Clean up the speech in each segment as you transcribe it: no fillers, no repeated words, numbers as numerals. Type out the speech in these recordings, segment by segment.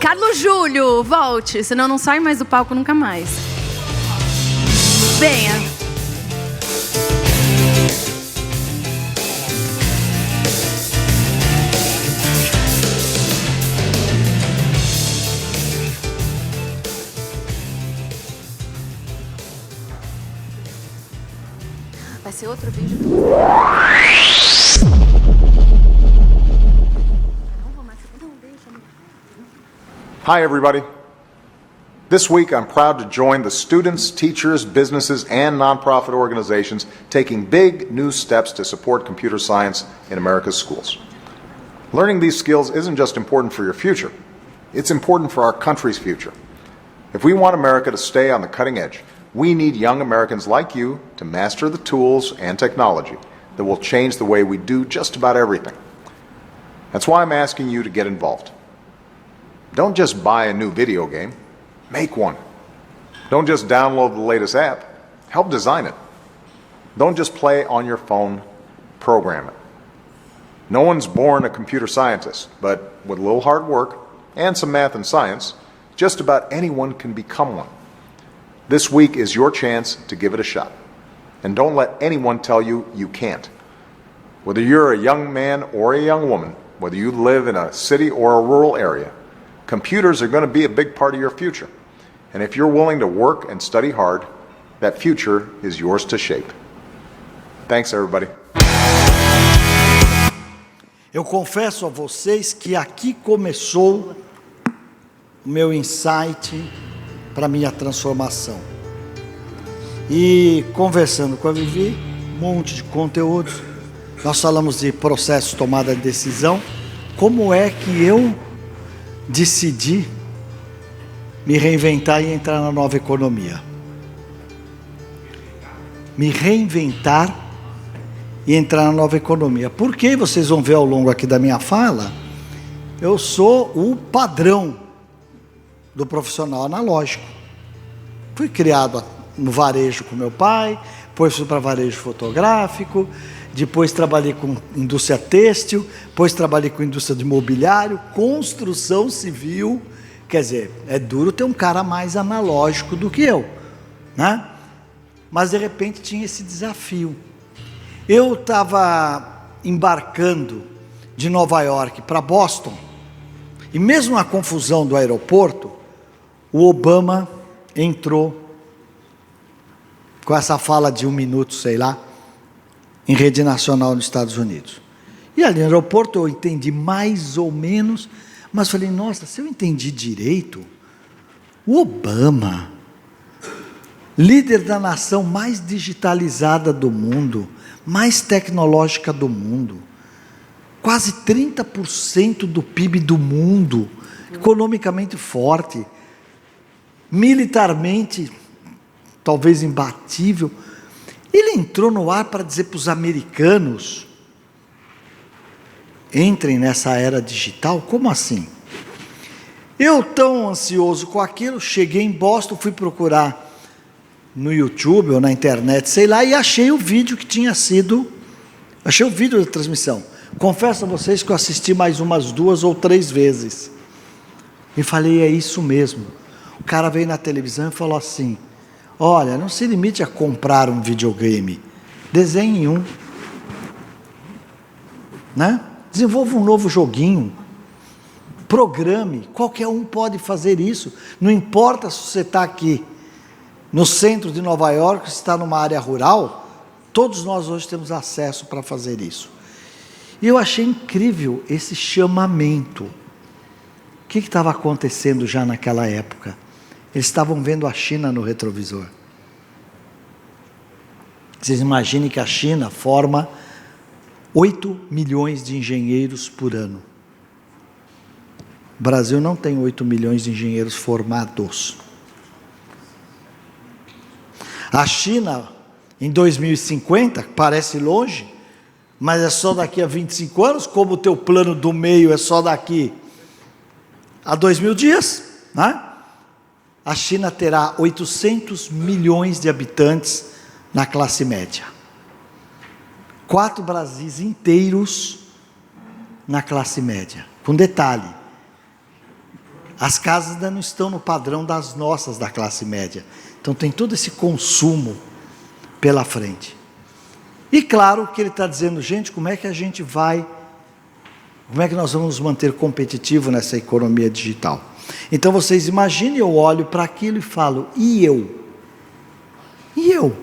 Carlos Júlio, volte, senão eu não saio mais do palco nunca mais. Venha. Vai ser outro vídeo. Hi, everybody. This week, I'm proud to join the students, teachers, businesses, and nonprofit organizations taking big new steps to support computer science in America's schools. Learning these skills isn't just important for your future, it's important for our country's future. If we want America to stay on the cutting edge, we need young Americans like you to master the tools and technology that will change the way we do just about everything. That's why I'm asking you to get involved. Don't just buy a new video game, make one. Don't just download the latest app, help design it. Don't just play on your phone, program it. No one's born a computer scientist, but with a little hard work and some math and science, just about anyone can become one. This week is your chance to give it a shot. And don't let anyone tell you you can't. Whether you're a young man or a young woman, whether you live in a city or a rural area, computers are going to be a big part of your future. And if you're willing to work and study hard, that future is yours to shape. Thanks, everybody. Eu confesso a vocês que aqui começou o meu insight para a minha transformação. E conversando com a Vivi, um monte de conteúdos, nós falamos de processo de tomada de decisão, como é que eu decidi me reinventar e entrar na nova economia. Me reinventar e entrar na nova economia. Porque vocês vão ver ao longo aqui da minha fala, eu sou o padrão do profissional analógico. Fui criado no varejo com meu pai, depois fui para varejo fotográfico, depois trabalhei com indústria têxtil, depois trabalhei com indústria de mobiliário, construção civil. Quer dizer, é duro ter um cara mais analógico do que eu, né? Mas de repente tinha esse desafio. Eu estava embarcando de Nova York para Boston, e mesmo na confusão do aeroporto, o Obama entrou com essa fala de 1 minuto, sei lá, em rede nacional nos Estados Unidos. E ali no aeroporto eu entendi mais ou menos, mas falei, nossa, se eu entendi direito, o Obama, líder da nação mais digitalizada do mundo, mais tecnológica do mundo, quase 30% do PIB do mundo, economicamente forte, militarmente talvez imbatível, ele entrou no ar para dizer para os americanos, entrem nessa era digital. Como assim? Eu tão ansioso com aquilo, cheguei em Boston, fui procurar no YouTube ou na internet, sei lá, e achei o vídeo que tinha sido, achei o vídeo da transmissão. Confesso a vocês que eu assisti mais umas 2 ou 3 vezes, e falei, é isso mesmo. O cara veio na televisão e falou assim, olha, não se limite a comprar um videogame, desenhe um, né? Desenvolva um novo joguinho, programe, qualquer um pode fazer isso, não importa se você está aqui no centro de Nova York, se está numa área rural, todos nós hoje temos acesso para fazer isso. E eu achei incrível esse chamamento. O que estava acontecendo já naquela época? Eles estavam vendo a China no retrovisor. Vocês imaginem que a China forma 8 milhões de engenheiros por ano. O Brasil não tem 8 milhões de engenheiros formados. A China, em 2050, parece longe, mas é só daqui a 25 anos, como o teu plano do meio é só daqui a 2.000 dias, né? A China terá 800 milhões de habitantes na classe média. 4 Brasis inteiros na classe média. Com detalhe, As casas ainda não estão no padrão das nossas, da classe média. Então tem todo esse consumo pela frente. E claro que ele está dizendo, gente, como é que nós vamos nos manter competitivos nessa economia digital? Então vocês imaginem, eu olho para aquilo e falo, e eu? E eu?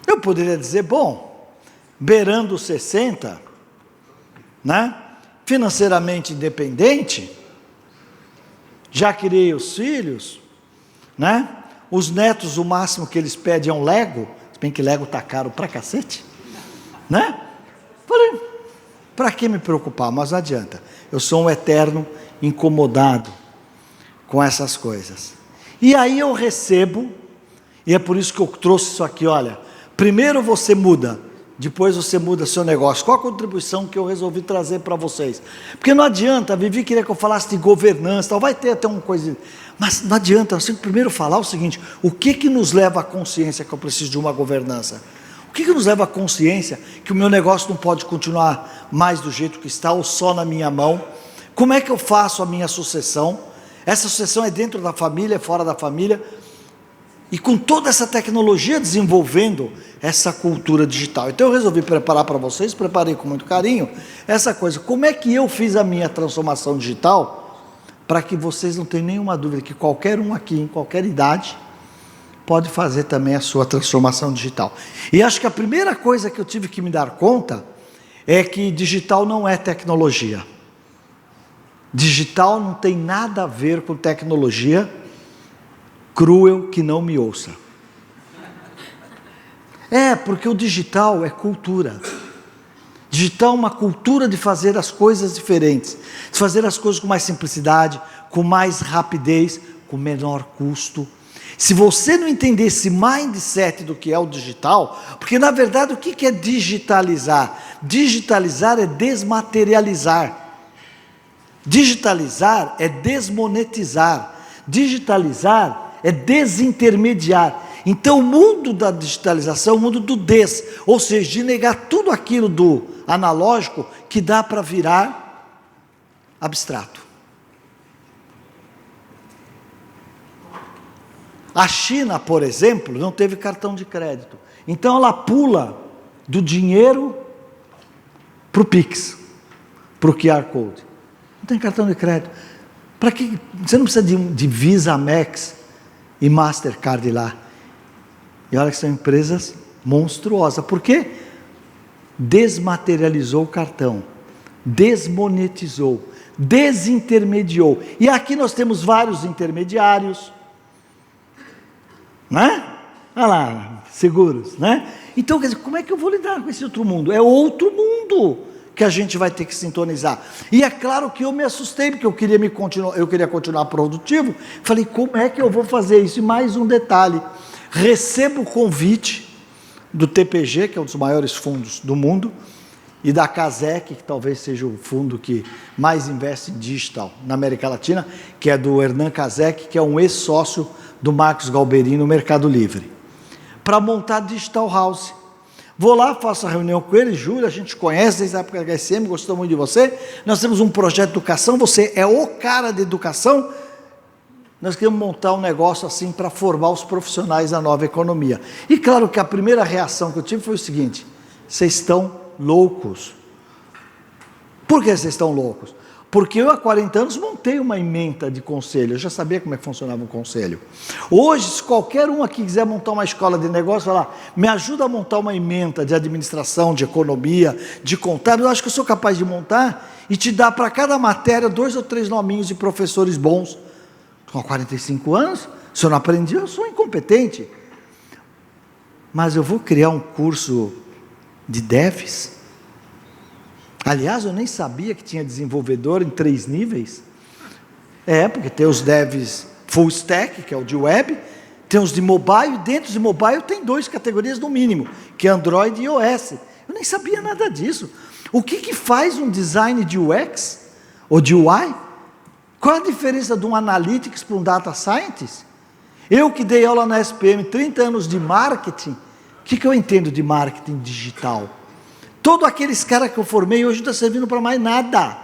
Eu poderia dizer, bom, beirando os 60, né? Financeiramente independente, já criei os filhos, né? Os netos, o máximo que eles pedem é um Lego, se bem que Lego está caro pra cacete, né? Falei, para que me preocupar? Mas não adianta, eu sou um eterno incomodado com essas coisas. E aí eu recebo, e é por isso que eu trouxe isso aqui, olha, primeiro você muda, depois você muda seu negócio. Qual a contribuição que eu resolvi trazer para vocês? Porque não adianta, a Vivi queria que eu falasse de governança, tal, vai ter até uma coisa, mas não adianta, nós temos que primeiro falar o seguinte, o que nos leva à consciência que eu preciso de uma governança? O que nos leva à consciência que o meu negócio não pode continuar mais do jeito que está, ou só na minha mão? Como é que eu faço a minha sucessão? Essa sucessão é dentro da família, é fora da família? E com toda essa tecnologia desenvolvendo essa cultura digital. Então eu resolvi preparar para vocês, preparei com muito carinho, essa coisa. Como é que eu fiz a minha transformação digital? Para que vocês não tenham nenhuma dúvida que qualquer um aqui, em qualquer idade, pode fazer também a sua transformação digital. E acho que a primeira coisa que eu tive que me dar conta é que digital não é tecnologia. Digital não tem nada a ver com tecnologia. Cruel que não me ouça. Porque o digital é cultura. Digital é uma cultura de fazer as coisas diferentes, de fazer as coisas com mais simplicidade, com mais rapidez, com menor custo. Se você não entender esse mindset do que é o digital, porque na verdade o que é digitalizar? Digitalizar é desmaterializar. Digitalizar é desmonetizar. Digitalizar é desintermediar. Então o mundo da digitalização é o mundo do ou seja, de negar tudo aquilo do analógico que dá para virar abstrato. A China, por exemplo, não teve cartão de crédito. Então ela pula do dinheiro para o Pix, para o QR Code. Não tem cartão de crédito. Para que? Você não precisa de Visa, Amex e Mastercard lá. E olha que são empresas monstruosas. Por quê? Desmaterializou o cartão, desmonetizou, desintermediou. E aqui nós temos vários intermediários, né? Olha lá, seguros, né? Então, quer dizer, como é que eu vou lidar com esse outro mundo? É outro mundo que a gente vai ter que sintonizar. E é claro que eu me assustei, porque eu queria continuar produtivo. Falei, como é que eu vou fazer isso? E mais um detalhe, recebo o convite do TPG, que é um dos maiores fundos do mundo, e da Casec, que talvez seja o fundo que mais investe em digital na América Latina, que é do Hernan Casec, que é um ex-sócio do Marcos Galberini no Mercado Livre, para montar Digital House. Vou lá, faço a reunião com ele, Júlio, a gente conhece desde a época da HSM, gostou muito de você, nós temos um projeto de educação, você é o cara de educação, nós queremos montar um negócio assim para formar os profissionais da nova economia. E claro que a primeira reação que eu tive foi o seguinte, vocês estão loucos. Por que vocês estão loucos? Porque eu há 40 anos montei uma ementa de conselho, eu já sabia como é que funcionava o conselho. Hoje, se qualquer um aqui quiser montar uma escola de negócio, falar, me ajuda a montar uma ementa de administração, de economia, de contábil, eu acho que eu sou capaz de montar e te dar para cada matéria 2 ou 3 nominhos de professores bons. Com 45 anos, se eu não aprendi, eu sou incompetente. Mas eu vou criar um curso de devs? Aliás, eu nem sabia que tinha desenvolvedor em 3 níveis. Porque tem os devs full stack, que é o de web, tem os de mobile, e dentro de mobile tem 2 categorias no mínimo, que é Android e iOS. Eu nem sabia nada disso. O que faz um design de UX ou de UI? Qual a diferença de um Analytics para um Data Scientist? Eu que dei aula na SPM, 30 anos de marketing, o que eu entendo de marketing digital? Todos aqueles caras que eu formei hoje não estão servindo para mais nada.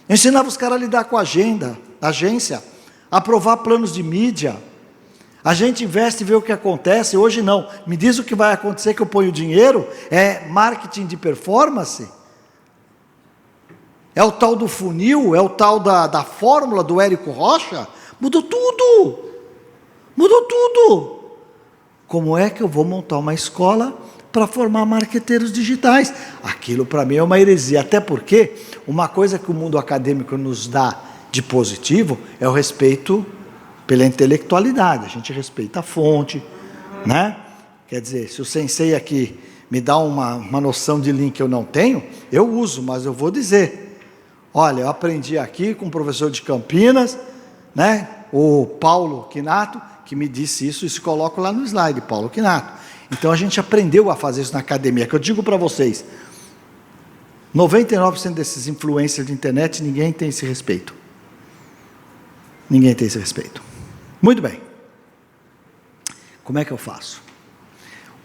Eu ensinava os caras a lidar com agência, aprovar planos de mídia. A gente investe e vê o que acontece. Hoje não. Me diz o que vai acontecer que eu ponho dinheiro. É marketing de performance? É o tal do funil? É o tal da fórmula do Érico Rocha? Mudou tudo. Mudou tudo. Como é que eu vou montar uma escola para formar marqueteiros digitais? Aquilo para mim é uma heresia. Até porque uma coisa que o mundo acadêmico nos dá de positivo é o respeito pela intelectualidade. A gente respeita a fonte, né? Quer dizer, se o sensei aqui me dá uma noção de link que eu não tenho, eu uso, mas eu vou dizer. Olha, eu aprendi aqui com um professor de Campinas, né? O Paulo Quinato, que me disse isso, e se coloco lá no slide, Paulo Quinato. Então a gente aprendeu a fazer isso na academia, que eu digo para vocês, 99% desses influencers de internet, ninguém tem esse respeito. Ninguém tem esse respeito. Muito bem. Como é que eu faço?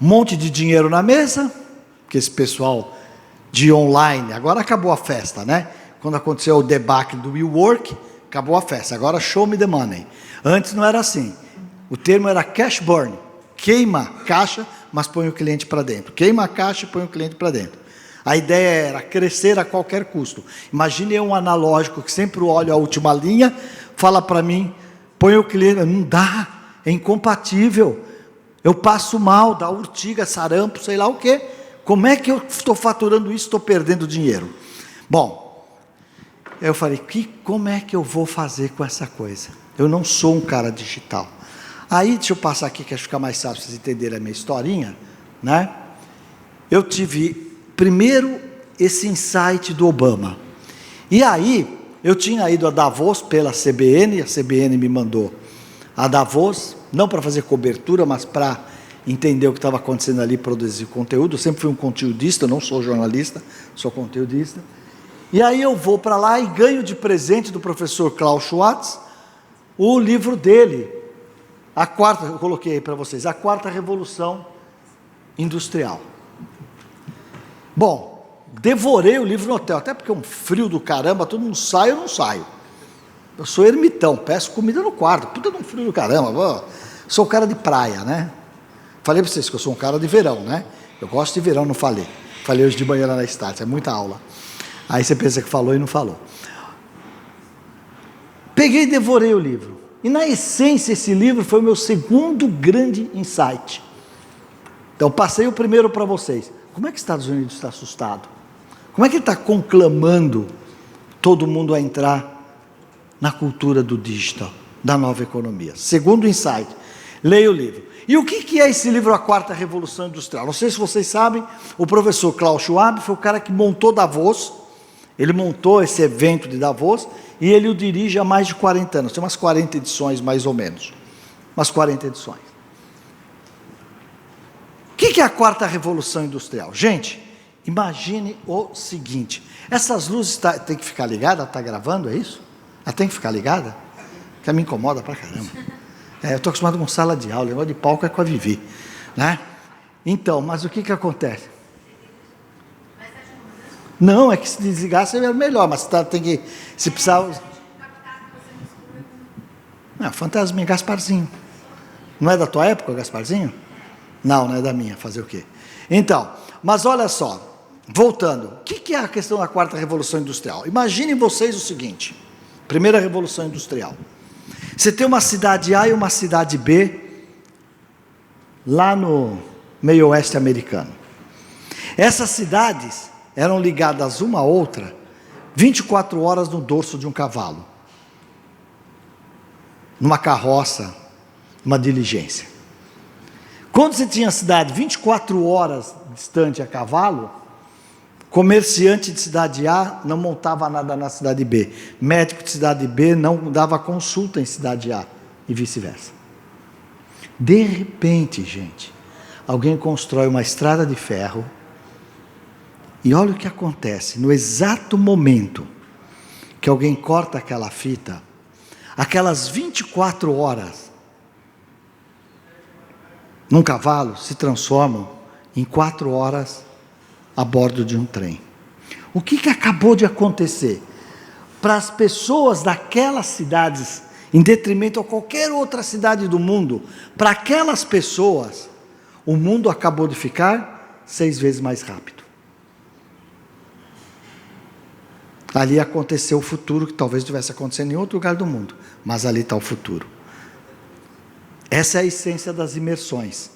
Um monte de dinheiro na mesa, que esse pessoal de online, agora acabou a festa, né? Quando aconteceu o debacle do WeWork, acabou a festa, agora show me the money. Antes não era assim, o termo era cash burn, queima caixa, mas põe o cliente para dentro. Queima a caixa e põe o cliente para dentro. A ideia era crescer a qualquer custo. Imagine um analógico que sempre olha a última linha, fala para mim, põe o cliente, não dá, é incompatível, eu passo mal, dá urtiga, sarampo, sei lá o quê. Como é que eu estou faturando isso, estou perdendo dinheiro? Bom, eu falei, como é que eu vou fazer com essa coisa? Eu não sou um cara digital. Aí, deixa eu passar aqui, que acho que fica mais fácil vocês entenderem a minha historinha, né? Eu tive, primeiro, esse insight do Obama. E aí, eu tinha ido a Davos pela CBN, a CBN me mandou a Davos, não para fazer cobertura, mas para entender o que estava acontecendo ali, produzir conteúdo. Eu sempre fui um conteudista, não sou jornalista, sou conteudista. E aí eu vou para lá e ganho de presente do professor Klaus Schwartz o livro dele, eu coloquei aí para vocês, A Quarta Revolução Industrial. Bom, devorei o livro no hotel, até porque é um frio do caramba, todo mundo sai, eu não saio. Eu sou ermitão, peço comida no quarto, puta de um frio do caramba, sou um cara de praia, né? Falei para vocês que eu sou um cara de verão, né? Eu gosto de verão, não falei. Falei hoje de manhã lá na Estácio, é muita aula. Aí você pensa que falou e não falou. Peguei e devorei o livro. E na essência esse livro foi o meu segundo grande insight. Então passei o primeiro para vocês. Como é que os Estados Unidos está assustado? Como é que ele está conclamando todo mundo a entrar na cultura do digital, da nova economia? Segundo insight, leia o livro. E o que é esse livro, A Quarta Revolução Industrial? Não sei se vocês sabem, o professor Klaus Schwab foi o cara que montou Davos, ele montou esse evento de Davos, e ele o dirige há mais de 40 anos, tem umas 40 edições mais ou menos, umas 40 edições. O que é a Quarta Revolução Industrial? Gente, imagine o seguinte, essas luzes tem que ficar ligada, está gravando, é isso? Ela tem que ficar ligada? Que me incomoda pra caramba. Eu estou acostumado com sala de aula, o negócio de palco é com a Vivi, né? Então, mas o que acontece? Não, é que se desligasse é melhor, mas tem que, se precisar... Não, fantasminha, Gasparzinho. Não é da tua época, Gasparzinho? Não, não é da minha, fazer o quê? Então, mas olha só, voltando, o que é a questão da Quarta Revolução Industrial? Imaginem vocês o seguinte, primeira Revolução Industrial. Você tem uma cidade A e uma cidade B, lá no meio oeste americano. Essas cidades eram ligadas uma à outra 24 horas no dorso de um cavalo, numa carroça, numa diligência. Quando você tinha a cidade 24 horas distante a cavalo, comerciante de cidade A não montava nada na cidade B, médico de cidade B não dava consulta em cidade A, e vice-versa. De repente, gente, alguém constrói uma estrada de ferro, e olha o que acontece, no exato momento que alguém corta aquela fita, aquelas 24 horas num cavalo se transformam em 4 horas a bordo de um trem. O que acabou de acontecer? para as pessoas daquelas cidades, em detrimento a qualquer outra cidade do mundo, para aquelas pessoas, o mundo acabou de ficar 6 vezes mais rápido. Ali aconteceu o futuro, que talvez estivesse acontecendo em outro lugar do mundo, mas ali está o futuro. Essa é a essência das imersões.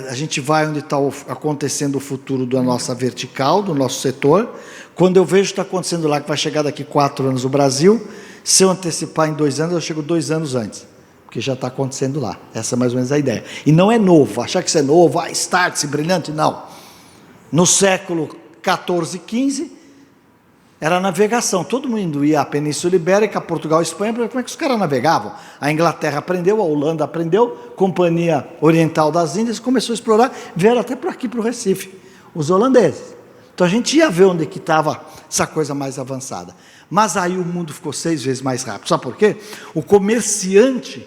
A gente vai onde está acontecendo o futuro da nossa vertical, do nosso setor. Quando eu vejo que está acontecendo lá, que vai chegar daqui 4 anos no Brasil, se eu antecipar em 2 anos, eu chego 2 anos antes, porque já está acontecendo lá. Essa é mais ou menos a ideia. E não é novo, achar que isso é novo, start-se brilhante, não. No século 14, 15, era navegação, todo mundo ia à Península Ibérica, Portugal, Espanha, como é que os caras navegavam? A Inglaterra aprendeu, a Holanda aprendeu, Companhia Oriental das Índias começou a explorar, vieram até por aqui para o Recife, os holandeses. Então a gente ia ver onde que estava essa coisa mais avançada. Mas aí o mundo ficou 6 vezes mais rápido, sabe por quê? O comerciante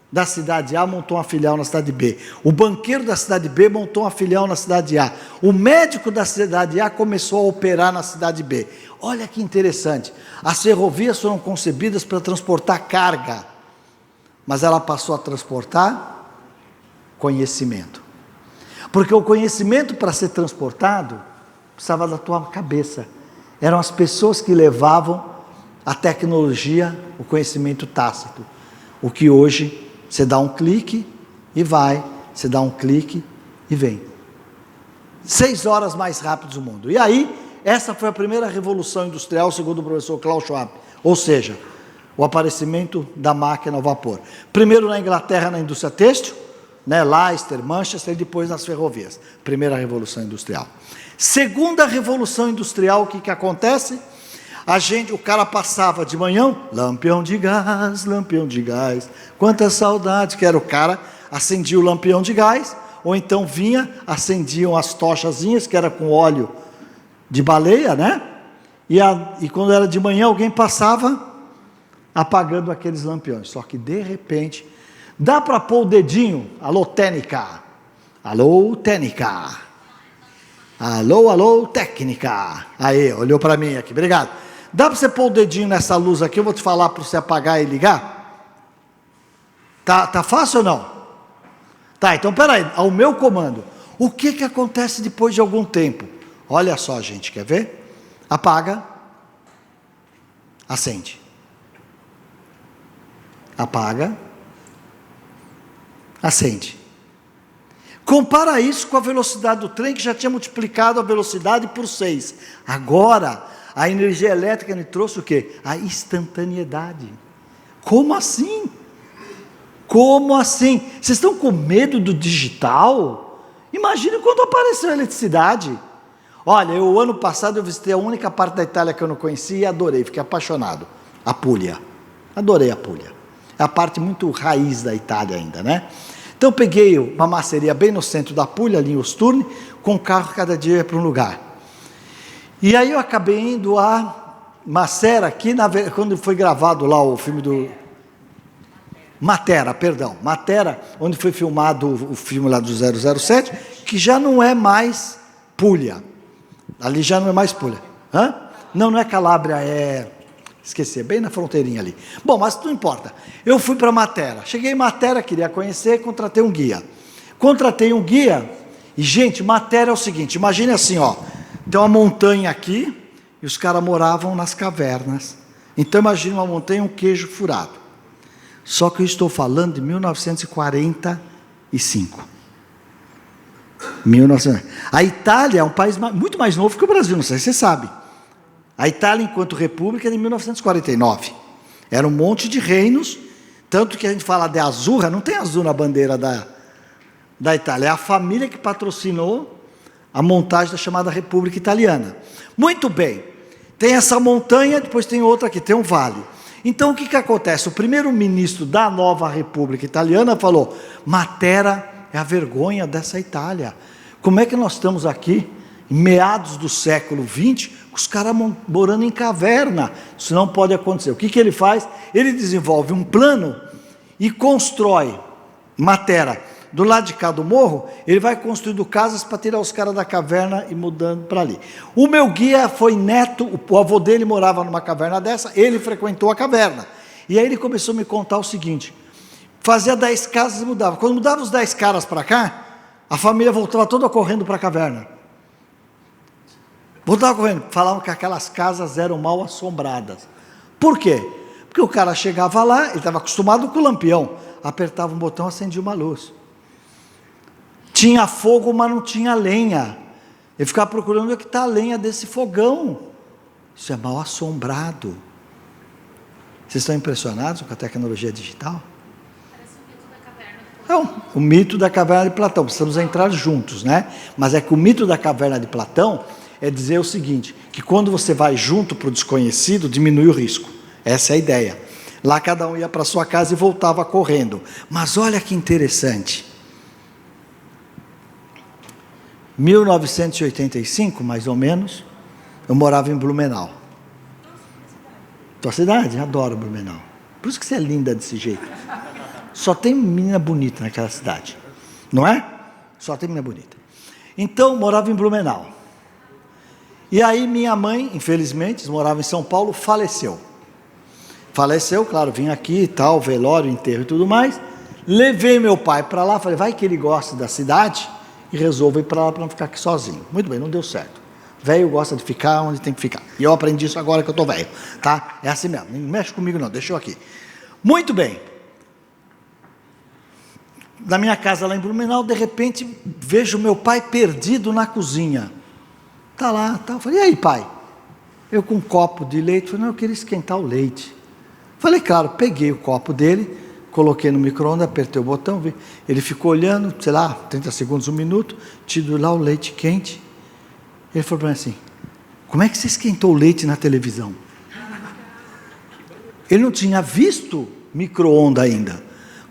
da cidade A montou uma filial na cidade B, o banqueiro da cidade B montou uma filial na cidade A, o médico da cidade A começou a operar na cidade B. Olha que interessante, as ferrovias foram concebidas para transportar carga, mas ela passou a transportar conhecimento, porque o conhecimento, para ser transportado, precisava da tua cabeça. Eram as pessoas que levavam a tecnologia, o conhecimento tácito, o que hoje você dá um clique e vai, você dá um clique e vem. 6 horas mais rápido do mundo. E aí, essa foi a primeira revolução industrial, segundo o professor Klaus Schwab, ou seja, o aparecimento da máquina ao vapor. Primeiro na Inglaterra, na indústria têxtil, né, Leicester, Manchester, e depois nas ferrovias. Primeira revolução industrial. Segunda revolução industrial, o que acontece? O cara passava de manhã, lampião de gás, quanta saudade, que era o cara, acendia o lampião de gás, ou então vinha, acendiam as tochazinhas, que era com óleo de baleia, né? E quando era de manhã, alguém passava apagando aqueles lampiões. Só que, de repente, dá para pôr o dedinho, alô, técnica, alô, técnica, alô, técnica, aí, olhou para mim aqui, obrigado. Dá para você pôr o dedinho nessa luz aqui, eu vou te falar para você apagar e ligar? Tá fácil ou não? Tá, então peraí, ao meu comando, o que acontece depois de algum tempo? Olha só, gente, quer ver? Apaga, acende. Apaga, acende. Compara isso com a velocidade do trem, que já tinha multiplicado a velocidade por 6. Agora, a energia elétrica me trouxe o quê? A instantaneidade. Como assim? Como assim? Vocês estão com medo do digital? Imagine quando apareceu a eletricidade. Olha, o ano passado eu visitei a única parte da Itália que eu não conhecia e adorei, fiquei apaixonado. A Puglia. Adorei a Puglia. É a parte muito raiz da Itália ainda, né? Então eu peguei uma maceria bem no centro da Puglia, ali em Osturne, com o carro cada dia para um lugar. E aí eu acabei indo a Matera, aqui, quando foi gravado lá o filme do... Matera, onde foi filmado o filme lá do 007, que já não é mais Puglia. Ali já não é mais Puglia. Hã? Não é Calábria, esqueci, bem na fronteirinha ali. Bom, mas não importa. Eu fui para Matera. Cheguei em Matera, queria conhecer, contratei um guia. E, gente, Matera é o seguinte, imagine assim, ó, tem uma montanha aqui, e os caras moravam nas cavernas. Então, imagine uma montanha, um queijo furado. Só que eu estou falando de 1945. A Itália é um país muito mais novo que o Brasil, não sei se você sabe. A Itália, enquanto república, é de 1949. Era um monte de reinos, tanto que a gente fala de Azzurra, não tem azul na bandeira da Itália. É a família que patrocinou a montagem da chamada República Italiana. Muito bem, tem essa montanha, depois tem outra aqui, tem um vale. Então o que acontece? O primeiro-ministro da nova República Italiana falou: Matera é a vergonha dessa Itália. Como é que nós estamos aqui, em meados do século XX, os caras morando em caverna? Isso não pode acontecer. O que ele faz? Ele desenvolve um plano e constrói Matera do lado de cá do morro, ele vai construindo casas para tirar os caras da caverna e mudando para ali. O meu guia foi neto, o avô dele morava numa caverna dessa, ele frequentou a caverna. E aí ele começou a me contar o seguinte, fazia 10 casas e mudava. Quando mudava os 10 caras para cá, a família voltava toda correndo para a caverna. Voltava correndo. Falavam que aquelas casas eram mal assombradas. Por quê? Porque o cara chegava lá, ele estava acostumado com o lampião, apertava um botão, acendia uma luz. Tinha fogo, mas não tinha lenha. Ele ficava procurando onde é que está a lenha desse fogão. Isso é mal assombrado. Vocês estão impressionados com a tecnologia digital? Não, o mito da caverna de Platão, precisamos entrar juntos, né? Mas é que o mito da caverna de Platão é dizer o seguinte, que quando você vai junto para o desconhecido, diminui o risco. Essa é a ideia. Lá cada um ia para sua casa e voltava correndo. Mas olha que interessante. 1985, mais ou menos, eu morava em Blumenau. Tua cidade? Adoro Blumenau. Por isso que você é linda desse jeito. Só tem menina bonita naquela cidade. Não é? Só tem menina bonita. Então, morava em Blumenau. E aí minha mãe, infelizmente, morava em São Paulo, faleceu. Faleceu, claro, vim aqui e tal, velório, enterro e tudo mais. Levei meu pai para lá, falei, vai que ele gosta da cidade e resolvo ir para lá para não ficar aqui sozinho. Muito bem, não deu certo. Velho gosta de ficar onde tem que ficar. E eu aprendi isso agora que eu estou velho, tá? É assim mesmo, não mexe comigo não, deixa eu aqui. Muito bem. Na minha casa lá em Blumenau, de repente, vejo meu pai perdido na cozinha. Tá lá, tá. Eu falei, e aí, pai? Eu com um copo de leite, falei, não, eu queria esquentar o leite. Falei, claro, peguei o copo dele, coloquei no micro-ondas, apertei o botão, vi. Ele ficou olhando, sei lá, 30 segundos, 1 minuto, tirou lá o leite quente. Ele falou para mim assim, como é que você esquentou o leite na televisão? Ele não tinha visto micro-ondas ainda.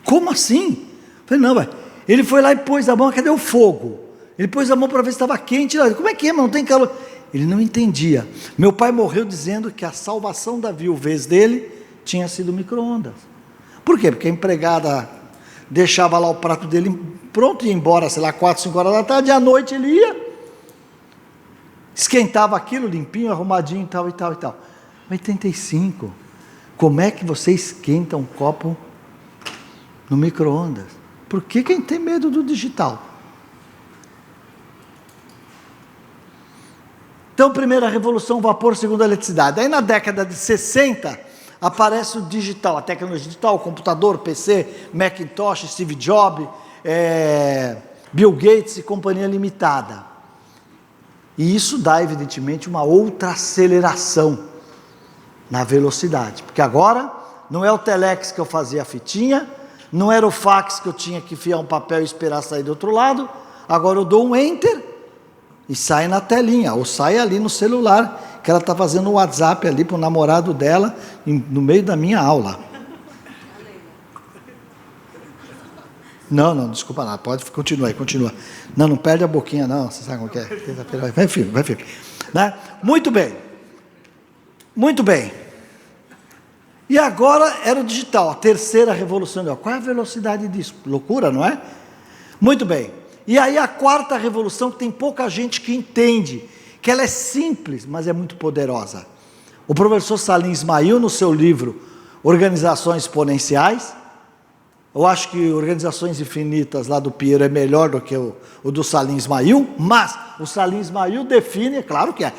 Como assim? Falei, não, vai. Ele foi lá e pôs a mão, cadê o fogo? Ele pôs a mão para ver se estava quente. Como é que é, mas não tem calor? Ele não entendia. Meu pai morreu dizendo que a salvação da viuvez dele tinha sido micro-ondas. Por quê? Porque a empregada deixava lá o prato dele pronto e ia embora, sei lá, 4, 5 horas da tarde, e à noite ele ia, esquentava aquilo, limpinho, arrumadinho e tal, e tal, e tal. 85. Como é que você esquenta um copo no micro-ondas? Por que quem tem medo do digital? Então, primeira revolução, vapor, segunda eletricidade. Aí na década de 60, aparece o digital, a tecnologia digital, o computador, PC, Macintosh, Steve Jobs, Bill Gates e companhia limitada. E isso dá, evidentemente, uma outra aceleração na velocidade. Porque agora, não é o telex que eu fazia a fitinha, não era o fax que eu tinha que enfiar um papel e esperar sair do outro lado, agora eu dou um enter e sai na telinha, ou sai ali no celular, que ela está fazendo um WhatsApp ali para o namorado dela, no meio da minha aula. Não, desculpa lá, pode, continua. Não perde a boquinha não, você sabe como que é. Vai firme. Né? Muito bem. E agora era o digital, a terceira revolução. Qual é a velocidade disso? Loucura, não é? Muito bem. E aí a quarta revolução, que tem pouca gente que entende, que ela é simples, mas é muito poderosa. O professor Salim Ismail, no seu livro Organizações Exponenciais, eu acho que Organizações Infinitas lá do Piero é melhor do que o do Salim Ismail, mas o Salim Ismail define, é claro que é,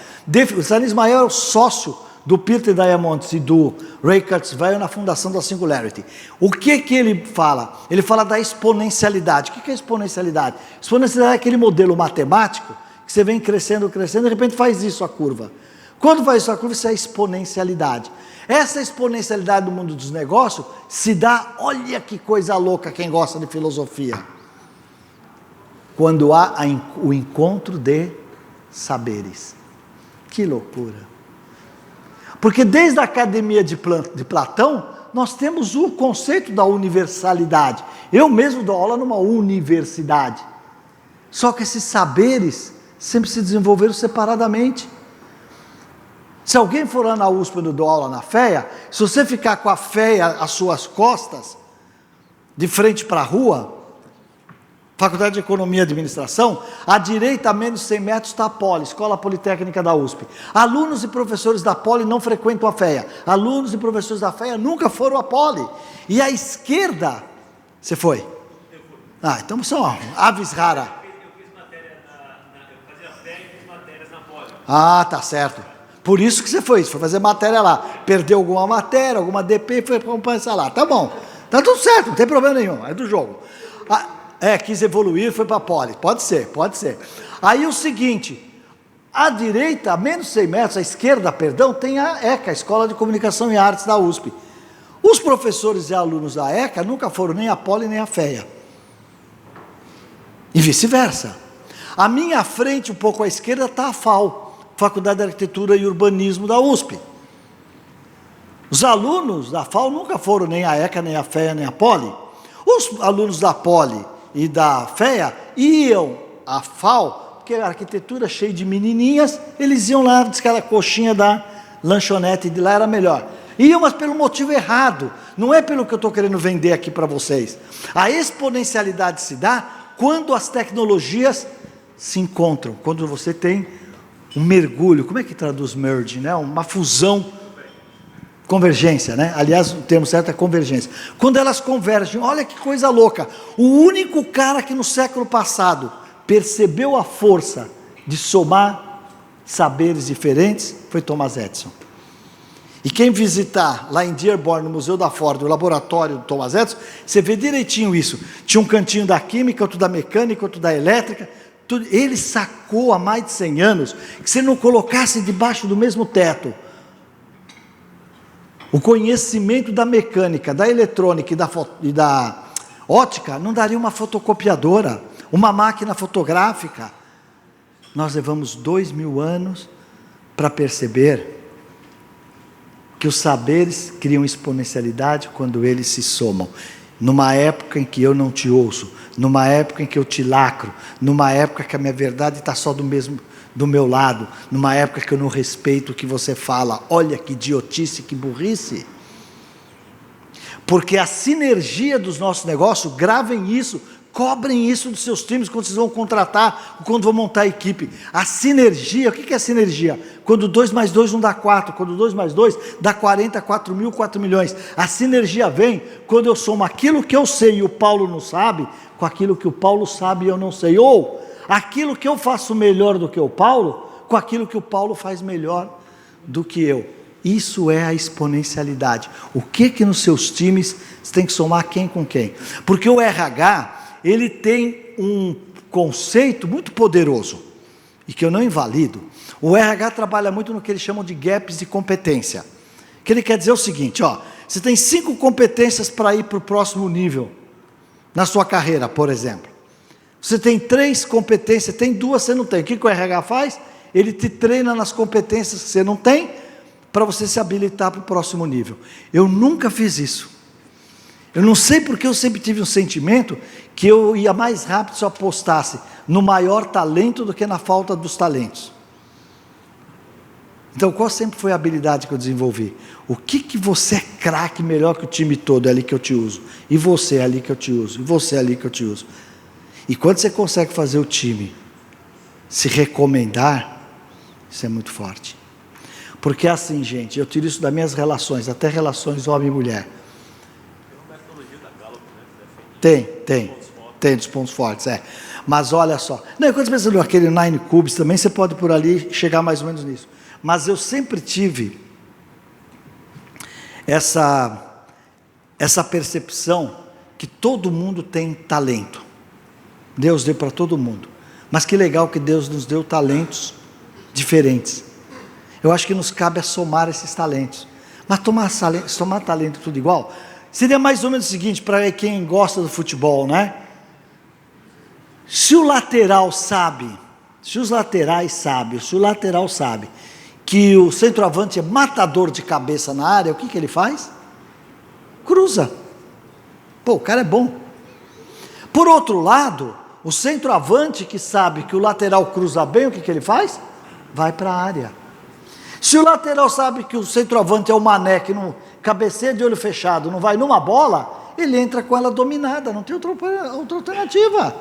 o Salim Ismail é o sócio do Peter Diamandis e do Ray Kurzweil na fundação da Singularity. O que ele fala? Ele fala da exponencialidade. O que é exponencialidade? Exponencialidade é aquele modelo matemático que você vem crescendo, de repente faz isso a curva. Quando faz isso a curva, isso é exponencialidade. Essa exponencialidade do mundo dos negócios se dá, olha que coisa louca quem gosta de filosofia, quando há o encontro de saberes. Que loucura! Porque desde a academia de Platão, nós temos o conceito da universalidade. Eu mesmo dou aula numa universidade. Só que esses saberes sempre se desenvolveram separadamente. Se alguém for lá na USP e dou aula na FEA, se você ficar com a FEA às suas costas, de frente para a rua, Faculdade de Economia e Administração, à direita, a menos 100 metros, está a Poli, Escola Politécnica da USP. Alunos e professores da Poli não frequentam a FEA. Alunos e professores da FEA nunca foram à Poli. E à esquerda, você foi? Ah, então são aves raras. Eu fiz matéria eu fazia FEA e fiz matérias na Poli. Ah, tá certo. Por isso que você foi fazer matéria lá. Perdeu alguma matéria, alguma DP, foi compensar lá. Tá bom, tá tudo certo, não tem problema nenhum, é do jogo. Quis evoluir, foi para a Poli. Pode ser, pode ser. Aí o seguinte, à direita, a menos 100 metros, à esquerda, perdão, tem a ECA, Escola de Comunicação e Artes da USP. Os professores e alunos da ECA nunca foram nem à Poli nem à FEA. E vice-versa. À minha frente, um pouco à esquerda, está a FAU, Faculdade de Arquitetura e Urbanismo da USP. Os alunos da FAU nunca foram nem à ECA, nem à FEA, nem à Poli. Os alunos da Poli e da FEA iam à FAU, porque a arquitetura cheia de menininhas, eles iam lá, diz que aquela coxinha da lanchonete de lá era melhor. Iam, mas pelo motivo errado, não é pelo que eu estou querendo vender aqui para vocês. A exponencialidade se dá quando as tecnologias se encontram, quando você tem um mergulho, como é que traduz merge, né? Uma fusão, convergência, né? Aliás, o termo certo é convergência. Quando elas convergem, olha que coisa louca, o único cara que no século passado percebeu a força de somar saberes diferentes foi Thomas Edison. E quem visitar lá em Dearborn, no Museu da Ford, o laboratório do Thomas Edison, você vê direitinho isso. Tinha um cantinho da química, outro da mecânica, outro da elétrica. Tudo. Ele sacou há mais de 100 anos que se não colocasse debaixo do mesmo teto o conhecimento da mecânica, da eletrônica e da ótica, não daria uma fotocopiadora, uma máquina fotográfica. Nós levamos 2000 anos para perceber que os saberes criam exponencialidade quando eles se somam. Numa época em que eu não te ouço, numa época em que eu te lacro, numa época que a minha verdade está só do meu lado, numa época que eu não respeito o que você fala. Olha que idiotice, que burrice. Porque a sinergia dos nossos negócios, gravem isso, cobrem isso dos seus times quando vocês vão contratar, quando vão montar a equipe. A sinergia, o que é sinergia? Quando 2 mais 2 não dá 4, quando 2 mais 2 dá 40, 4 mil, 4 milhões. A sinergia vem quando eu somo aquilo que eu sei e o Paulo não sabe, com aquilo que o Paulo sabe e eu não sei. Ou aquilo que eu faço melhor do que o Paulo, com aquilo que o Paulo faz melhor do que eu. Isso é a exponencialidade. O que nos seus times você tem que somar quem com quem? Porque o RH, ele tem um conceito muito poderoso, e que eu não invalido. O RH trabalha muito no que eles chamam de gaps de competência. Que ele quer dizer o seguinte, você tem 5 competências para ir para o próximo nível, na sua carreira, por exemplo. Você tem 3 competências, tem 2 você não tem. O que o RH faz? Ele te treina nas competências que você não tem, para você se habilitar para o próximo nível. Eu nunca fiz isso. Eu não sei porque eu sempre tive um sentimento que eu ia mais rápido se eu apostasse no maior talento do que na falta dos talentos. Então, qual sempre foi a habilidade que eu desenvolvi? O que você é craque melhor que o time todo? É ali que eu te uso. E você é ali que eu te uso. E você é ali que eu te uso. E quando você consegue fazer o time se recomendar, isso é muito forte. Porque é assim, gente, eu tiro isso das minhas relações, até relações homem e mulher. Tem dos pontos fortes, Mas olha só, quando você pensa naquele Nine Cubes também, você pode por ali chegar mais ou menos nisso. Mas eu sempre tive essa percepção que todo mundo tem talento. Deus deu para todo mundo. Mas que legal que Deus nos deu talentos diferentes. Eu acho que nos cabe a somar esses talentos. Mas somar talento tudo igual, seria mais ou menos o seguinte, para quem gosta do futebol, né? Se o lateral sabe, se o lateral sabe que o centroavante é matador de cabeça na área, o que ele faz? Cruza. Pô, o cara é bom. Por outro lado, o centroavante que sabe que o lateral cruza bem, o que ele faz? Vai para a área. Se o lateral sabe que o centroavante é o Mané, que não cabeceia de olho fechado, não vai numa bola, ele entra com ela dominada, não tem outra alternativa.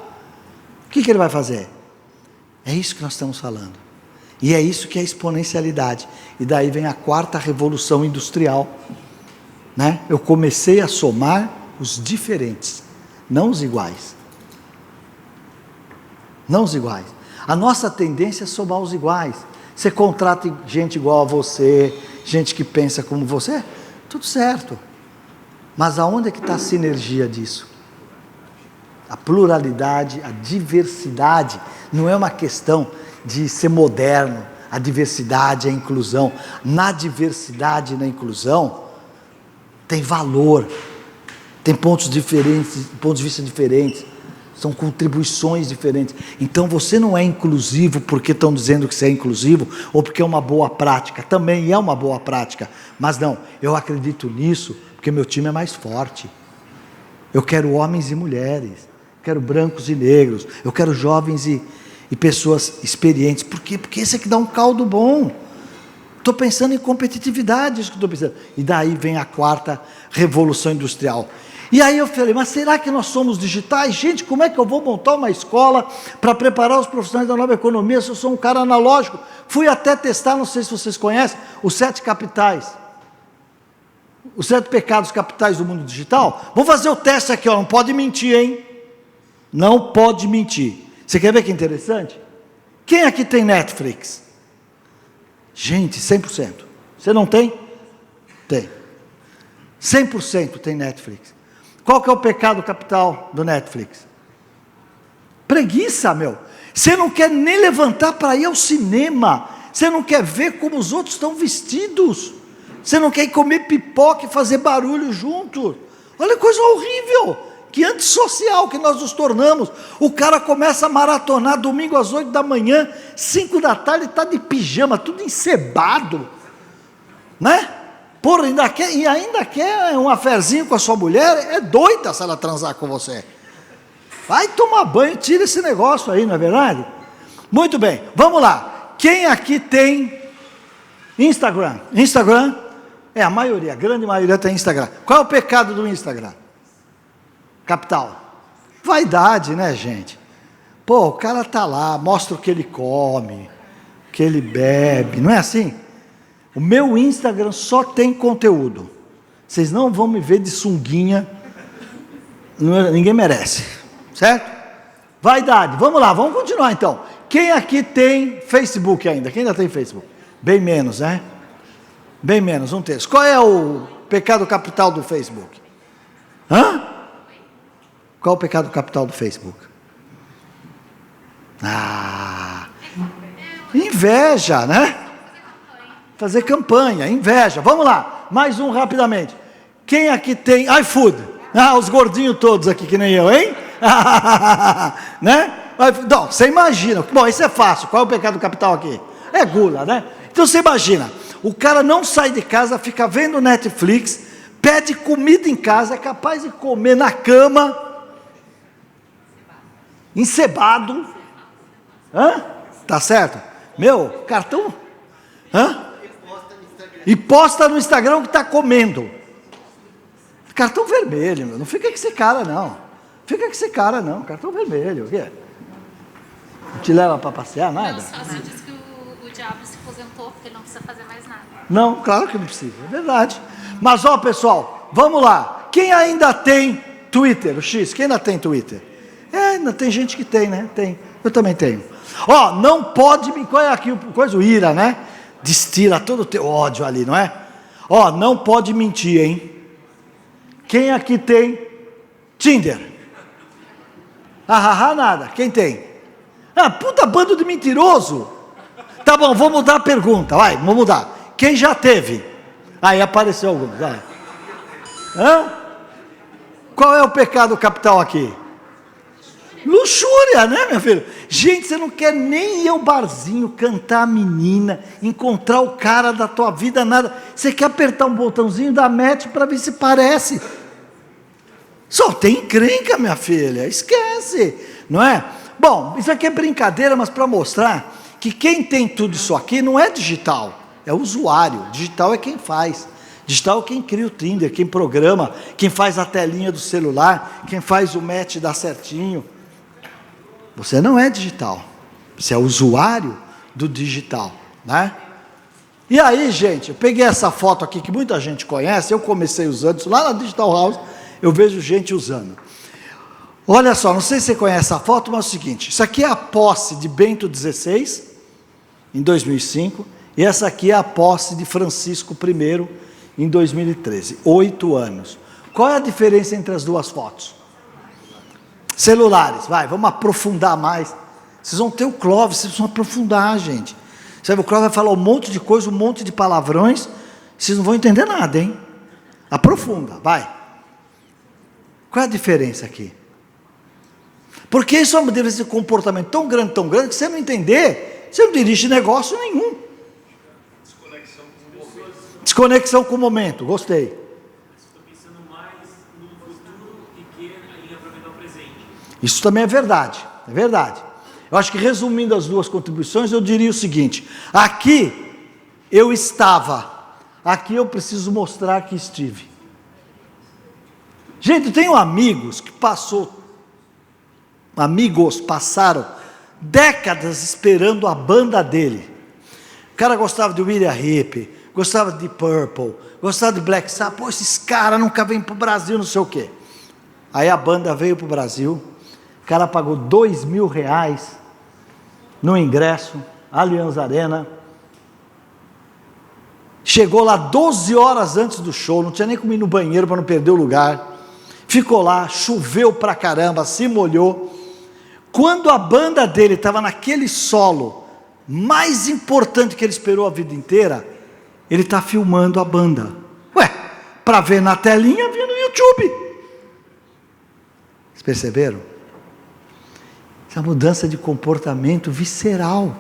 O que ele vai fazer? É isso que nós estamos falando. E é isso que é exponencialidade. E daí vem a 4ª revolução industrial. Né? Eu comecei a somar os diferentes, não os iguais. Não os iguais. A nossa tendência é somar os iguais. Você contrata gente igual a você, gente que pensa como você, tudo certo. Mas aonde é que está a sinergia disso? A pluralidade, a diversidade, não é uma questão de ser moderno, a diversidade, a inclusão. Na diversidade e na inclusão, tem valor, tem pontos diferentes, pontos de vista diferentes, são contribuições diferentes. Então você não é inclusivo porque estão dizendo que você é inclusivo, ou porque é uma boa prática, também é uma boa prática, mas não, eu acredito nisso, porque meu time é mais forte. Eu quero homens e mulheres, quero brancos e negros, eu quero jovens e pessoas experientes. Por quê? Porque esse é que dá um caldo bom. Estou pensando em competitividade, isso que estou pensando. E daí vem a 4ª revolução industrial. E aí eu falei, mas será que nós somos digitais? Gente, como é que eu vou montar uma escola para preparar os profissionais da nova economia se eu sou um cara analógico? Fui até testar, não sei se vocês conhecem, os 7 capitais. Os 7 pecados capitais do mundo digital. Vamos fazer o teste aqui, ó, não pode mentir, hein? Não pode mentir. Você quer ver que interessante? Quem aqui tem Netflix? Gente, 100%. Você não tem? Tem. 100% tem Netflix. Qual que é o pecado capital do Netflix? Preguiça, meu. Você não quer nem levantar para ir ao cinema. Você não quer ver como os outros estão vestidos. Você não quer ir comer pipoca e fazer barulho junto. Olha que coisa horrível. Que antissocial que nós nos tornamos. O cara começa a maratonar domingo às 8 da manhã, 5 da tarde, está de pijama, tudo encebado. Né? Porra, ainda quer um aferzinho com a sua mulher, é doida se ela transar com você. Vai tomar banho, tira esse negócio aí, não é verdade? Muito bem, vamos lá. Quem aqui tem Instagram? Instagram? É, a maioria, a grande maioria tem Instagram. Qual é o pecado do Instagram? Capital. Vaidade, né, gente? Pô, o cara tá lá, mostra o que ele come, o que ele bebe, não é assim? O meu Instagram só tem conteúdo. Vocês não vão me ver de sunguinha, ninguém merece, certo? Vaidade, vamos lá, vamos continuar então. Quem aqui tem Facebook ainda? Quem ainda tem Facebook? Bem menos, né? Bem menos, um terço. Qual é o pecado capital do Facebook? Hã? Qual é o pecado capital do Facebook? Inveja, né? Fazer campanha, inveja. Vamos lá, mais um rapidamente. Quem aqui tem iFood? Os gordinhos todos aqui, que nem eu, hein? Né? Não, você imagina. Bom, isso é fácil. Qual é o pecado capital aqui? É gula, né? Então você imagina, o cara não sai de casa, fica vendo Netflix, pede comida em casa, é capaz de comer na cama, encebado. Tá certo? Meu, cartão. E posta no Instagram que está comendo. Cartão vermelho, meu. Não fica com esse cara, não. Fica com esse cara, não. Cartão vermelho. O quê? Não te leva para passear, nada? Não, só se diz que o diabo se aposentou, porque ele não precisa fazer mais nada. Não, claro que não precisa. É verdade. Mas, ó, pessoal, vamos lá. Quem ainda tem Twitter? O X, quem ainda tem Twitter? Ainda tem gente que tem, né? Tem. Eu também tenho. Ó, não pode... Qual é aqui o ira, né? Destila todo o teu ódio ali, não é? Ó, não pode mentir, hein? Quem aqui tem Tinder? Nada. Quem tem? Puta bando de mentiroso. Tá bom, vou mudar a pergunta, vai, vou mudar. Quem já teve? Aí apareceu alguns, vai. Qual é o pecado capital aqui? Luxúria, né, meu filho? Gente, você não quer nem ir ao barzinho, cantar a menina, encontrar o cara da tua vida, nada. Você quer apertar um botãozinho da match para ver se parece. Só tem encrenca, minha filha, esquece, não é? Bom, isso aqui é brincadeira, mas para mostrar que quem tem tudo isso aqui não é digital, é usuário. Digital é quem faz. Digital é quem cria o Tinder, quem programa, quem faz a telinha do celular, quem faz o match dar certinho. Você não é digital. Você é usuário do digital, né? E aí, gente, eu peguei essa foto aqui que muita gente conhece, eu comecei usando isso lá na Digital House, eu vejo gente usando. Olha só, não sei se você conhece essa foto, mas é o seguinte, isso aqui é a posse de Bento XVI, em 2005, e essa aqui é a posse de Francisco I, em 2013, 8 anos. Qual é a diferença entre as duas fotos? Celulares, vamos aprofundar mais. Vocês vão ter o Clóvis, vocês vão aprofundar, gente. Sabe, o Clóvis vai falar um monte de coisa, um monte de palavrões, vocês não vão entender nada, hein? Aprofunda, vai. Qual é a diferença aqui? Porque isso é uma diferença de comportamento tão grande, que você não entender, você não dirige negócio nenhum. Desconexão com o momento, gostei. Estou pensando mais no futuro e que em aproveitar o presente. Isso também é verdade, é verdade. Eu acho que resumindo as duas contribuições, eu diria o seguinte: aqui eu estava, aqui eu preciso mostrar que estive. Gente, eu tenho amigos que passaram décadas esperando a banda dele. O cara gostava de William Hip, gostava de Purple, gostava de Black Sabbath. Pô, esses caras nunca vêm para o Brasil, não sei o quê. Aí a banda veio para o Brasil, o cara pagou R$2.000 no ingresso, Allianz Arena. Chegou lá 12 horas antes do show, não tinha nem como ir no banheiro para não perder o lugar. Ficou lá, choveu pra caramba, se molhou. Quando a banda dele estava naquele solo mais importante que ele esperou a vida inteira, ele está filmando a banda. Ué, para ver na telinha, via no YouTube. Vocês perceberam? Essa mudança de comportamento visceral.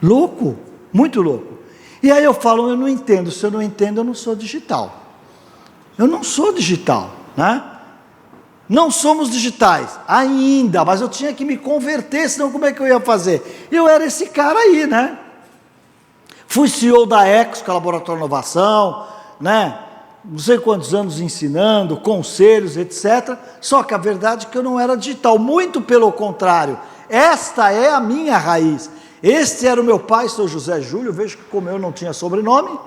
Louco, muito louco. E aí eu falo, eu não entendo. Se eu não entendo, eu não sou digital. Eu não sou digital, né? Não somos digitais ainda, mas eu tinha que me converter, senão como é que eu ia fazer? Eu era esse cara aí, né? Fui CEO da Exco, que é Laboratório de Inovação, né? Não sei quantos anos ensinando, conselhos, etc. Só que a verdade é que eu não era digital, muito pelo contrário. Esta é a minha raiz. Este era o meu pai, seu José Júlio, vejo que como eu não tinha sobrenome.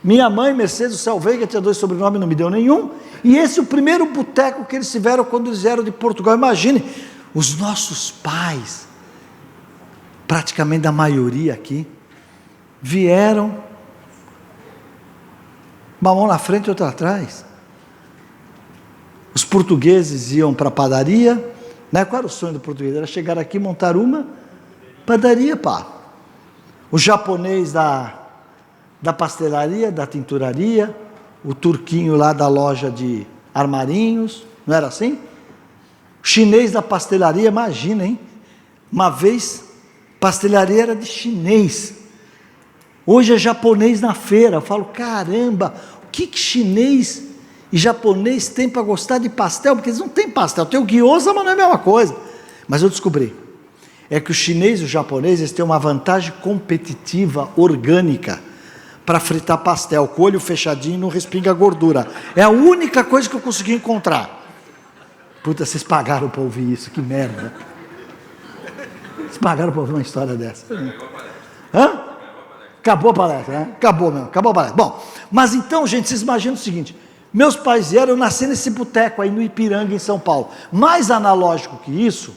Minha mãe, Mercedes Selveiga, tinha 2 sobrenomes, não me deu nenhum. E esse é o primeiro boteco que eles tiveram quando eles vieram de Portugal. Imagine, os nossos pais, praticamente a maioria aqui, vieram, uma mão na frente e outra atrás. Os portugueses iam para a padaria, né? Qual era o sonho do português? Era chegar aqui e montar uma padaria, pá. O japonês da pastelaria, da tinturaria, o turquinho lá da loja de armarinhos, não era assim? O chinês da pastelaria, imagina, hein? Uma vez, pastelaria era de chinês, hoje é japonês na feira. Eu falo, caramba, o que chinês e japonês tem para gostar de pastel? Porque eles não têm pastel, tem o gyoza, mas não é a mesma coisa. Mas eu descobri, é que o chinês e o japonês, eles têm uma vantagem competitiva, orgânica, para fritar pastel, com o olho fechadinho, não respinga gordura. É a única coisa que eu consegui encontrar. Puta, vocês pagaram para ouvir isso, que merda. Vocês pagaram para ouvir uma história dessa. Hã? Acabou a palestra, né? Acabou mesmo, acabou a palestra. Bom, mas então, gente, vocês imaginam o seguinte, meus pais vieram, eu nasci nesse boteco aí no Ipiranga, em São Paulo. Mais analógico que isso,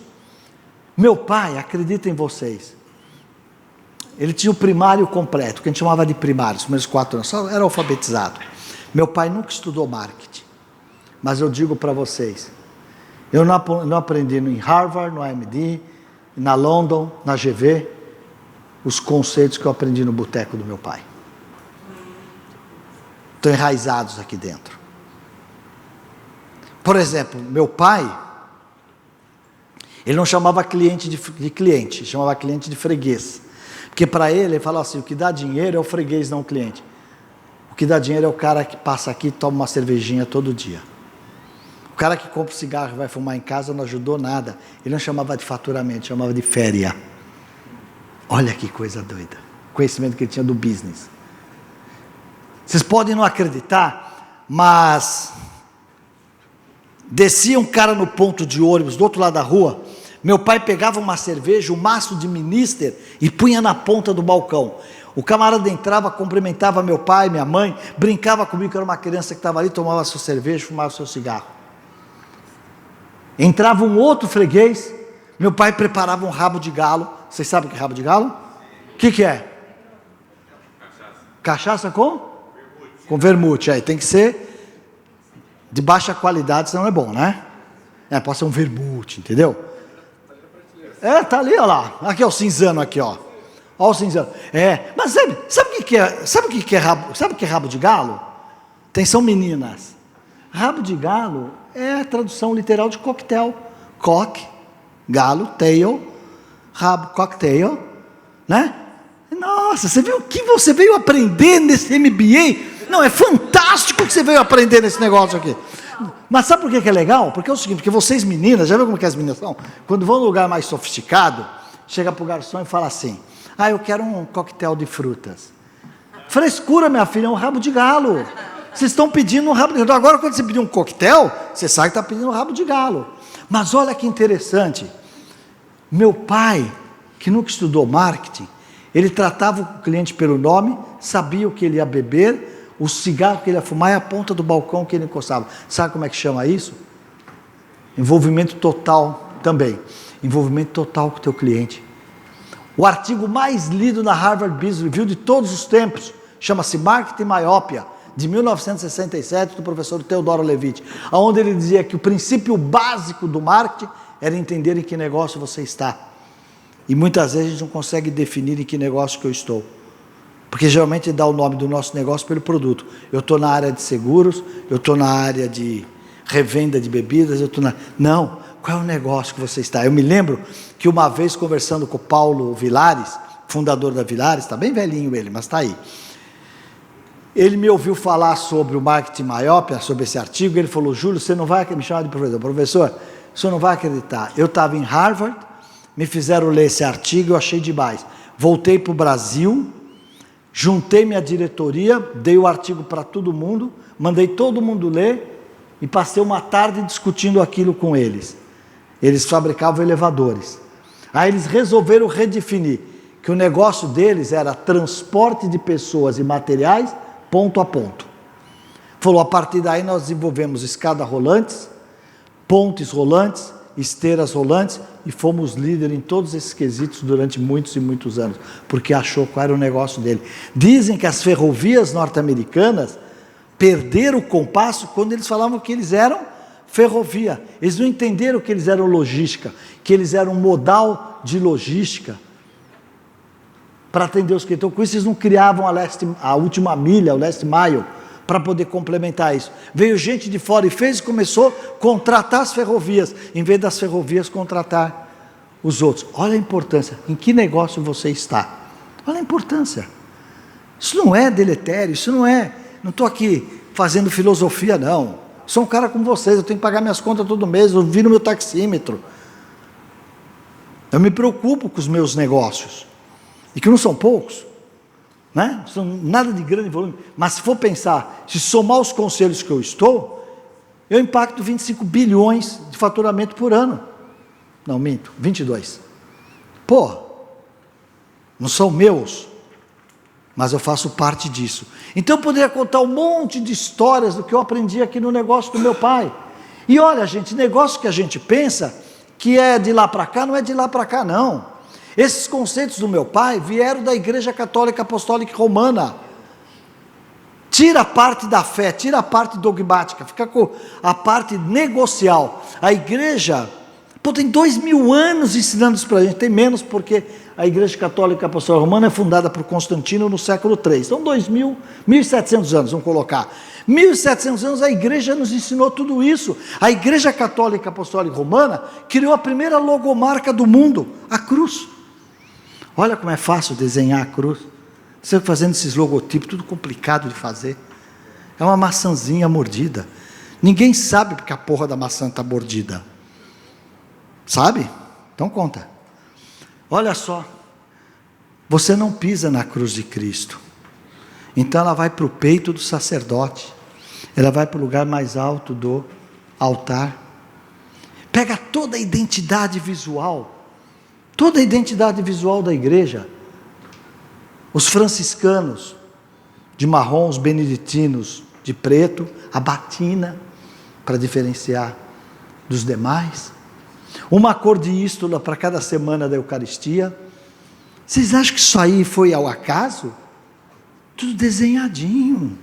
meu pai, acredita em vocês, ele tinha o primário completo, que a gente chamava de primário, os primeiros 4 anos, só era alfabetizado. Meu pai nunca estudou marketing, mas eu digo para vocês, eu não aprendi em Harvard, no AMD, na London, na GV, os conceitos que eu aprendi no boteco do meu pai. Estão enraizados aqui dentro. Por exemplo, meu pai, ele não chamava cliente de cliente, chamava cliente de freguês. Porque para ele falava assim, o que dá dinheiro é o freguês, não o cliente. O que dá dinheiro é o cara que passa aqui e toma uma cervejinha todo dia. O cara que compra cigarro e vai fumar em casa não ajudou nada. Ele não chamava de faturamento, chamava de féria. Olha que coisa doida. O conhecimento que ele tinha do business. Vocês podem não acreditar, mas descia um cara no ponto de ônibus do outro lado da rua, Meu pai pegava uma cerveja, um maço de Minister, e punha na ponta do balcão. O camarada entrava, cumprimentava meu pai, minha mãe, brincava comigo, que era uma criança que estava ali, tomava sua cerveja, fumava seu cigarro. Entrava um outro freguês, meu pai preparava um rabo de galo. Vocês sabem o que é rabo de galo? O que é? Cachaça com? Com vermute. Aí tem que ser de baixa qualidade, senão não é bom, né? Pode ser um vermute, entendeu? Tá ali, ó lá. Aqui é o cinzano aqui, ó. Ó o cinzano. Mas sabe o que é? Sabe o que é rabo? Sabe o que é rabo de galo? Atenção, meninas. Rabo de galo é a tradução literal de coquetel. Cock, galo, tail, rabo, cocktail, né? Nossa, você viu o que você veio aprender nesse MBA? Não, é fantástico o que você veio aprender nesse negócio aqui. Mas sabe por que é legal? Porque é o seguinte, porque vocês meninas, já viu como que as meninas são? Quando vão num lugar mais sofisticado, chega pro garçom e fala assim, eu quero um coquetel de frutas. Frescura, minha filha, é um rabo de galo. Vocês estão pedindo um rabo de galo. Agora, quando você pedir um coquetel, você sabe que está pedindo um rabo de galo. Mas olha que interessante. Meu pai, que nunca estudou marketing, ele tratava o cliente pelo nome, sabia o que ele ia beber, o cigarro que ele ia fumar e a ponta do balcão que ele encostava. Sabe como é que chama isso? Envolvimento total também. Envolvimento total com o teu cliente. O artigo mais lido na Harvard Business Review de todos os tempos chama-se Marketing Miópia, de 1967, do professor Teodoro Levitt, onde ele dizia que o princípio básico do marketing era entender em que negócio você está. E muitas vezes a gente não consegue definir em que negócio que eu estou. Porque geralmente dá o nome do nosso negócio pelo produto. Eu estou na área de seguros, eu estou na área de revenda de bebidas, eu estou na... Não, qual é o negócio que você está? Eu me lembro que uma vez conversando com o Paulo Vilares, fundador da Vilares, está bem velhinho ele, mas está aí. Ele me ouviu falar sobre o marketing miópia, sobre esse artigo, e ele falou, Júlio, você não vai me chamar de professor. Professor, o senhor não vai acreditar. Eu estava em Harvard, me fizeram ler esse artigo, eu achei demais. Voltei para o Brasil, juntei minha diretoria, dei o artigo para todo mundo, mandei todo mundo ler e passei uma tarde discutindo aquilo com eles. Eles fabricavam elevadores. Aí eles resolveram redefinir que o negócio deles era transporte de pessoas e materiais ponto a ponto. Falou, a partir daí nós desenvolvemos escadas rolantes, pontes rolantes, esteiras rolantes e fomos líderes em todos esses quesitos durante muitos e muitos anos, porque achou qual era o negócio dele. Dizem que as ferrovias norte-americanas perderam o compasso quando eles falavam que eles eram ferrovia. Eles não entenderam que eles eram logística, que eles eram um modal de logística para atender os clientes. Então, com isso, eles não criavam a última milha, o last mile, para poder complementar isso. Veio gente de fora e fez e começou a contratar as ferrovias, em vez das ferrovias contratar os outros. Olha a importância, em que negócio você está. Olha a importância. Isso não é deletério, isso não estou aqui fazendo filosofia, não. Sou um cara como vocês, eu tenho que pagar minhas contas todo mês, eu viro meu taxímetro. Eu me preocupo com os meus negócios, e que não são poucos, né? Não são nada de grande volume, mas se for pensar, se somar os conselhos que eu estou, eu impacto 25 bilhões de faturamento por ano. Não, minto, 22. Não são meus, mas eu faço parte disso. Então eu poderia contar um monte de histórias do que eu aprendi aqui no negócio do meu pai. E olha, gente, negócio que a gente pensa que é de lá para cá, não é de lá para cá, não. Esses conceitos do meu pai vieram da Igreja Católica Apostólica Romana. Tira a parte da fé, tira a parte dogmática, fica com a parte negocial. A igreja, tem 2000 anos ensinando isso para a gente, tem menos porque a Igreja Católica Apostólica Romana é fundada por Constantino no século III. Então 1.700 anos, vamos colocar. 1.700 anos a igreja nos ensinou tudo isso. A Igreja Católica Apostólica Romana criou a primeira logomarca do mundo, a cruz. Olha como é fácil desenhar a cruz. Você fazendo esses logotipos, tudo complicado de fazer. É uma maçãzinha mordida. Ninguém sabe porque a porra da maçã está mordida. Sabe? Então conta. Olha só. Você não pisa na cruz de Cristo. Então ela vai para o peito do sacerdote. Ela vai para o lugar mais alto do altar. Pega toda a identidade visual da igreja. Os franciscanos, de marrom, os beneditinos, de preto, a batina, para diferenciar dos demais. Uma cor de ístola para cada semana da Eucaristia. Vocês acham que isso aí foi ao acaso? Tudo desenhadinho.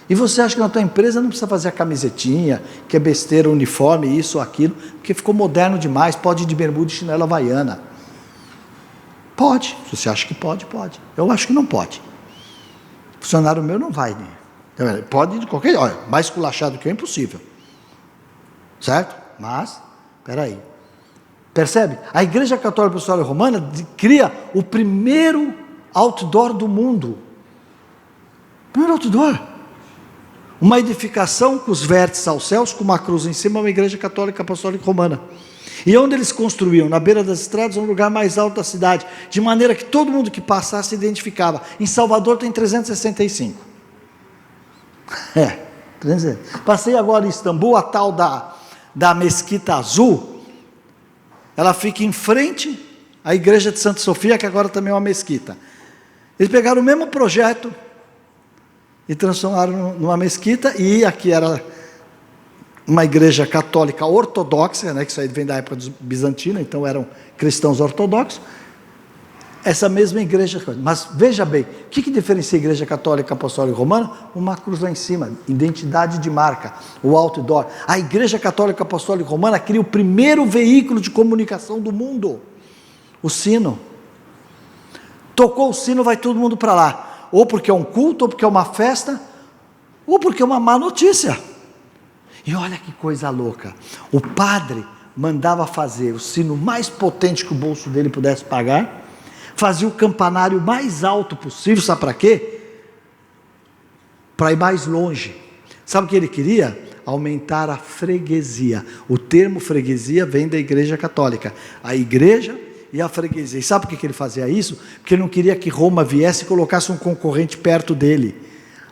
E você acha que na tua empresa não precisa fazer a camisetinha, que é besteira, uniforme, isso ou aquilo, porque ficou moderno demais, pode ir de bermuda e chinela havaiana. Pode, se você acha que pode, pode. Eu acho que não pode. Funcionário meu não vai, né? Pode ir de qualquer... Olha, mais esculachado que eu é impossível. Certo? Mas, espera aí. Percebe? A Igreja Católica Apostólica Romana cria o primeiro outdoor do mundo. Primeiro outdoor. Uma edificação com os vértices aos céus, com uma cruz em cima, uma Igreja Católica Apostólica Romana. E onde eles construíam? Na beira das estradas, no lugar mais alto da cidade, de maneira que todo mundo que passasse se identificava. Em Salvador tem 365. 300. Passei agora em Istambul, a tal da Mesquita Azul, ela fica em frente à Igreja de Santa Sofia, que agora também é uma mesquita. Eles pegaram o mesmo projeto e transformaram numa mesquita, e aqui era uma igreja católica ortodoxa, né, que isso aí vem da época bizantina, então eram cristãos ortodoxos. Essa mesma igreja, mas veja bem, o que diferencia a Igreja Católica Apostólica Romana? Uma cruz lá em cima, identidade de marca, o outdoor. A Igreja Católica Apostólica Romana cria o primeiro veículo de comunicação do mundo, o sino. Tocou o sino, vai todo mundo para lá, ou porque é um culto, ou porque é uma festa, ou porque é uma má notícia. E olha que coisa louca, o padre mandava fazer o sino mais potente que o bolso dele pudesse pagar, fazia o campanário mais alto possível, sabe para quê? Para ir mais longe. Sabe o que ele queria? Aumentar a freguesia. O termo freguesia vem da Igreja Católica, a igreja e a freguesia. E sabe por que ele fazia isso? Porque ele não queria que Roma viesse e colocasse um concorrente perto dele.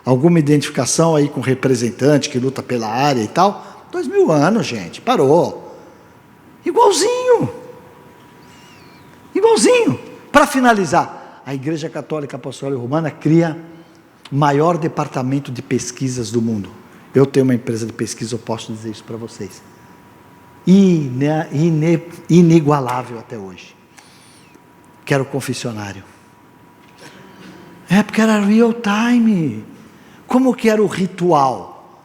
Alguma identificação aí com representante que luta pela área e tal. 2000 anos, gente, parou. Igualzinho. Para finalizar, a Igreja Católica Apostólica Romana cria o maior departamento de pesquisas do mundo. Eu tenho uma empresa de pesquisa, eu posso dizer isso para vocês. Inigualável até hoje. Que era o confessionário. Porque era real time. Como que era o ritual?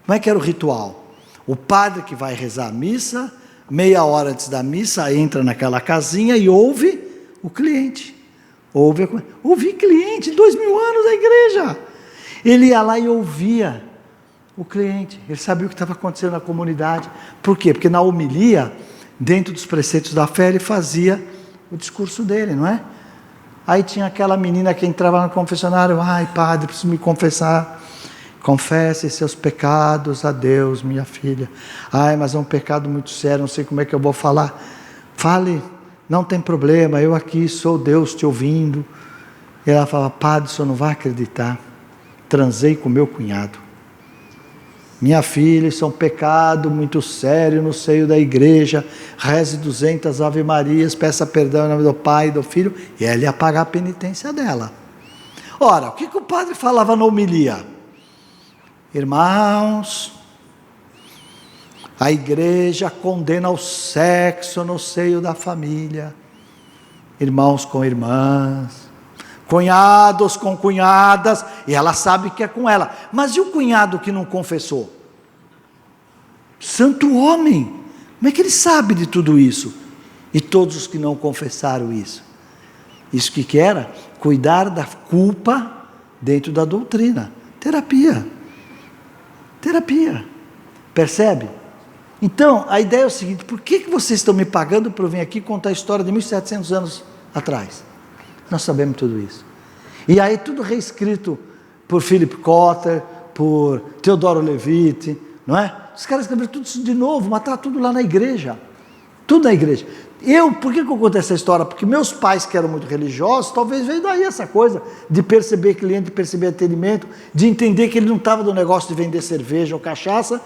Como é que era o ritual? O padre que vai rezar a missa, meia hora antes da missa, entra naquela casinha e ouve o cliente. Ouvi cliente, 2000 anos da igreja. Ele ia lá e ouvia o cliente. Ele sabia o que estava acontecendo na comunidade. Por quê? Porque na homilia, dentro dos preceitos da fé, ele fazia o discurso dele, não é? Aí tinha aquela menina que entrava no confessionário, ai padre, preciso me confessar. Confesse seus pecados a Deus, minha filha. Ai, mas é um pecado muito sério, não sei como é que eu vou falar. Fale, não tem problema, eu aqui sou Deus te ouvindo. E ela fala, padre, o senhor não vai acreditar. Transei com meu cunhado. Minha filha, isso é um pecado muito sério no seio da igreja. Reze 200 Ave Marias, peça perdão em nome do Pai e do Filho. E ela ia pagar a penitência dela. Ora, o que o padre falava na homilia? Irmãos, a igreja condena o sexo no seio da família. Irmãos com irmãs, cunhados com cunhadas, e ela sabe que é com ela. Mas e o cunhado que não confessou? Santo homem, como é que ele sabe de tudo isso? E todos os que não confessaram isso? Isso que era? Cuidar da culpa dentro da doutrina. Terapia. Percebe? Então, a ideia é o seguinte, por que vocês estão me pagando para eu vir aqui contar a história de 1700 anos atrás? Nós sabemos tudo isso. E aí tudo reescrito por Philip Cotter, por Teodoro Levitt, não é? Os caras escreveram tudo isso de novo, mas está tudo lá na igreja. Tudo na igreja. Por que eu conto essa história? Porque meus pais, que eram muito religiosos, talvez veio daí essa coisa de perceber cliente, de perceber atendimento, de entender que ele não estava no negócio de vender cerveja ou cachaça,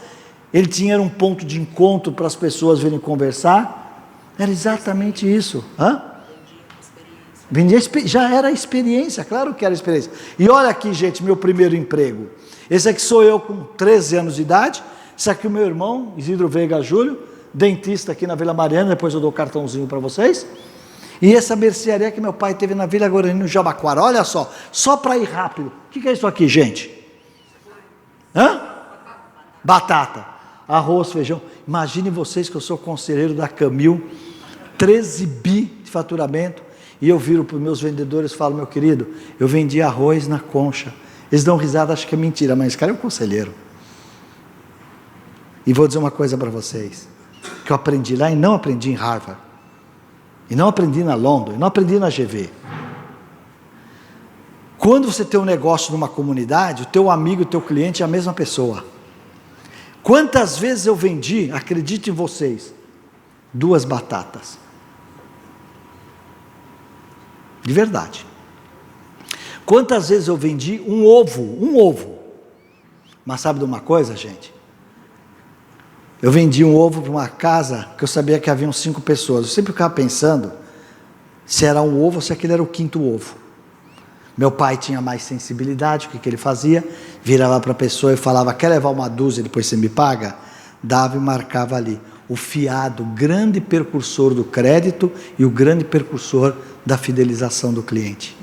Ele tinha um ponto de encontro para as pessoas virem conversar. Era exatamente isso. Já era experiência, claro que era experiência. E olha aqui, gente, meu primeiro emprego. Esse aqui sou eu com 13 anos de idade. Esse aqui é o meu irmão, Isidro Veiga Júlio, dentista aqui na Vila Mariana. Depois eu dou o cartãozinho para vocês. E essa mercearia que meu pai teve na Vila Guarani, no Jabaquara. Olha só para ir rápido. O que é isso aqui, gente? Batata, arroz, feijão. Imaginem vocês que eu sou conselheiro da Camil, 13 bi de faturamento, e eu viro para os meus vendedores e falo, meu querido, eu vendi arroz na Concha. Eles dão risada, acham que é mentira, mas esse cara é um conselheiro. E vou dizer uma coisa para vocês, que eu aprendi lá e não aprendi em Harvard, e não aprendi na London, e não aprendi na GV. Quando você tem um negócio numa comunidade, o teu amigo, o teu cliente é a mesma pessoa. Quantas vezes eu vendi, acredito em vocês, 2 batatas. De verdade. Quantas vezes eu vendi um ovo. Mas sabe de uma coisa, gente? Eu vendi um ovo para uma casa que eu sabia que haviam 5 pessoas. Eu sempre ficava pensando se era um ovo ou se aquele era o 5º ovo. Meu pai tinha mais sensibilidade, o que ele fazia? Virava para a pessoa e falava, quer levar uma dúzia, depois você me paga? Dava e marcava ali. O fiado, o grande precursor do crédito e o grande precursor da fidelização do cliente.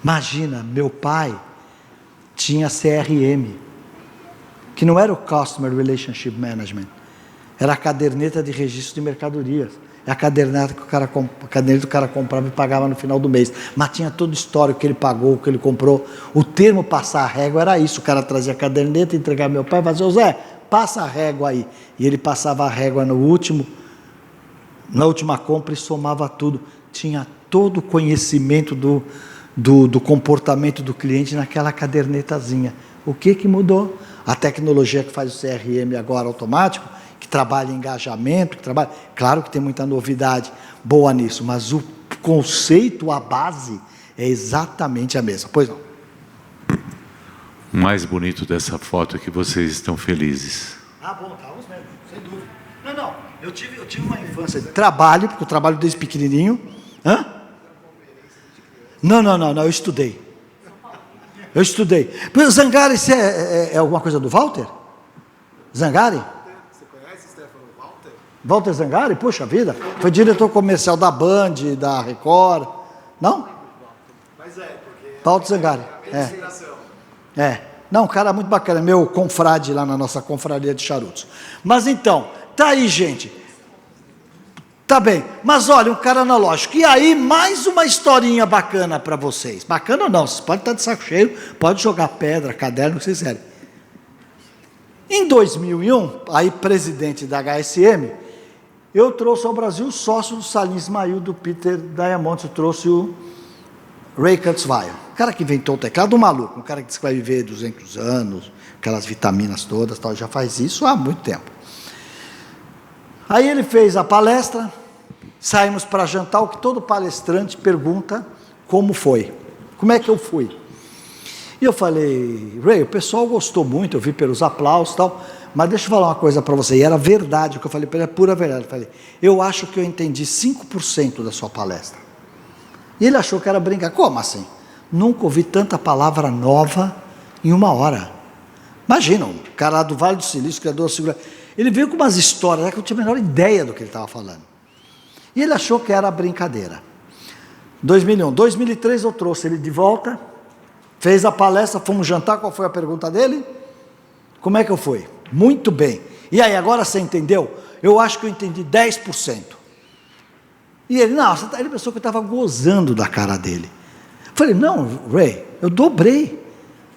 Imagina, meu pai tinha CRM, que não era o Customer Relationship Management, era a caderneta de registro de mercadorias. É a caderneta que o cara comprava e pagava no final do mês. Mas tinha todo o histórico que ele pagou, que ele comprou. O termo passar a régua era isso. O cara trazia a caderneta, entregava meu pai e fazia, Zé, passa a régua aí. E ele passava a régua na última compra e somava tudo. Tinha todo o conhecimento do comportamento do cliente naquela cadernetazinha. O que mudou? A tecnologia que faz o CRM agora automático, que trabalha em engajamento, claro que tem muita novidade boa nisso, mas o conceito, a base, é exatamente a mesma. Pois não. O mais bonito dessa foto é que vocês estão felizes. Bom, estamos mesmo, sem dúvida. Não, eu tive uma infância de trabalho, porque eu trabalho desde pequenininho. Não, eu estudei. Zangari, isso é alguma coisa do Walter? Zangari? Walter Zangari, puxa vida, foi diretor comercial da Band, da Record, não? Mas porque... Walter Zangari, não, um cara muito bacana, meu confrade lá na nossa confraria de charutos. Mas então, tá aí, gente, tá bem, mas olha, um cara analógico, e aí mais uma historinha bacana para vocês, bacana ou não, vocês podem estar de saco cheio, pode jogar pedra, caderno, o que vocês quiserem. Em 2001, aí presidente da HSM, eu trouxe ao Brasil o sócio do Salim Ismail, do Peter Diamandis, eu trouxe o Ray Kurzweil, o cara que inventou o teclado, um maluco, um cara que disse que vai viver 200 anos, aquelas vitaminas todas, tal, já faz isso há muito tempo. Aí ele fez a palestra, saímos para jantar, o que todo palestrante pergunta, como foi? Como é que eu fui? E eu falei, Ray, o pessoal gostou muito, eu vi pelos aplausos e tal, mas deixa eu falar uma coisa para você, e era verdade, o que eu falei para ele é pura verdade. Eu falei, eu acho que eu entendi 5% da sua palestra. E ele achou que era brincar. Como assim? Nunca ouvi tanta palavra nova em 1 hora. Imagina, o cara lá do Vale do Silício, criador da segurança, ele veio com umas histórias que eu não tinha a menor ideia do que ele estava falando. E ele achou que era brincadeira. 2001, 2003 eu trouxe ele de volta, fez a palestra, fomos jantar, qual foi a pergunta dele? Como é que eu fui? Muito bem. E aí, agora você entendeu? Eu acho que eu entendi 10%. E ele, não, ele pensou que eu estava gozando da cara dele. Eu falei, não, Ray, eu dobrei.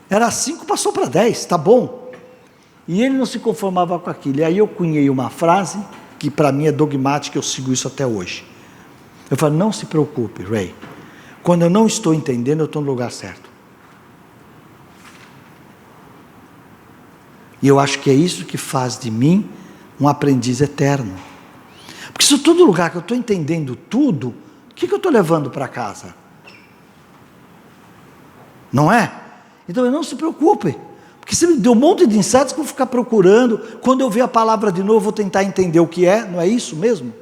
Era 5, passou para 10, tá bom. E ele não se conformava com aquilo. E aí eu cunhei uma frase, que para mim é dogmática, eu sigo isso até hoje. Eu falei, não se preocupe, Ray. Quando eu não estou entendendo, eu estou no lugar certo. E eu acho que é isso que faz de mim um aprendiz eterno. Porque se todo lugar que eu estou entendendo tudo, o que eu estou levando para casa? Não é? Então não se preocupe, Porque você me deu um monte de insights que eu vou ficar procurando. Quando eu ver a palavra de novo, eu vou tentar entender o que é. Não é isso mesmo?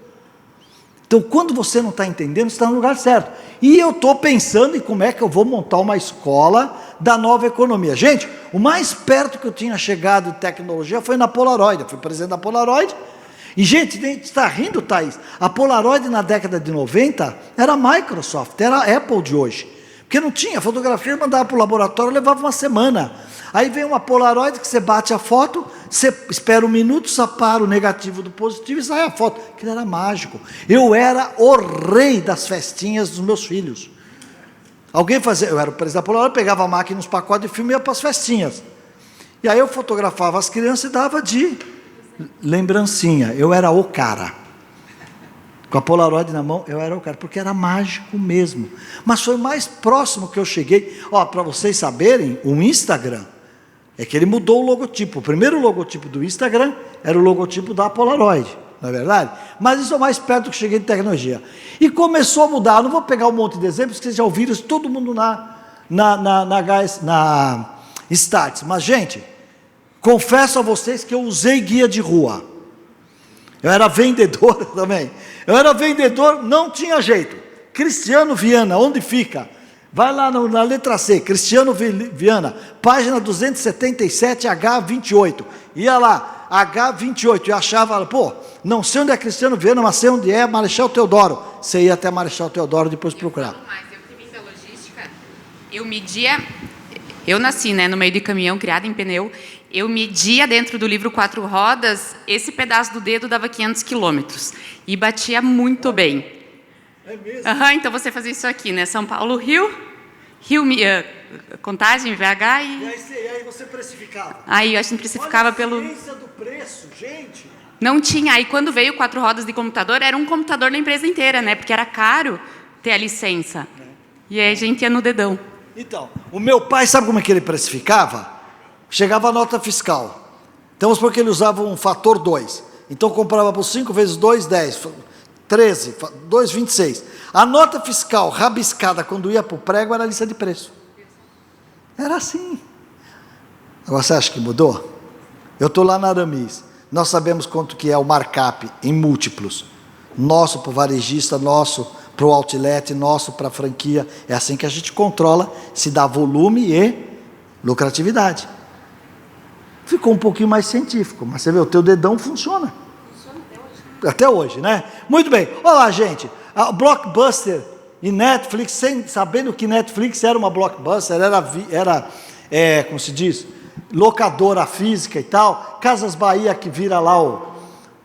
Então, quando você não está entendendo, você está no lugar certo. E eu estou pensando em como é que eu vou montar uma escola da nova economia. Gente, o mais perto que eu tinha chegado de tecnologia foi na Polaroid. Eu fui presidente da Polaroid. E, gente, está rindo, Thaís? A Polaroid, na década de 90, era a Microsoft, era a Apple de hoje. Porque não tinha, fotografia mandava para o laboratório, levava uma semana. Aí vem uma Polaroid que você bate a foto, você espera um minuto, separa o negativo do positivo e sai a foto. Aquilo era mágico. Eu era o rei das festinhas dos meus filhos. Alguém fazia, eu era o presidente da Polaroid, pegava a máquina nos pacotes de filme e ia para as festinhas. E aí eu fotografava as crianças e dava de lembrancinha. Eu era o cara. Com a Polaroid na mão, eu era o cara, porque era mágico mesmo. Mas foi o mais próximo que eu cheguei. Ó, para vocês saberem, o Instagram, é que ele mudou o logotipo. O primeiro logotipo do Instagram era o logotipo da Polaroid, não é verdade? Mas isso é o mais perto que eu cheguei de tecnologia. E começou a mudar. Eu não vou pegar um monte de exemplos, porque vocês já ouviram isso, todo mundo na Starts. Mas, gente, confesso a vocês que eu usei guia de rua. Eu era vendedor também. Eu era vendedor, não tinha jeito. Cristiano Viana, onde fica? Vai lá na letra C, Cristiano Viana, página 277, H28. Ia lá, H28, e achava, pô, não sei onde é Cristiano Viana, mas sei onde é Marechal Teodoro. Você ia até Marechal Teodoro depois procurar. Mas eu que vim da logística, eu media, eu nasci, no meio de caminhão, criada em pneu, eu media dentro do livro 4 rodas, esse pedaço do dedo dava 500 quilômetros, e batia muito bem. É mesmo? Então você fazia isso aqui, São Paulo, Rio, Contagem, VH e... E aí você precificava? Aí a gente precificava pelo... Olha a ciência do preço, gente. Não tinha, aí quando veio 4 rodas de computador, era um computador na empresa inteira, porque era caro ter a licença. E aí a gente ia no dedão. Então, o meu pai, sabe como é que ele precificava? Chegava a nota fiscal. Então, vamos supor que ele usava um fator 2. Então, comprava por 5 vezes 2, 10. 13, 2, 26. A nota fiscal rabiscada, quando ia para o prego, era a lista de preço. Era assim. Agora, você acha que mudou? Eu estou lá na Aramis. Nós sabemos quanto que é o markup em múltiplos. Nosso para o varejista, nosso para o outlet, nosso para a franquia. É assim que a gente controla se dá volume e lucratividade. Ficou um pouquinho mais científico, mas você vê, o teu dedão funciona. Funciona até hoje, né? Muito bem. Olha lá, gente. A Blockbuster e Netflix, sabendo que Netflix era uma Blockbuster, era como se diz, locadora física e tal, Casas Bahia que vira lá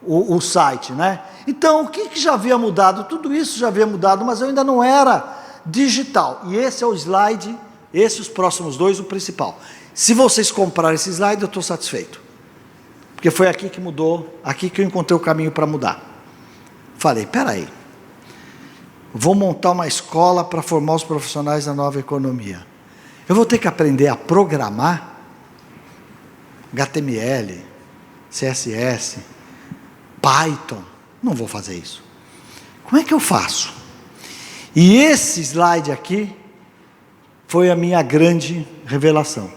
o site, né? Então, o que já havia mudado? Tudo isso já havia mudado, mas eu ainda não era digital. E esse é o slide, os próximos dois, o principal. Se vocês comprarem esse slide, eu estou satisfeito. Porque foi aqui que mudou, aqui que eu encontrei o caminho para mudar. Falei, peraí, vou montar uma escola para formar os profissionais da nova economia. Eu vou ter que aprender a programar HTML, CSS, Python. Não vou fazer isso. Como é que eu faço? E esse slide aqui foi a minha grande revelação.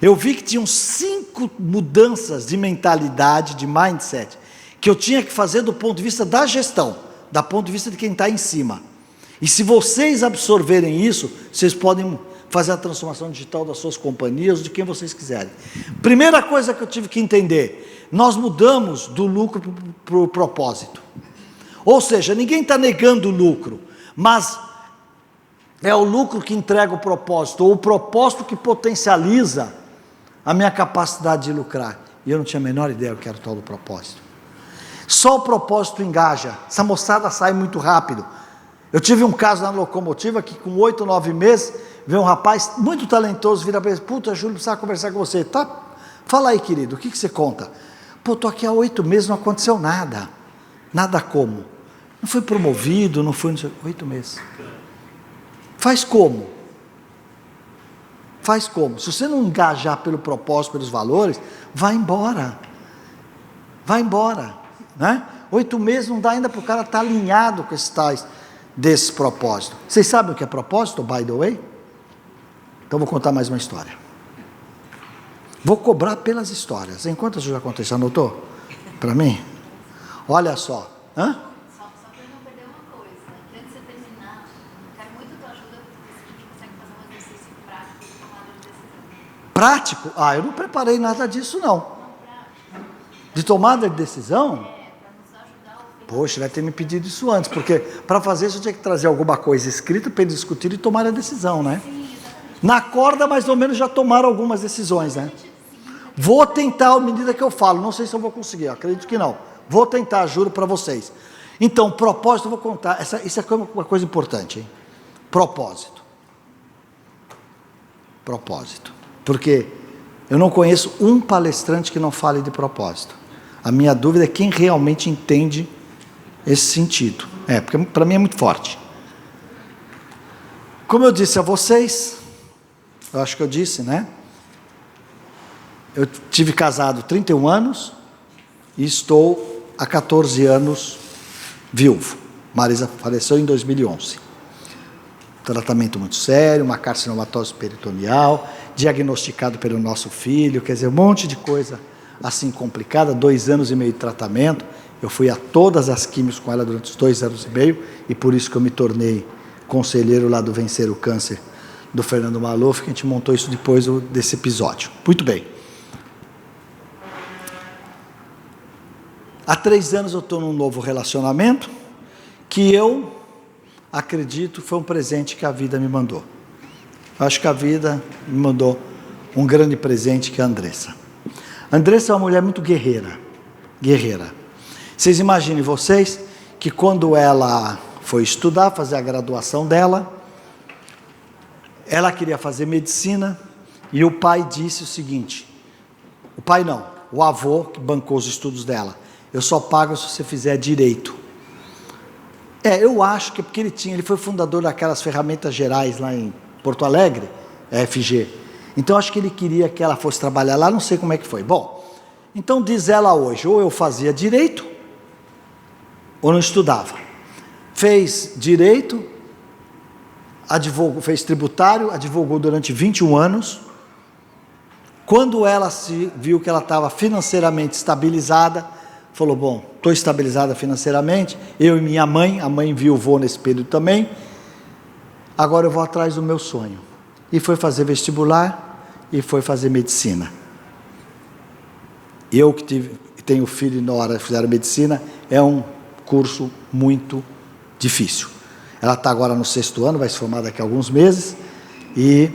Eu vi que tinham 5 mudanças de mentalidade, de mindset, que eu tinha que fazer do ponto de vista da gestão, do ponto de vista de quem está em cima. E se vocês absorverem isso, vocês podem fazer a transformação digital das suas companhias, de quem vocês quiserem. Primeira coisa que eu tive que entender, nós mudamos do lucro para o propósito. Ou seja, ninguém está negando o lucro, mas é o lucro que entrega o propósito, ou o propósito que potencializa a minha capacidade de lucrar. E eu não tinha a menor ideia do que era o tal do propósito. Só o propósito engaja. Essa moçada sai muito rápido. Eu tive um caso na locomotiva que com 8, 9 meses, veio um rapaz muito talentoso, vira para ele, puta, Júlio, precisava conversar com você. Tá? Fala aí, querido, o que você conta? Pô, estou aqui há 8 meses, não aconteceu nada. Nada como? Não fui promovido, não fui... 8 meses. Faz como? Faz como? Se você não engajar pelo propósito, pelos valores, vai embora. Vai embora. Né? 8 meses não dá ainda para o cara estar alinhado com esses tais desses propósitos. Vocês sabem o que é propósito, by the way? Então vou contar mais uma história. Vou cobrar pelas histórias. Em quantas eu já contei? Você anotou? Para mim? Olha só. Hã? Só para não perder uma coisa, que antes de você terminar, eu quero muito a tua ajuda, porque se a gente consegue fazer um exercício prático de tomada de decisão. Prático? Ah, eu não preparei nada disso, não. De tomada de decisão? Poxa, deve ter me pedido isso antes, porque para fazer isso eu tinha que trazer alguma coisa escrita para eles discutirem e tomar a decisão, né? Na corda, mais ou menos, já tomaram algumas decisões, né? Vou tentar à medida que eu falo, não sei se eu vou conseguir, acredito que não. Vou tentar, juro para vocês. Então, propósito, eu vou contar, isso é uma coisa importante, hein? Propósito. Propósito. Porque eu não conheço um palestrante que não fale de propósito. A minha dúvida é quem realmente entende esse sentido. Porque para mim é muito forte. Como eu disse a vocês, eu acho que eu disse, né? Eu tive casado 31 anos e estou há 14 anos viúvo. Marisa faleceu em 2011. Tratamento muito sério, uma carcinomatose peritoneal, diagnosticado pelo nosso filho, quer dizer, um monte de coisa assim complicada, 2 anos e meio de tratamento. Eu fui a todas as químios com ela durante os 2 anos e meio, e por isso que eu me tornei conselheiro lá do Vencer o Câncer, do Fernando Maluf, que a gente montou isso depois desse episódio. Muito bem. Há 3 anos eu estou num novo relacionamento, que eu acredito foi um presente que a vida me mandou. Eu acho que a vida me mandou um grande presente, que é a Andressa. A Andressa é uma mulher muito guerreira. Vocês imaginem vocês que quando ela foi estudar, fazer a graduação dela, ela queria fazer medicina, e o pai disse o seguinte, o pai não, o avô que bancou os estudos dela, eu só pago se você fizer direito. Eu acho que é porque ele foi fundador daquelas ferramentas gerais lá em Porto Alegre, FG. Então acho que ele queria que ela fosse trabalhar lá, não sei como é que foi. Bom, então diz ela hoje, ou eu fazia direito, ou não estudava. Fez direito, fez tributário, advogou durante 21 anos. Quando ela se viu que ela estava financeiramente estabilizada, falou, bom, estou estabilizada financeiramente, eu e minha mãe, a mãe viuvou nesse período também, agora eu vou atrás do meu sonho. E foi fazer vestibular, e foi fazer medicina. Eu que tenho filho e nora que fizeram medicina, é um curso muito difícil. Ela está agora no 6º ano, vai se formar daqui a alguns meses, e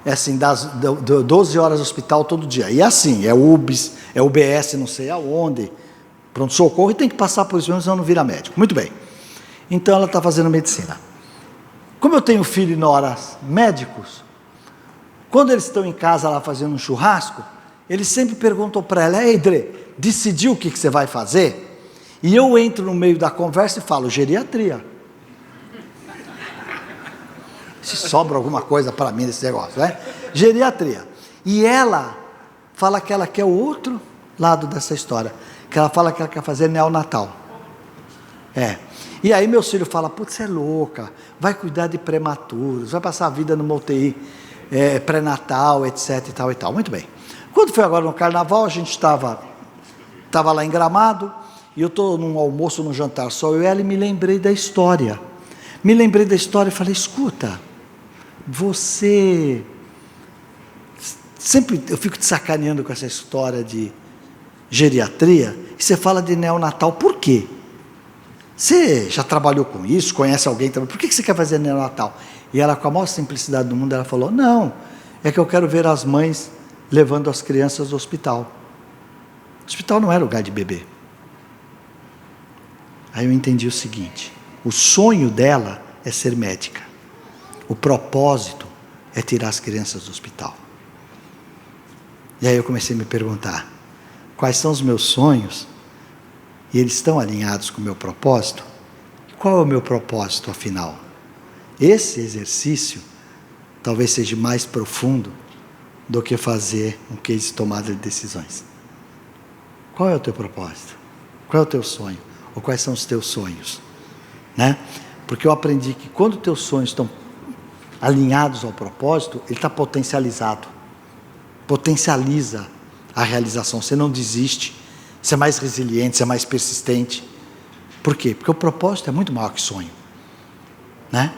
é assim, 12 horas no hospital todo dia. E é assim, é UBS, é UBS, não sei aonde, pronto-socorro, e tem que passar por isso mesmo, senão não vira médico. Muito bem. Então ela está fazendo medicina. Como eu tenho filho e nora médicos, quando eles estão em casa lá fazendo um churrasco, eles sempre perguntam para ela, ei, Dre, decidiu o que você vai fazer? E eu entro no meio da conversa e falo, geriatria. Se sobra alguma coisa para mim desse negócio, né? Geriatria. E ela fala que ela quer o outro lado dessa história, que ela fala que ela quer fazer neonatal. E aí meus filhos falam, putz, você é louca, vai cuidar de prematuros, vai passar a vida numa UTI pré-natal, etc e tal e tal. Muito bem. Quando foi agora no carnaval, a gente estava lá em Gramado, e eu estou num almoço, num jantar só eu e ela, e me lembrei da história. E falei, escuta, você... Sempre eu fico te sacaneando com essa história de geriatria, e você fala de neonatal, por quê? Você já trabalhou com isso, conhece alguém, por que você quer fazer neonatal? E ela, com a maior simplicidade do mundo, ela falou, não, é que eu quero ver as mães levando as crianças ao hospital. O hospital não é lugar de bebê. Aí eu entendi o seguinte, o sonho dela é ser médica, o propósito é tirar as crianças do hospital. E aí eu comecei a me perguntar, quais são os meus sonhos? E eles estão alinhados com o meu propósito? Qual é o meu propósito, afinal? Esse exercício talvez seja mais profundo do que fazer um case de tomada de decisões. Qual é o teu propósito? Qual é o teu sonho? Ou quais são os teus sonhos? Né? Porque eu aprendi que quando os teus sonhos estão alinhados ao propósito, ele está potencializado. potencializa a realização, você não desiste, você é mais resiliente, você é mais persistente. Por quê? Porque o propósito é muito maior que sonho, né?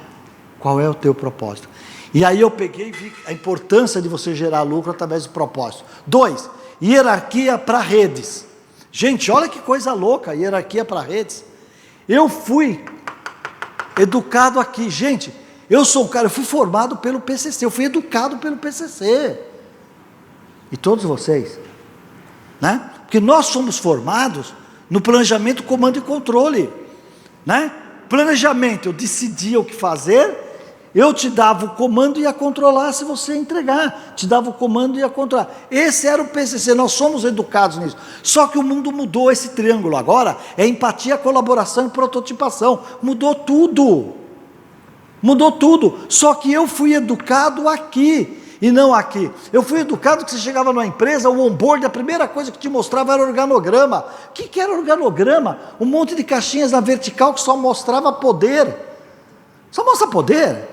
Qual é o teu propósito? E aí eu peguei e vi a importância de você gerar lucro através do propósito. 2, hierarquia para redes. Gente, olha que coisa louca, hierarquia para redes. Eu fui educado aqui, gente, eu sou um cara, eu fui formado pelo PCC, eu fui educado pelo PCC. E todos vocês, né? Porque nós somos formados no planejamento, comando e controle, né? Planejamento, eu decidia o que fazer, eu te dava o comando e ia controlar se você entregar, te dava o comando e ia controlar. Esse era o PCC, nós somos educados nisso. Só que o mundo mudou, esse triângulo agora é empatia, colaboração e prototipação. Mudou tudo. Mudou tudo. Só que eu fui educado aqui e não aqui. Eu fui educado que você chegava numa empresa, o onboard, a primeira coisa que te mostrava era organograma. O que era organograma? Um monte de caixinhas na vertical que só mostrava poder. Só mostra poder.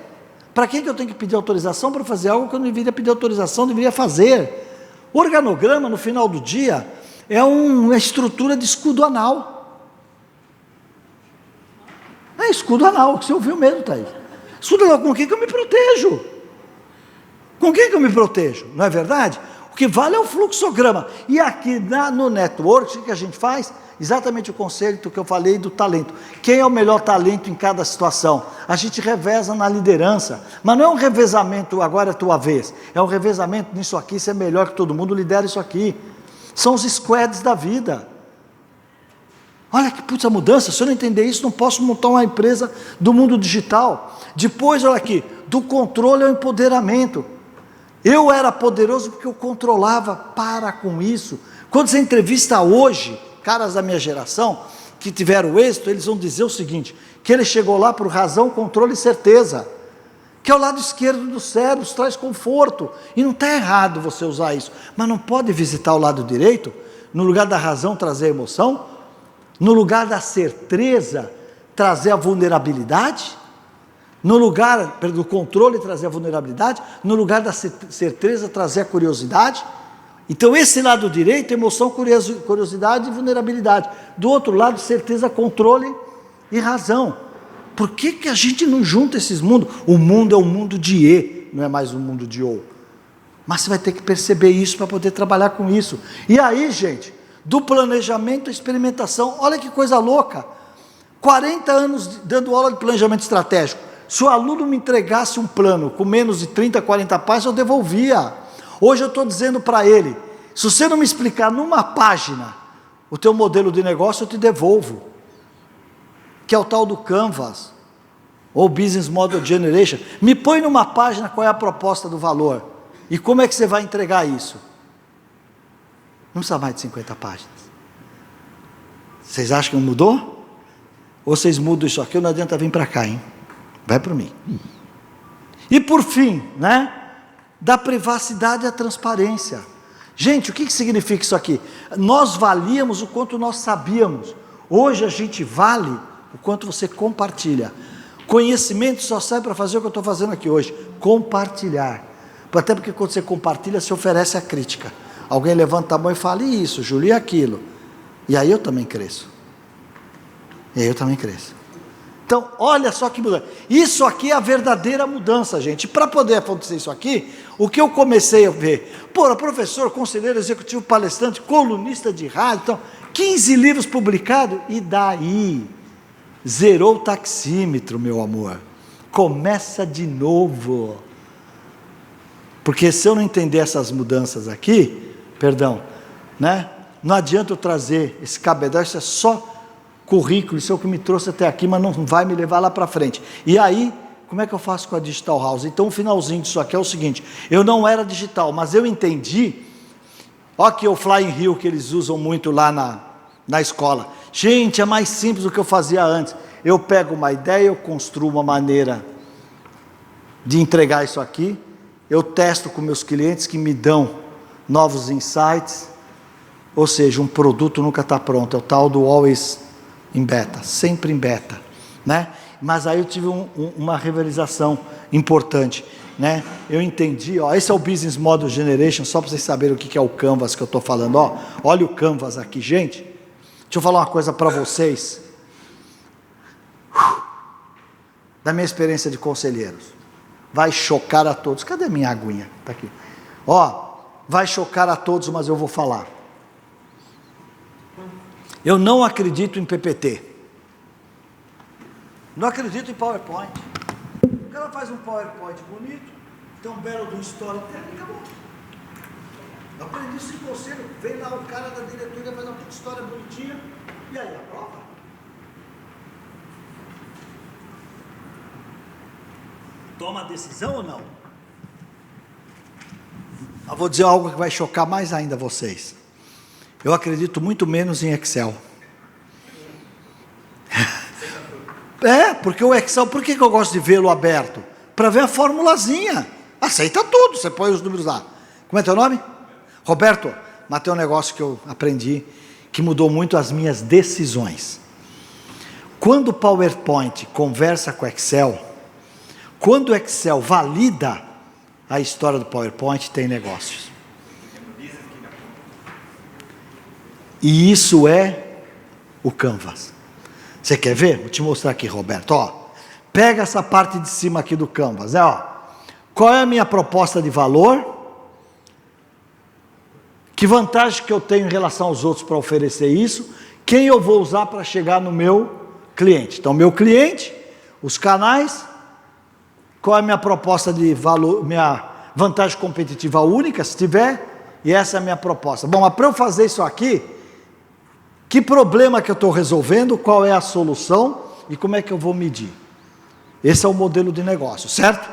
Para que eu tenho que pedir autorização para fazer algo que eu não deveria pedir autorização, deveria fazer? O organograma, no final do dia, é uma estrutura de escudo anal. É escudo anal, que você ouviu mesmo, Thaís. Escudo anal, com quem que eu me protejo? Com quem que eu me protejo? Não é verdade? O que vale é o fluxograma. E aqui no network, o que a gente faz? Exatamente o conceito que eu falei do talento. Quem é o melhor talento em cada situação? A gente reveza na liderança, mas não é um revezamento, agora é a tua vez, é um revezamento nisso aqui, você é melhor que todo mundo, lidera isso aqui. São os squads da vida. Olha que puta mudança, se eu não entender isso, não posso montar uma empresa do mundo digital. Depois, olha aqui, do controle ao empoderamento. Eu era poderoso porque eu controlava, para com isso. Quando você entrevista hoje, caras da minha geração, que tiveram êxito, eles vão dizer o seguinte, que ele chegou lá por razão, controle e certeza, que é o lado esquerdo do cérebro, traz conforto, e não está errado você usar isso, mas não pode visitar o lado direito, no lugar da razão trazer a emoção, no lugar da certeza trazer a vulnerabilidade, no lugar do controle trazer a vulnerabilidade, no lugar da certeza trazer a curiosidade. Então esse lado direito, emoção, curiosidade e vulnerabilidade. Do outro lado, certeza, controle e razão. Por que a gente não junta esses mundos? O mundo é um mundo de E, não é mais um mundo de O. Mas você vai ter que perceber isso para poder trabalhar com isso. E aí, gente, do planejamento à experimentação, olha que coisa louca. 40 anos dando aula de planejamento estratégico. Se o aluno me entregasse um plano com menos de 30, 40 páginas, eu devolvia. Hoje eu estou dizendo para ele, se você não me explicar numa página o teu modelo de negócio, eu te devolvo. Que é o tal do Canvas, ou Business Model Generation. Me põe numa página qual é a proposta do valor. E como é que você vai entregar isso? Não precisa mais de 50 páginas. Vocês acham que não mudou? Ou vocês mudam isso aqui, não adianta vir para cá, hein? Vai para mim. E por fim, né? Da privacidade à transparência. Gente, o que significa isso aqui? Nós valíamos o quanto nós sabíamos. Hoje a gente vale o quanto você compartilha. Conhecimento só serve para fazer o que eu estou fazendo aqui hoje. Compartilhar. Até porque quando você compartilha, você oferece a crítica. Alguém levanta a mão e fala, e isso, Júlio, e aquilo. E aí eu também cresço. E aí eu também cresço. Então, olha só que mudança. Isso aqui é a verdadeira mudança, gente. Para poder acontecer isso aqui, o que eu comecei a ver? Pô, professor, conselheiro executivo, palestrante, colunista de rádio, então, 15 livros publicados, e daí? Zerou o taxímetro, meu amor. Começa de novo. Porque se eu não entender essas mudanças aqui, né? Não adianta eu trazer esse cabedal, isso é só currículo, isso é o que me trouxe até aqui, mas não vai me levar lá para frente. E aí, como é que eu faço com a Digital House? Então o finalzinho disso aqui é o seguinte, eu não era digital, mas eu entendi, olha aqui o Flying Hill que eles usam muito lá na escola. Gente, é mais simples do que eu fazia antes. Eu pego uma ideia, eu construo uma maneira de entregar isso aqui, eu testo com meus clientes que me dão novos insights, ou seja, um produto nunca está pronto, é o tal do always em beta, sempre em beta, né? Mas aí eu tive uma revelação importante, né? Eu entendi, ó, esse é o Business Model Generation, só para vocês saberem o que é o Canvas que eu estou falando, ó. Olha o Canvas aqui, gente. Deixa eu falar uma coisa para vocês, da minha experiência de conselheiros. Vai chocar a todos. Cadê minha aguinha? Está aqui. Ó, vai chocar a todos, mas eu vou falar. Eu não acredito em PPT. Não acredito em PowerPoint. O cara faz um PowerPoint bonito, tem um belo do storytelling, acabou. Eu aprendi isso em conselho. Vem lá o cara da diretoria, faz uma história bonitinha, e aí, aprova? Toma a decisão ou não? Eu vou dizer algo que vai chocar mais ainda vocês. Eu acredito muito menos em Excel. Porque o Excel, por que eu gosto de vê-lo aberto? Para ver a formulazinha. Aceita tudo, você põe os números lá. Como é teu nome? Roberto, mas tem um negócio que eu aprendi, que mudou muito as minhas decisões. Quando o PowerPoint conversa com o Excel, quando o Excel valida a história do PowerPoint, tem negócios. E isso é o Canvas. Você quer ver? Vou te mostrar aqui, Roberto. Ó, pega essa parte de cima aqui do Canvas, né? Ó, qual é a minha proposta de valor? Que vantagem que eu tenho em relação aos outros para oferecer isso? Quem eu vou usar para chegar no meu cliente? Então, meu cliente, os canais, qual é a minha proposta de valor, minha vantagem competitiva única, se tiver, e essa é a minha proposta. Bom, mas para eu fazer isso aqui, que problema que eu estou resolvendo, qual é a solução e como é que eu vou medir? Esse é o modelo de negócio, certo?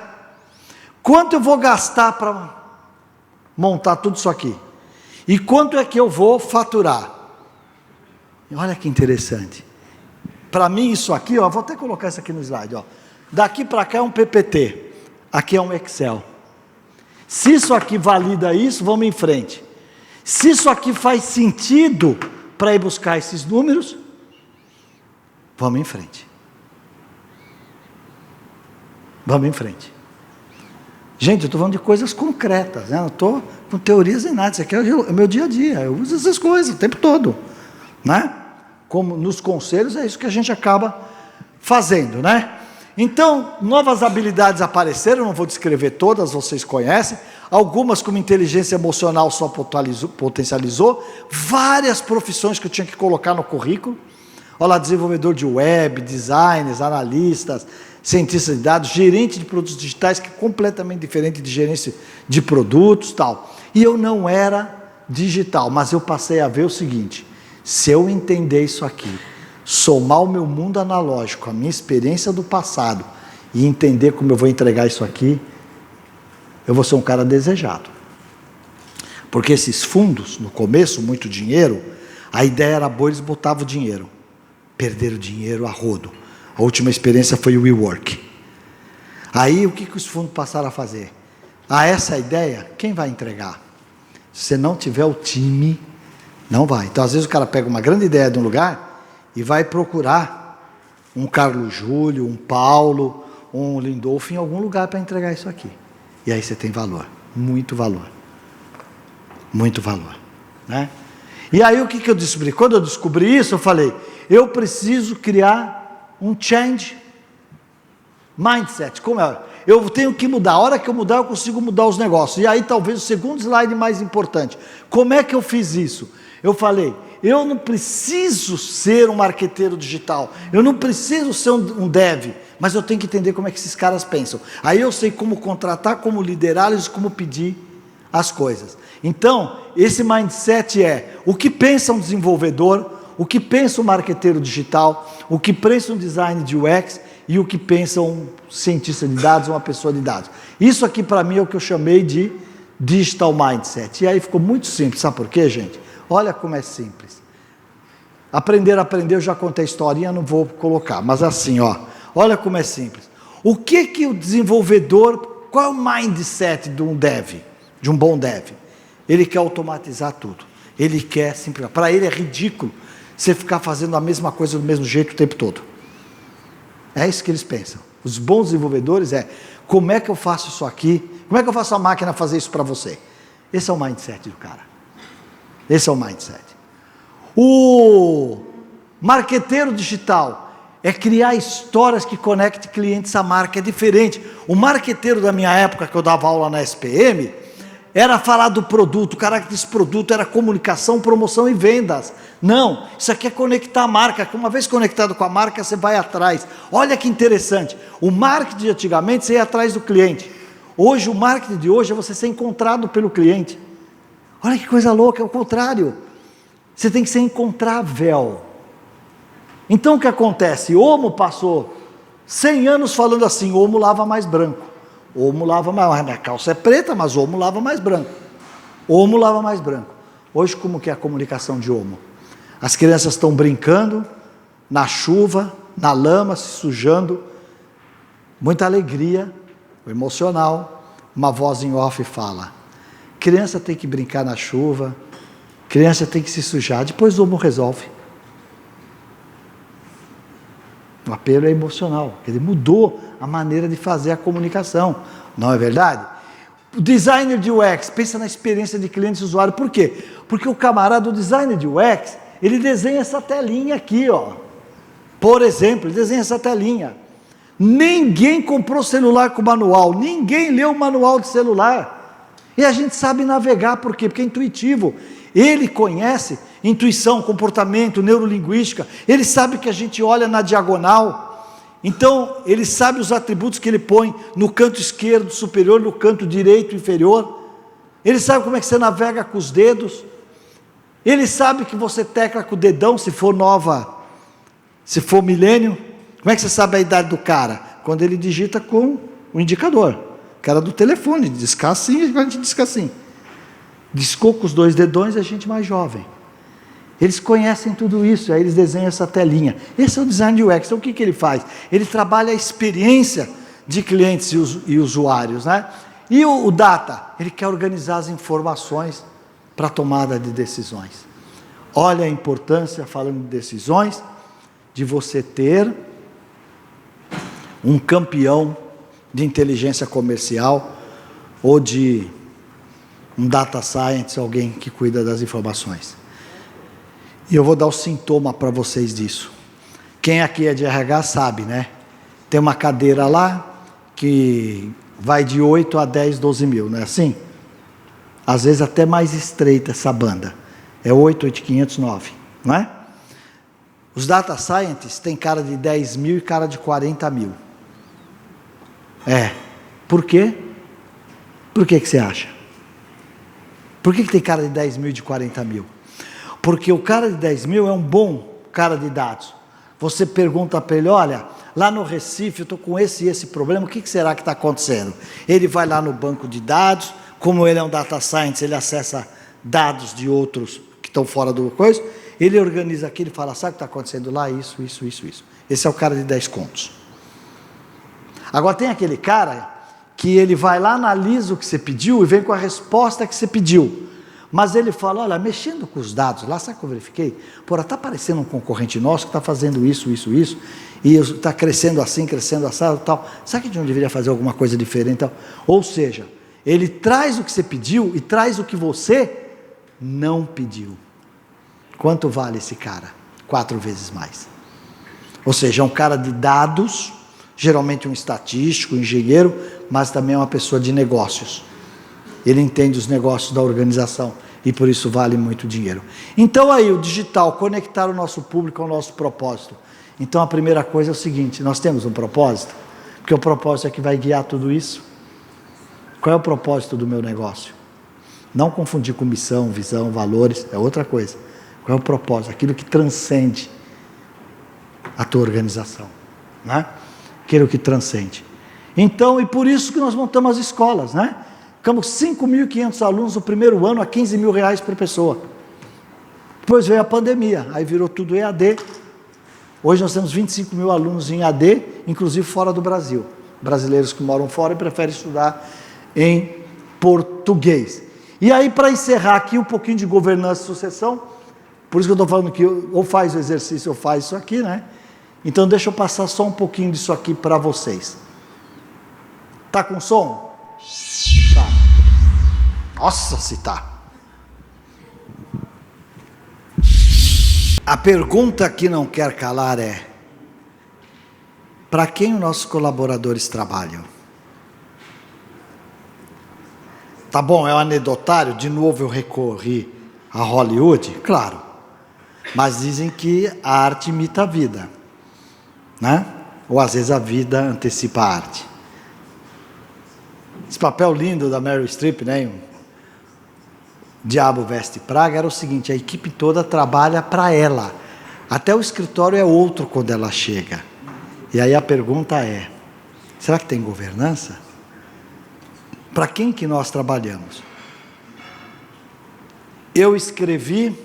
Quanto eu vou gastar para montar tudo isso aqui? E quanto é que eu vou faturar? Olha que interessante. Para mim isso aqui, ó, vou até colocar isso aqui no slide, ó. Daqui para cá é um PPT, aqui é um Excel. Se isso aqui valida isso, vamos em frente. Se isso aqui faz sentido para ir buscar esses números, vamos em frente. Vamos em frente. Gente, eu estou falando de coisas concretas, né? Não estou com teorias nem nada. Isso aqui é o meu dia a dia. Eu uso essas coisas o tempo todo, né? Como nos conselhos, é isso que a gente acaba fazendo, né? Então, novas habilidades apareceram, não vou descrever todas, vocês conhecem. Algumas, como inteligência emocional, só potencializou. Várias profissões que eu tinha que colocar no currículo. Olha lá, desenvolvedor de web, designers, analistas, cientistas de dados, gerente de produtos digitais, que é completamente diferente de gerência de produtos, tal. E eu não era digital, mas eu passei a ver o seguinte: se eu entender isso aqui, somar o meu mundo analógico, a minha experiência do passado, e entender como eu vou entregar isso aqui, eu vou ser um cara desejado. Porque esses fundos, no começo, muito dinheiro, a ideia era boa, eles botavam o dinheiro. Perderam dinheiro a rodo. A última experiência foi o WeWork. Aí, o que os fundos passaram a fazer? Essa ideia, quem vai entregar? Se você não tiver o time, não vai. Então, às vezes, o cara pega uma grande ideia de um lugar e vai procurar um Carlos Júlio, um Paulo, um Lindolfo em algum lugar para entregar isso aqui. E aí você tem valor, muito valor. Muito valor, né? E aí o que eu descobri? Quando eu descobri isso, eu falei, eu preciso criar um change mindset. Como é? Eu tenho que mudar. A hora que eu mudar, eu consigo mudar os negócios. E aí talvez o segundo slide mais importante. Como é que eu fiz isso? Eu falei, eu não preciso ser um marqueteiro digital, eu não preciso ser um dev, mas eu tenho que entender como é que esses caras pensam. Aí eu sei como contratar, como liderá-los, como pedir as coisas. Então, esse mindset é o que pensa um desenvolvedor, o que pensa um marqueteiro digital, o que pensa um design de UX e o que pensa um cientista de dados, uma pessoa de dados. Isso aqui para mim é o que eu chamei de digital mindset. E aí ficou muito simples, sabe por quê, gente? Olha como é simples. Aprender, eu já contei a historinha, não vou colocar, mas assim, ó, olha como é simples. O que o desenvolvedor, qual é o mindset de um dev, de um bom dev? Ele quer automatizar tudo, ele quer simplificar. Para ele é ridículo você ficar fazendo a mesma coisa do mesmo jeito o tempo todo. É isso que eles pensam. Os bons desenvolvedores como é que eu faço isso aqui? Como é que eu faço a máquina fazer isso para você? Esse é o mindset do cara. Esse é o mindset. O marqueteiro digital é criar histórias que conectem clientes à marca. É diferente. O marqueteiro da minha época, que eu dava aula na SPM, era falar do produto. O caráter desse produto era comunicação, promoção e vendas. Não, isso aqui é conectar a marca. Uma vez conectado com a marca, você vai atrás. Olha que interessante. O marketing de antigamente, você ia atrás do cliente. Hoje, o marketing de hoje é você ser encontrado pelo cliente. Olha que coisa louca, é o contrário. Você tem que ser encontrável. Então, o que acontece? Omo passou 100 anos falando assim, Omo lava mais branco. Omo lava mais... Minha calça é preta, mas Omo lava mais branco. Omo lava mais branco. Hoje, como que é a comunicação de Omo? As crianças estão brincando, na chuva, na lama, se sujando. Muita alegria, emocional. Uma voz em off fala, criança tem que brincar na chuva, criança tem que se sujar, depois o Omo resolve. O apelo é emocional, ele mudou a maneira de fazer a comunicação, não é verdade? O designer de UX, pensa na experiência de cliente e usuário, por quê? Porque o camarada, o designer de UX, ele desenha essa telinha aqui, ó. Por exemplo, ele desenha essa telinha. Ninguém comprou celular com manual, ninguém leu o manual de celular. E a gente sabe navegar, por quê? Porque é intuitivo. Ele conhece intuição, comportamento, neurolinguística, ele sabe que a gente olha na diagonal, então ele sabe os atributos que ele põe no canto esquerdo superior, no canto direito inferior, ele sabe como é que você navega com os dedos, ele sabe que você tecla com o dedão, se for se for milênio. Como é que você sabe a idade do cara? Quando ele digita com o indicador, o cara do telefone, discar assim, a gente disca assim. Discou com os 2 dedões, a gente mais jovem. Eles conhecem tudo isso, aí eles desenham essa telinha. Esse é o design de UX. Então o que ele faz? Ele trabalha a experiência de clientes e usuários, né? E o data? Ele quer organizar as informações para a tomada de decisões. Olha a importância, falando de decisões, de você ter um campeão de inteligência comercial ou de um data science, alguém que cuida das informações. E eu vou dar o sintoma para vocês disso. Quem aqui é de RH sabe, né? Tem uma cadeira lá que vai de 8 a 10, 12 mil, não é assim? Às vezes até mais estreita essa banda. É 8, 8,500, 9, não é? Os data scientists têm cara de 10 mil e cara de 40 mil. Por quê? Por que você acha? Por que tem cara de 10 mil e de 40 mil? Porque o cara de 10 mil é um bom cara de dados. Você pergunta para ele, olha, lá no Recife eu estou com esse e esse problema, o que será que está acontecendo? Ele vai lá no banco de dados, como ele é um data scientist, ele acessa dados de outros que estão fora do coisa, ele organiza aqui, ele fala, sabe o que está acontecendo lá? Isso. Esse é o cara de 10 contos. Agora tem aquele cara que ele vai lá, analisa o que você pediu e vem com a resposta que você pediu. Mas ele fala, olha, mexendo com os dados lá, sabe o que eu verifiquei? Porra, está aparecendo um concorrente nosso que está fazendo isso, e está crescendo assim, tal. Sabe que a gente não deveria fazer alguma coisa diferente? Tal? Ou seja, ele traz o que você pediu e traz o que você não pediu. Quanto vale esse cara? 4 vezes mais. Ou seja, é um cara de dados, geralmente um estatístico, um engenheiro, mas também é uma pessoa de negócios. Ele entende os negócios da organização e por isso vale muito dinheiro. Então aí, o digital, conectar o nosso público ao nosso propósito. Então a primeira coisa é o seguinte, nós temos um propósito, porque o propósito é que vai guiar tudo isso. Qual é o propósito do meu negócio? Não confundir com missão, visão, valores, é outra coisa. Qual é o propósito? Aquilo que transcende a tua organização, né? Aquilo que transcende. Então, e por isso que nós montamos as escolas, né? Ficamos 5.500 alunos no primeiro ano a R$15 mil por pessoa. Depois veio a pandemia, aí virou tudo EAD. Hoje nós temos 25 mil alunos em EAD, inclusive fora do Brasil. Brasileiros que moram fora e preferem estudar em português. E aí, para encerrar aqui um pouquinho de governança e sucessão, por isso que eu estou falando que ou faz o exercício ou faz isso aqui, né? Então deixa eu passar só um pouquinho disso aqui para vocês. Tá com som? Tá. Nossa, se tá. A pergunta que não quer calar é: para quem os nossos colaboradores trabalham? Tá bom, é um anedotário, de novo eu recorri a Hollywood, claro. Mas dizem que a arte imita a vida, né? Ou às vezes a vida antecipa a arte. Esse papel lindo da Meryl Streep, né? Diabo Veste Praga, era o seguinte: a equipe toda trabalha para ela. Até o escritório é outro quando ela chega. E aí a pergunta é: será que tem governança? Para quem que nós trabalhamos? Eu escrevi,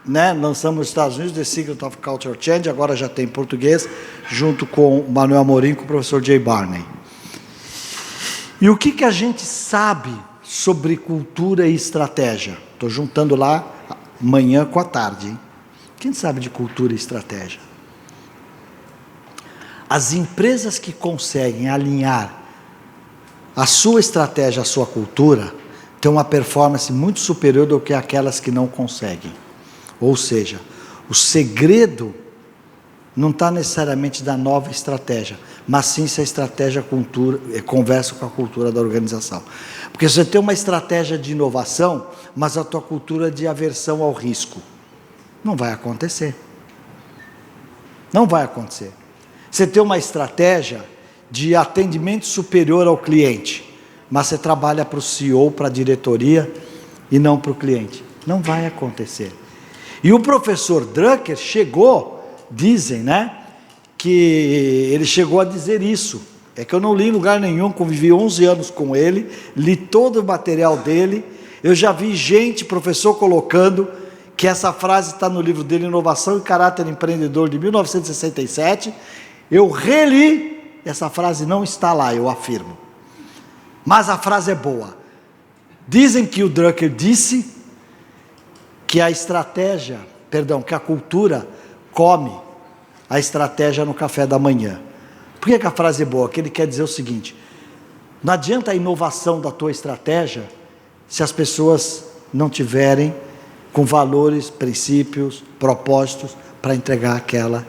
né, lançamos nos Estados Unidos The Secret of Culture Change, agora já tem em português, junto com o Manuel Amorim, com o professor Jay Barney. E o que a gente sabe sobre cultura e estratégia? Estou juntando lá manhã com a tarde, hein? Quem sabe de cultura e estratégia? As empresas que conseguem alinhar a sua estratégia à sua cultura têm uma performance muito superior do que aquelas que não conseguem. Ou seja, o segredo não está necessariamente da nova estratégia, mas sim se a estratégia conversa com a cultura da organização. Porque você tem uma estratégia de inovação, mas a tua cultura é de aversão ao risco. Não vai acontecer. Não vai acontecer. Você tem uma estratégia de atendimento superior ao cliente, mas você trabalha para o CEO, para a diretoria e não para o cliente. Não vai acontecer. E o professor Drucker chegou, dizem, né, que ele chegou a dizer isso. É que eu não li em lugar nenhum, convivi 11 anos com ele, li todo o material dele, eu já vi gente, professor, colocando que essa frase está no livro dele, Inovação e Caráter Empreendedor, de 1967, eu reli, essa frase não está lá, eu afirmo. Mas a frase é boa. Dizem que o Drucker disse que que a cultura come a estratégia no café da manhã. Por que a frase é boa? Que ele quer dizer o seguinte: não adianta a inovação da tua estratégia se as pessoas não tiverem com valores, princípios, propósitos para entregar aquela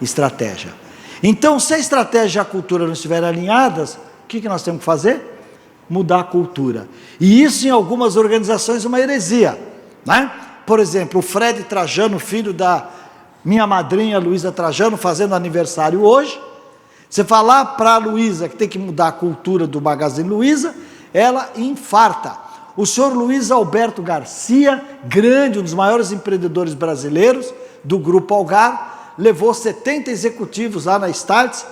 estratégia. Então, se a estratégia e a cultura não estiverem alinhadas, o que nós temos que fazer? Mudar a cultura. E isso em algumas organizações é uma heresia, né? Por exemplo, o Fred Trajano, filho da minha madrinha Luísa Trajano, fazendo aniversário hoje. Você falar para a Luísa que tem que mudar a cultura do Magazine Luiza, ela infarta. O senhor Luiz Alberto Garcia, grande, um dos maiores empreendedores brasileiros do Grupo Algar, levou 70 executivos lá na Starts,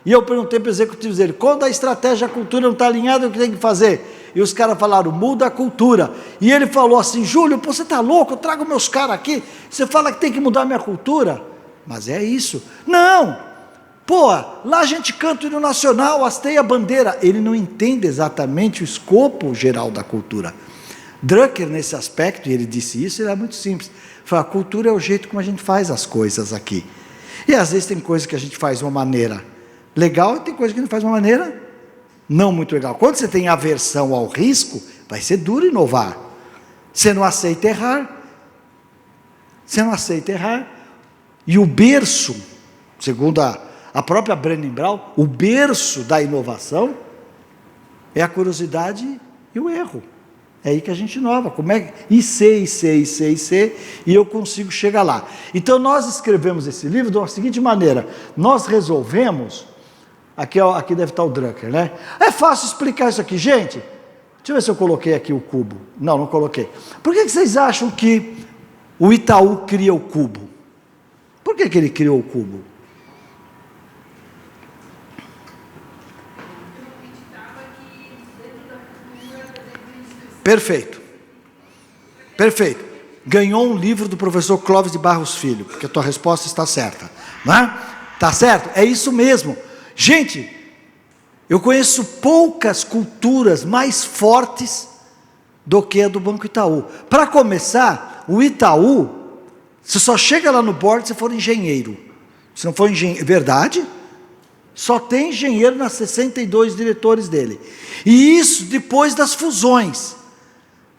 e eu perguntei para os executivos dele: quando a estratégia e a cultura não está alinhada, o que tem que fazer? E os caras falaram: muda a cultura. E ele falou assim: Júlio, pô, você está louco? Eu trago meus caras aqui, você fala que tem que mudar a minha cultura? Mas é isso. Não! Pô, lá a gente canta o hino nacional, hasteia a bandeira. Ele não entende exatamente o escopo geral da cultura. Drucker, nesse aspecto, e ele disse isso, ele é muito simples. Fala: a cultura é o jeito como a gente faz as coisas aqui. E às vezes tem coisas que a gente faz de uma maneira legal e tem coisas que a gente faz de uma maneira não muito legal. Quando você tem aversão ao risco, vai ser duro inovar. Você não aceita errar. Você não aceita errar. E o berço, segundo a própria Brené Brown, o berço da inovação é a curiosidade e o erro. É aí que a gente inova. Como é que... e eu consigo chegar lá. Então nós escrevemos esse livro da seguinte maneira: nós resolvemos, aqui deve estar o Drucker, né? É fácil explicar isso aqui, gente. Deixa eu ver se eu coloquei aqui o cubo. Não coloquei. Por que vocês acham que o Itaú cria o cubo? Por que ele criou o cubo? Perfeito. Perfeito. Ganhou um livro do professor Clóvis de Barros Filho, porque a tua resposta está certa, não é? Está certo? É isso mesmo. Gente, eu conheço poucas culturas mais fortes do que a do Banco Itaú. Para começar, o Itaú, você só chega lá no board se for engenheiro. Se não for engenheiro, verdade? Só tem engenheiro nas 62 diretores dele. E isso depois das fusões.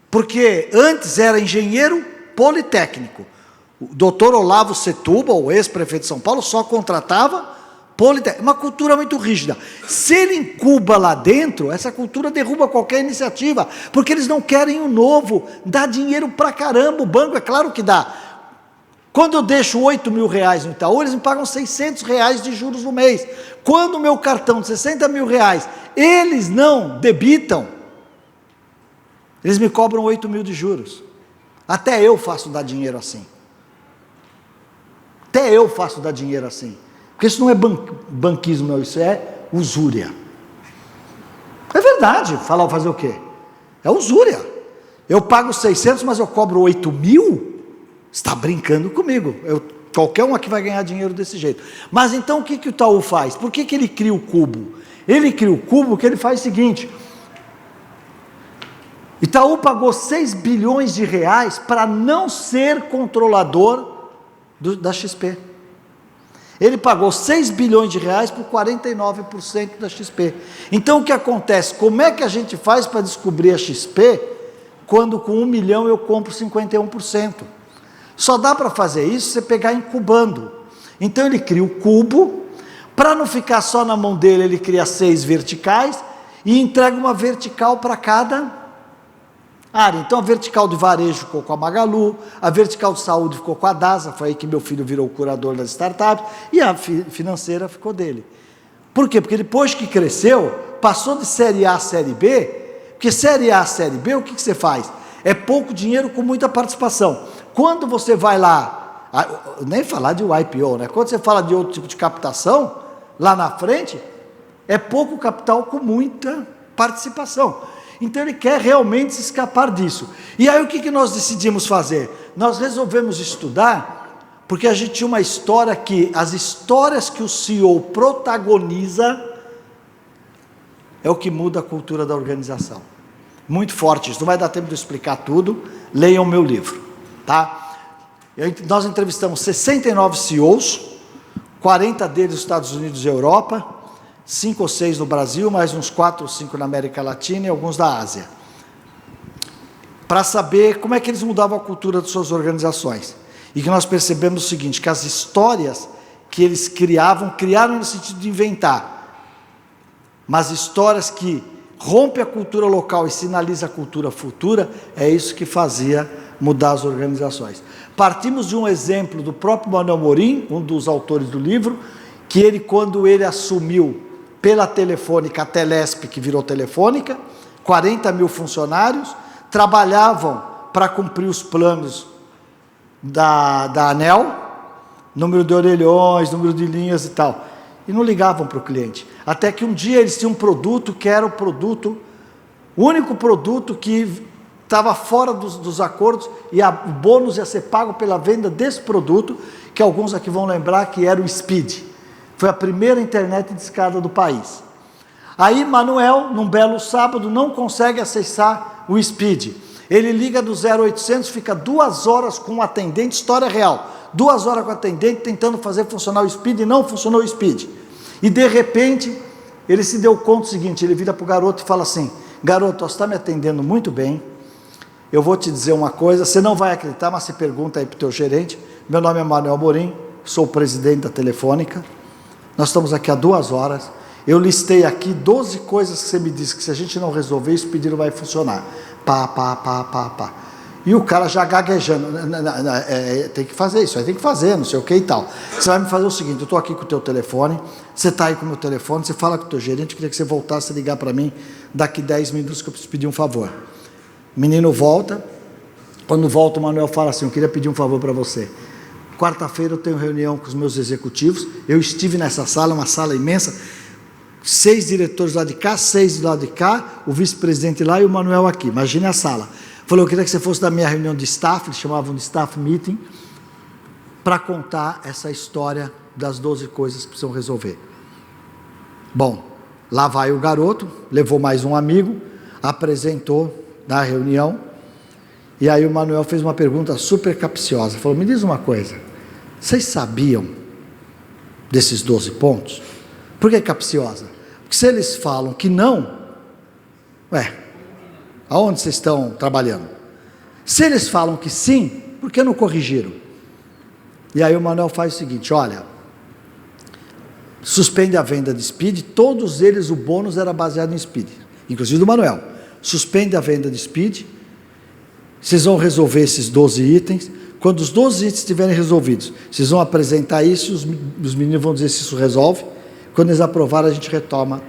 Porque antes era engenheiro politécnico. O doutor Olavo Setúbal, o ex-prefeito de São Paulo, só contratava politécnico. Uma cultura muito rígida. Se ele incuba lá dentro, essa cultura derruba qualquer iniciativa. Porque eles não querem o novo. Dá dinheiro pra caramba. O banco, é claro que dá. Quando eu deixo 8 mil reais no Itaú, eles me pagam 600 reais de juros no mês. Quando o meu cartão de 60 mil reais, eles não debitam, eles me cobram 8 mil de juros. Até eu faço dar dinheiro assim. Até eu faço dar dinheiro assim. Porque isso não é banquismo, não, isso é usúria. É verdade, fazer o quê? É usúria. Eu pago 600, mas eu cobro 8 mil? Você está brincando comigo. Qualquer um aqui vai ganhar dinheiro desse jeito. Mas então o que o Itaú faz? Por que ele cria o cubo? Ele cria o cubo porque ele faz o seguinte: Itaú pagou 6 bilhões de reais para não ser controlador da XP. Ele pagou 6 bilhões de reais por 49% da XP. Então o que acontece? Como é que a gente faz para descobrir a XP quando com 1 milhão eu compro 51%? Só dá para fazer isso se você pegar incubando. Então ele cria o cubo, para não ficar só na mão dele, ele cria 6 verticais e entrega uma vertical para cada área. Então a vertical de varejo ficou com a Magalu, a vertical de saúde ficou com a DASA, foi aí que meu filho virou o curador das startups, e a financeira ficou dele. Por quê? Porque depois que cresceu, passou de série A a série B, porque série A a série B, o que você faz? É pouco dinheiro com muita participação. Quando você vai lá, nem falar de IPO, né? Quando você fala de outro tipo de captação, lá na frente, é pouco capital com muita participação. Então ele quer realmente se escapar disso. E aí o que nós decidimos fazer? Nós resolvemos estudar, porque a gente tinha uma história que, as histórias que o CEO protagoniza, é o que muda a cultura da organização. Muito forte isso, não vai dar tempo de explicar tudo, leiam o meu livro. Tá? Nós entrevistamos 69 CEOs, 40 deles nos Estados Unidos e Europa, 5 ou 6 no Brasil, mais uns 4 ou 5 na América Latina e alguns da Ásia, para saber como é que eles mudavam a cultura de suas organizações. E que nós percebemos o seguinte, que as histórias que eles criaram no sentido de inventar, mas histórias que rompem a cultura local e sinalizam a cultura futura, é isso que fazia mudar as organizações. Partimos de um exemplo do próprio Manuel Amorim, um dos autores do livro, que ele, quando ele assumiu pela Telefônica, a Telesp, que virou Telefônica, 40 mil funcionários, trabalhavam para cumprir os planos da ANEEL, número de orelhões, número de linhas e tal, e não ligavam para o cliente. Até que um dia eles tinham um produto que era o único produto que estava fora dos acordos, e o bônus ia ser pago pela venda desse produto, que alguns aqui vão lembrar que era o Speed. Foi a primeira internet de escada do país. Aí Manuel, num belo sábado, não consegue acessar o Speed. Ele liga do 0800, fica 2 horas com o atendente, história real, 2 horas com o atendente tentando fazer funcionar o Speed, e não funcionou o Speed. E de repente, ele se deu conta do seguinte, ele vira para o garoto e fala assim: garoto, você está me atendendo muito bem, eu vou te dizer uma coisa, você não vai acreditar, mas você pergunta aí para o teu gerente, meu nome é Manuel Amorim, sou o presidente da Telefônica, nós estamos aqui há 2 horas, eu listei aqui 12 coisas que você me disse, que se a gente não resolver, esse pedido vai funcionar. Pá. E o cara já gaguejando, tem que fazer isso, aí tem que fazer, não sei o que e tal. Você vai me fazer o seguinte, eu estou aqui com o teu telefone, você está aí com o meu telefone, você fala com o teu gerente, eu queria que você voltasse a ligar para mim daqui 10 minutos que eu preciso pedir um favor. O menino volta, quando volta o Manuel fala assim, eu queria pedir um favor para você. Quarta-feira eu tenho reunião com os meus executivos, eu estive nessa sala, uma sala imensa, 6 diretores lá de cá, 6 do lado de cá, o vice-presidente lá e o Manuel aqui, imagine a sala. Falou, eu queria que você fosse da minha reunião de staff, eles chamavam de staff meeting, para contar essa história das 12 coisas que precisam resolver. Bom, lá vai o garoto, levou mais um amigo, apresentou na reunião, e aí o Manuel fez uma pergunta super capciosa, falou, me diz uma coisa, vocês sabiam desses 12 pontos? Por que capciosa? Porque se eles falam que não, aonde vocês estão trabalhando? Se eles falam que sim, por que não corrigiram? E aí o Manuel faz o seguinte, olha, suspende a venda de Speed, todos eles o bônus era baseado em Speed, inclusive do Manuel. Suspende a venda de Speed, vocês vão resolver esses 12 itens, quando os 12 itens estiverem resolvidos, vocês vão apresentar isso, os meninos vão dizer se isso resolve, quando eles aprovarem a gente retoma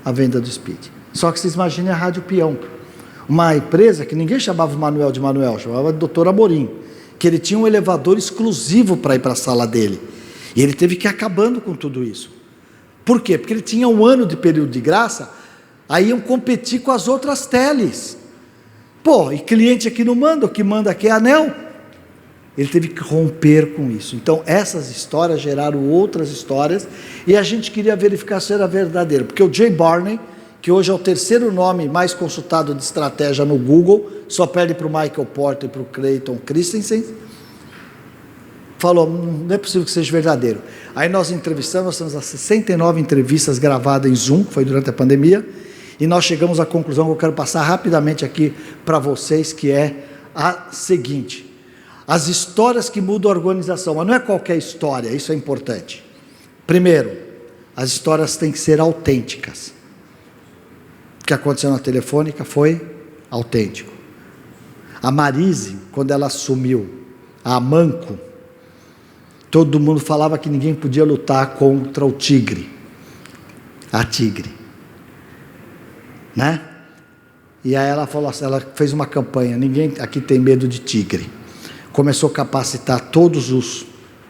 a venda do Speed. Só que vocês imaginem a Rádio Peão, uma empresa que ninguém chamava o Manuel de Manuel, chamava de Dr. Amorim, que ele tinha um elevador exclusivo para ir para a sala dele, e ele teve que ir acabando com tudo isso. Por quê? Porque ele tinha um ano de período de graça, aí iam competir com as outras teles. E cliente aqui não manda, o que manda aqui é anel. Ele teve que romper com isso. Então, essas histórias geraram outras histórias, e a gente queria verificar se era verdadeiro, porque o Jay Barney, que hoje é o terceiro nome mais consultado de estratégia no Google, só perde para o Michael Porter e para o Clayton Christensen, falou, não é possível que seja verdadeiro. Aí nós entrevistamos, nós temos 69 entrevistas gravadas em Zoom, que foi durante a pandemia, e nós chegamos à conclusão que eu quero passar rapidamente aqui para vocês, que é a seguinte: as histórias que mudam a organização, mas não é qualquer história, isso é importante. Primeiro, as histórias têm que ser autênticas. O que aconteceu na Telefônica foi autêntico. A Marise, quando ela assumiu a Amanco, todo mundo falava que ninguém podia lutar contra o tigre, a tigre, né? E aí ela falou assim, ela fez uma campanha, ninguém aqui tem medo de tigre. Começou a capacitar todos os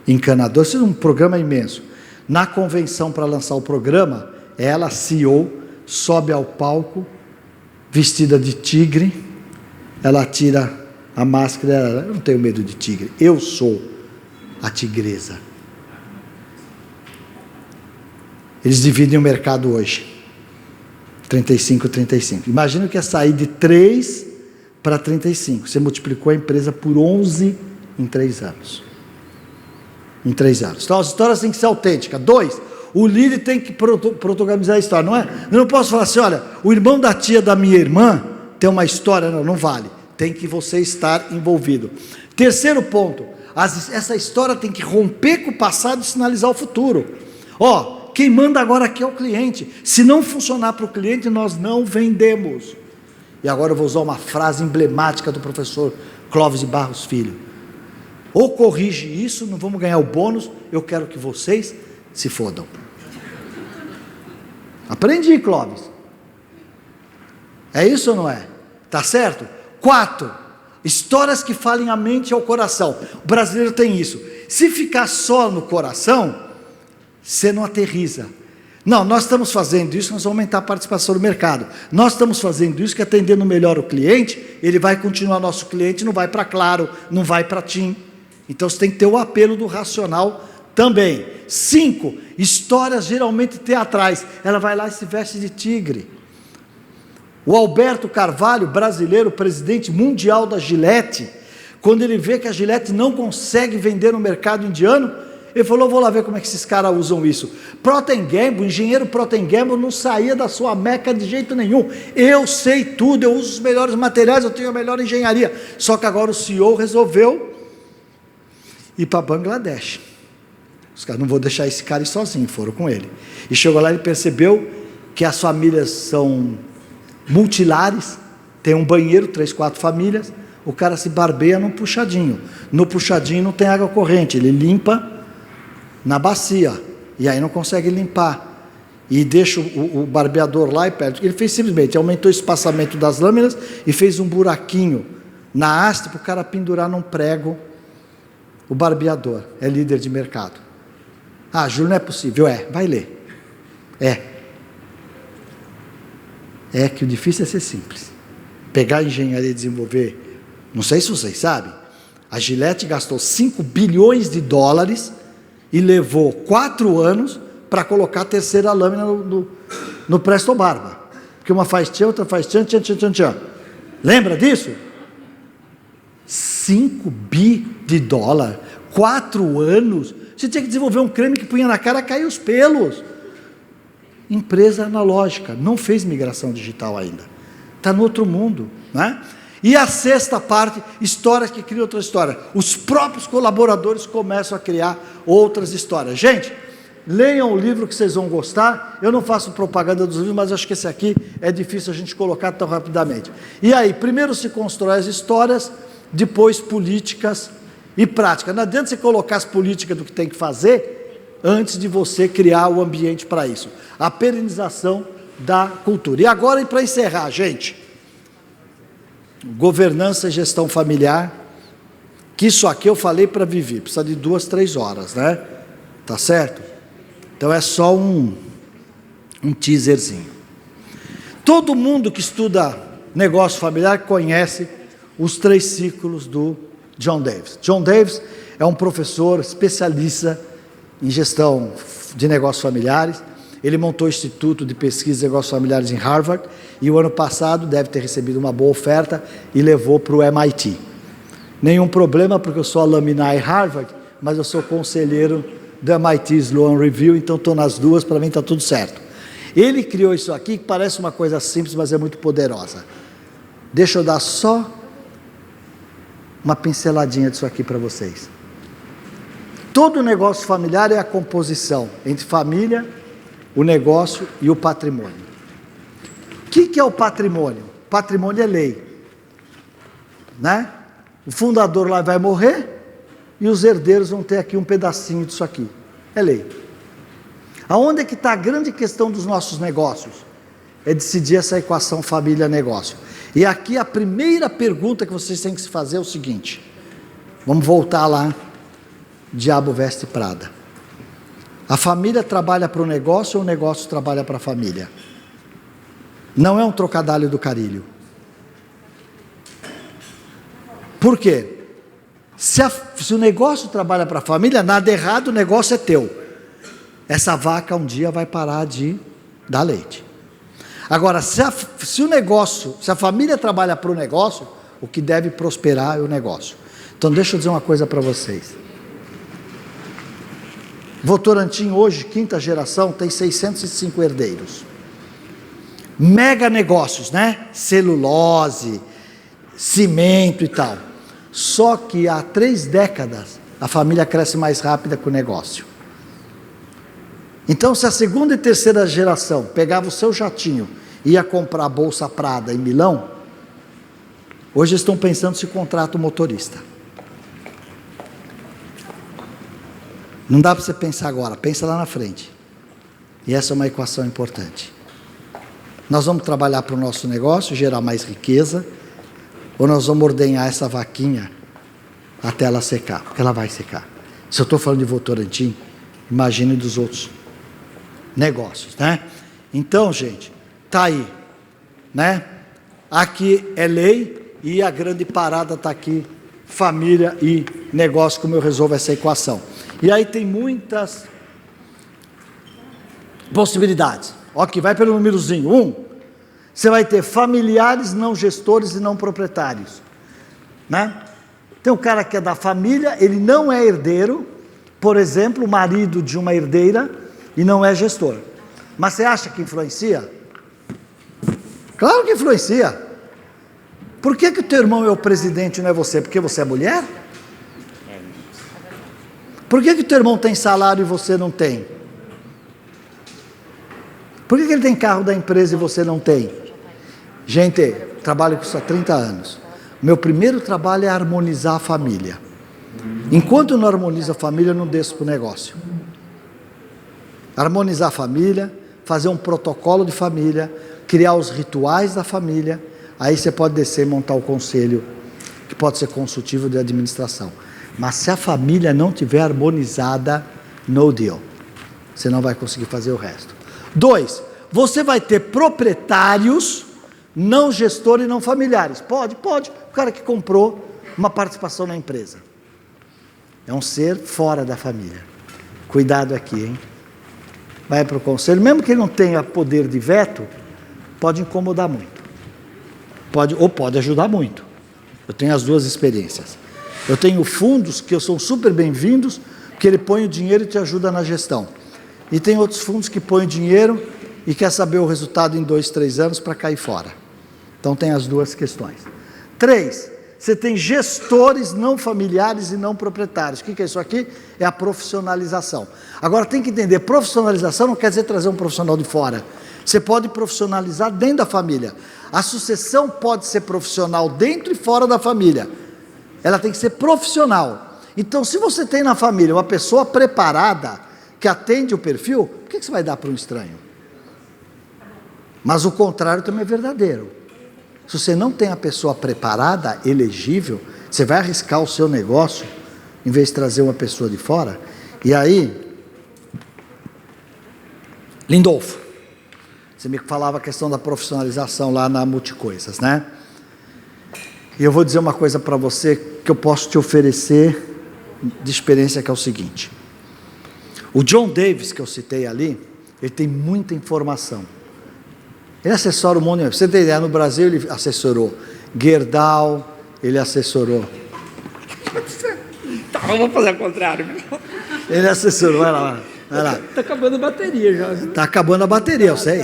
encanadores, isso é um programa imenso. Na convenção para lançar o programa, ela, CEO, sobe ao palco, vestida de tigre, ela tira a máscara, ela, eu não tenho medo de tigre, eu sou a tigresa. Eles dividem o mercado hoje, 35. Imagina que é sair de 3 para 35, você multiplicou a empresa por 11 em 3 anos. Em 3 anos. Então as histórias têm que ser autênticas. 2, o líder tem que protagonizar a história, não é? Eu não posso falar assim, olha, o irmão da tia da minha irmã tem uma história, não vale. Tem que você estar envolvido. Terceiro ponto, essa história tem que romper com o passado e sinalizar o futuro. Quem manda agora aqui é o cliente. Se não funcionar para o cliente, nós não vendemos. E agora eu vou usar uma frase emblemática do professor Clóvis de Barros Filho. Ou corrige isso, não vamos ganhar o bônus, eu quero que vocês se fodam. Aprendi, Clóvis. É isso ou não é? Tá certo? 4, histórias que falem a mente e ao coração. O brasileiro tem isso. Se ficar só no coração, você não aterriza. Não, nós estamos fazendo isso, nós vamos aumentar a participação do mercado. Nós estamos fazendo isso, que atendendo melhor o cliente, ele vai continuar nosso cliente, não vai para Claro, não vai para TIM. Então você tem que ter o apelo do racional também. 5, histórias geralmente teatrais. Ela vai lá e se veste de tigre. O Alberto Carvalho, brasileiro, presidente mundial da Gillette, quando ele vê que a Gillette não consegue vender no mercado indiano, ele falou, vou lá ver como é que esses caras usam isso. Procter & Gamble, o engenheiro Procter & Gamble não saía da sua meca de jeito nenhum. Eu sei tudo, eu uso os melhores materiais, eu tenho a melhor engenharia. Só que agora o CEO resolveu ir para Bangladesh. Os caras, não vou deixar esse cara ir sozinho, foram com ele. E chegou lá e percebeu que as famílias são multilares, tem um banheiro, 3, 4 famílias, o cara se barbeia num puxadinho. No puxadinho não tem água corrente, ele limpa na bacia, e aí não consegue limpar, e deixa o barbeador lá e perde. Ele fez simplesmente, aumentou o espaçamento das lâminas, e fez um buraquinho na haste, para o cara pendurar num prego, o barbeador, é líder de mercado. Júlio, não é possível, vai ler, é que o difícil é ser simples, pegar a engenharia e desenvolver, não sei se vocês sabem, a Gillette gastou 5 bilhões de dólares, e levou 4 anos para colocar a terceira lâmina no Presto Barba. Porque uma faz tchan, outra faz tchan. Lembra disso? 5 bi de dólar, 4 anos. Você tinha que desenvolver um creme que punha na cara, caía os pelos. Empresa analógica, não fez migração digital ainda. Está no outro mundo, né? E a sexta parte, histórias que criam outra história. Os próprios colaboradores começam a criar outras histórias. Gente, leiam o livro que vocês vão gostar. Eu não faço propaganda dos livros, mas acho que esse aqui é difícil a gente colocar tão rapidamente. E aí, primeiro se constrói as histórias, depois políticas e práticas. Não adianta você colocar as políticas do que tem que fazer antes de você criar o ambiente para isso. A perenização da cultura. E agora, para encerrar, gente, governança e gestão familiar, que isso aqui eu falei para Vivi, precisa de 2, 3 horas, né? Tá certo? Então é só um teaserzinho. Todo mundo que estuda negócio familiar conhece os 3 ciclos do John Davis. John Davis é um professor especialista em gestão de negócios familiares. Ele montou o Instituto de Pesquisa de Negócios Familiares em Harvard e o ano passado deve ter recebido uma boa oferta e levou para o MIT. Nenhum problema, porque eu sou alumni Harvard, mas eu sou conselheiro do MIT Sloan Review, então estou nas duas, para mim está tudo certo. Ele criou isso aqui, que parece uma coisa simples, mas é muito poderosa. Deixa eu dar só uma pinceladinha disso aqui para vocês. Todo negócio familiar é a composição entre família, o negócio e o patrimônio. O que é o patrimônio? Patrimônio é lei, né? O fundador lá vai morrer e os herdeiros vão ter aqui um pedacinho disso aqui. É lei. Aonde é que está a grande questão dos nossos negócios? É decidir essa equação família-negócio. E aqui a primeira pergunta que vocês têm que se fazer é o seguinte. Vamos voltar lá, Diabo Veste Prada. A família trabalha para o negócio ou o negócio trabalha para a família? Não é um trocadilho do Carilho. Por quê? Se o negócio trabalha para a família, nada errado, o negócio é teu. Essa vaca um dia vai parar de dar leite. Agora, se a família trabalha para o negócio, o que deve prosperar é o negócio. Então deixa eu dizer uma coisa para vocês. Votorantim hoje, 5ª geração, tem 605 herdeiros. Mega negócios, né? Celulose, cimento e tal. Só que há 3 décadas, a família cresce mais rápida que o negócio. Então, se a 2ª e 3ª geração pegava o seu jatinho e ia comprar a Bolsa Prada em Milão, hoje estão pensando se contrata o motorista. Não dá para você pensar agora, pensa lá na frente. E essa é uma equação importante. Nós vamos trabalhar para o nosso negócio, gerar mais riqueza, ou nós vamos ordenhar essa vaquinha até ela secar, porque ela vai secar. Se eu estou falando de Votorantim, imagine dos outros negócios, né? Então, gente, tá aí, né? Aqui é lei e a grande parada está aqui, família e negócio, como eu resolvo essa equação. E aí tem muitas possibilidades. Ok, vai pelo númerozinho. 1, você vai ter familiares, não gestores e não proprietários, né? Tem um cara que é da família, ele não é herdeiro, por exemplo, o marido de uma herdeira, e não é gestor. Mas você acha que influencia? Claro que influencia. Por que o teu irmão é o presidente e não é você? Porque você é mulher? Por que o teu irmão tem salário e você não tem? Por que ele tem carro da empresa e você não tem? Gente, trabalho com isso há 30 anos. Meu primeiro trabalho é harmonizar a família. Enquanto eu não harmonizo a família, eu não desço para o negócio. Harmonizar a família, fazer um protocolo de família, criar os rituais da família, aí você pode descer e montar o conselho, que pode ser consultivo de administração. Mas se a família não tiver harmonizada, no deal. Você não vai conseguir fazer o resto. 2, você vai ter proprietários, não gestores e não familiares. Pode. O cara que comprou uma participação na empresa. É um ser fora da família. Cuidado aqui, hein? Vai para o conselho, mesmo que ele não tenha poder de veto, pode incomodar muito. Pode ajudar muito. Eu tenho as duas experiências. Eu tenho fundos que são super bem-vindos, porque ele põe o dinheiro e te ajuda na gestão. E tem outros fundos que põem o dinheiro e quer saber o resultado em 2, 3 anos para cair fora. Então tem as duas questões. 3, você tem gestores não familiares e não proprietários. O que é isso aqui? É a profissionalização. Agora tem que entender, profissionalização não quer dizer trazer um profissional de fora. Você pode profissionalizar dentro da família. A sucessão pode ser profissional dentro e fora da família. Ela tem que ser profissional. Então, se você tem na família uma pessoa preparada, que atende o perfil, por que você vai dar para um estranho? Mas o contrário também é verdadeiro. Se você não tem a pessoa preparada, elegível, você vai arriscar o seu negócio, em vez de trazer uma pessoa de fora. E aí, Lindolfo, você me falava a questão da profissionalização lá na Multicoisas, né? E eu vou dizer uma coisa para você que eu posso te oferecer de experiência, que é o seguinte. O John Davis, que eu citei ali, ele tem muita informação. Ele assessora um monte de... Você tem ideia, no Brasil ele assessorou Gerdau, ele assessorou... Tá, vamos fazer o contrário. Ele assessorou, vai lá. Tá acabando a bateria já. Tá acabando a bateria, eu sei.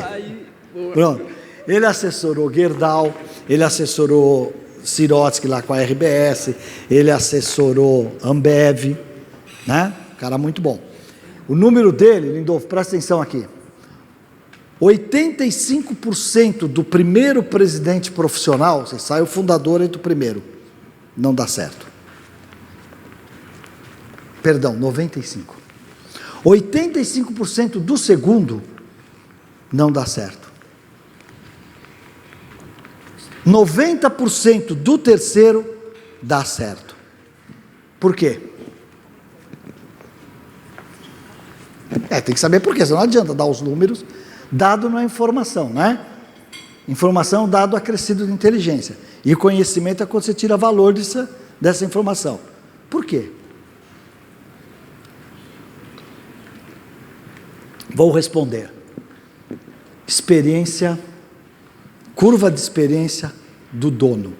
Pronto. Ele assessorou Gerdau, ele assessorou Sirotsky lá com a RBS, ele assessorou Ambev, né? Cara muito bom. O número dele, Lindolfo, presta atenção aqui. 85% do primeiro presidente profissional, você sai o fundador entre o primeiro, não dá certo. Perdão, 95%. 85% do segundo não dá certo. 90% do terceiro dá certo. Por quê? Tem que saber por quê, senão não adianta dar os números. Dado não é informação, né? Informação é um dado acrescido de inteligência. E conhecimento é quando você tira valor dessa informação. Por quê? Vou responder. Experiência, curva de experiência do dono.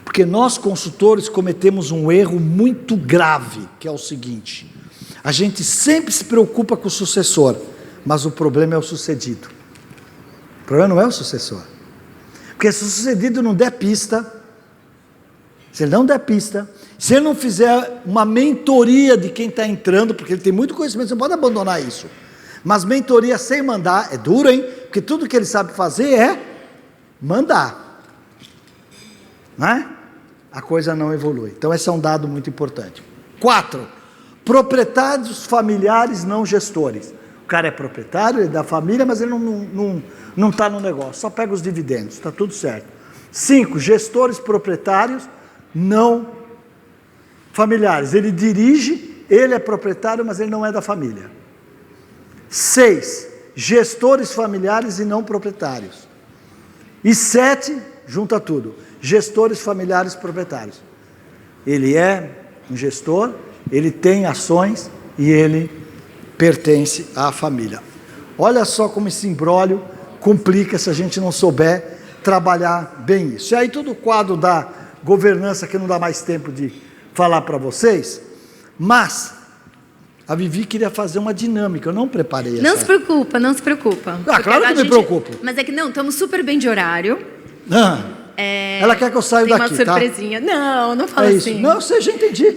Porque nós, consultores, cometemos um erro muito grave, que é o seguinte: a gente sempre se preocupa com o sucessor, mas o problema é o sucedido. O problema não é o sucessor. Porque se o sucedido não der pista, se ele não der pista, se ele não fizer uma mentoria de quem está entrando, porque ele tem muito conhecimento, você não pode abandonar isso. Mas mentoria sem mandar é duro, hein? Porque tudo que ele sabe fazer é mandar. Não é? A coisa não evolui. Então esse é um dado muito importante. 4, proprietários familiares não gestores. O cara é proprietário, ele é da família, mas ele não está no negócio, só pega os dividendos, está tudo certo. 5, gestores proprietários não familiares. Ele dirige, ele é proprietário, mas ele não é da família. 6, gestores familiares e não proprietários. E 7, junta tudo, gestores familiares proprietários. Ele é um gestor, ele tem ações e ele pertence à família. Olha só como esse imbróglio complica se a gente não souber trabalhar bem isso. E aí todo o quadro da governança, que não dá mais tempo de falar para vocês, mas a Vivi queria fazer uma dinâmica, eu não preparei essa. Não se preocupa, não se preocupa. Ah, claro que me preocupo. Mas é que não, estamos super bem de horário. Ela quer que eu saia daqui, tem uma surpresinha. Tá? Não fala é assim. Isso. Não, eu sei, já entendi.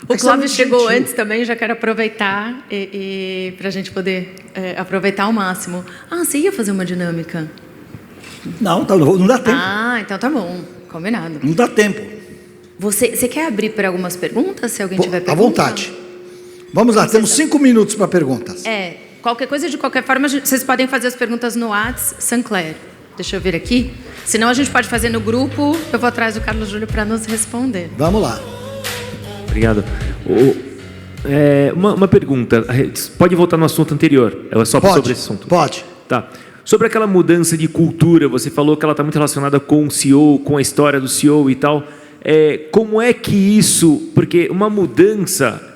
O Clóvis chegou antes também, já quero aproveitar e para a gente poder aproveitar ao máximo. Você ia fazer uma dinâmica? Não, não dá tempo. Então tá bom, combinado. Não dá tempo. Você quer abrir para algumas perguntas, se alguém tiver pergunta? À vontade. Vamos lá, temos 5 minutos para perguntas. Qualquer coisa, de qualquer forma, vocês podem fazer as perguntas no WhatsApp, Sancler. Deixa eu ver aqui. Senão a gente pode fazer no grupo, eu vou atrás do Carlos Júlio para nos responder. Vamos lá. Obrigado. Uma pergunta, pode voltar no assunto anterior, é só sobre esse assunto? Pode. Tá. Sobre aquela mudança de cultura, você falou que ela está muito relacionada com o CEO, com a história do CEO e tal. Como é que isso... Porque uma mudança,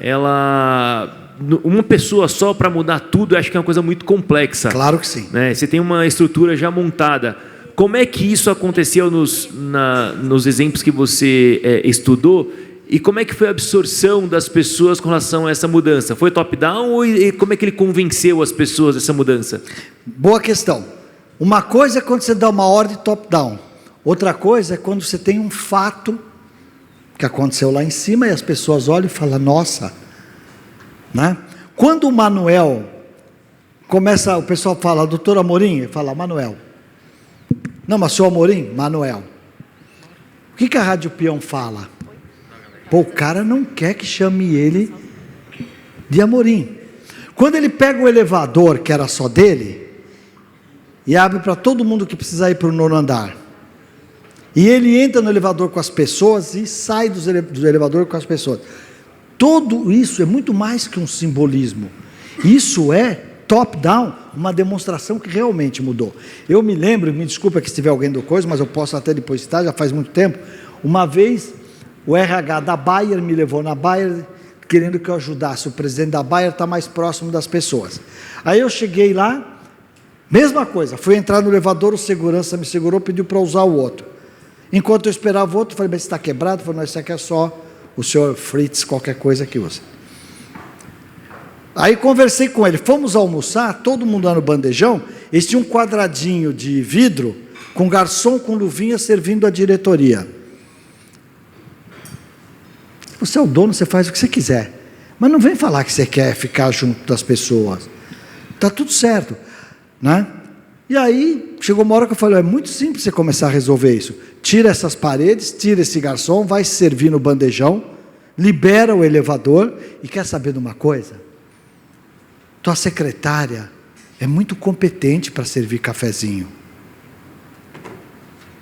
uma pessoa só para mudar tudo, eu acho que é uma coisa muito complexa. Claro que sim. Né? Você tem uma estrutura já montada. Como é que isso aconteceu nos exemplos que você estudou? E como é que foi a absorção das pessoas com relação a essa mudança? Foi top-down e como é que ele convenceu as pessoas dessa mudança? Boa questão. Uma coisa é quando você dá uma ordem top-down. Outra coisa é quando você tem um fato que aconteceu lá em cima e as pessoas olham e falam, nossa. Né? Quando o Manuel começa, o pessoal fala, doutor Amorim, ele fala, Manuel. Não, mas senhor Amorim, Manuel. O que a Rádio Peão fala? Pô, o cara não quer que chame ele de Amorim. Quando ele pega o elevador, que era só dele, e abre para todo mundo que precisar ir para o 9º andar, e ele entra no elevador com as pessoas e sai do elevador com as pessoas. Tudo isso é muito mais que um simbolismo. Isso é top-down, uma demonstração que realmente mudou. Eu me lembro, me desculpa que se tiver alguém do coisa, mas eu posso até depois citar, já faz muito tempo, uma vez o RH da Bayer me levou na Bayer, querendo que eu ajudasse o presidente da Bayer a estar mais próximo das pessoas. Aí eu cheguei lá, mesma coisa, fui entrar no elevador, o segurança me segurou, pediu para usar o outro. Enquanto eu esperava o outro, falei, mas está quebrado? Falei, não, isso aqui é só o senhor Fritz, qualquer coisa que usa. Aí conversei com ele, fomos almoçar, todo mundo lá no bandejão, eles tinham um quadradinho de vidro, com garçom com luvinha servindo a diretoria. Você é o dono, você faz o que você quiser, mas não vem falar que você quer ficar junto das pessoas. Está tudo certo, né? E aí, chegou uma hora que eu falei, é muito simples você começar a resolver isso. Tira essas paredes, tira esse garçom, vai servir no bandejão, libera o elevador, e quer saber de uma coisa? Tua secretária é muito competente para servir cafezinho.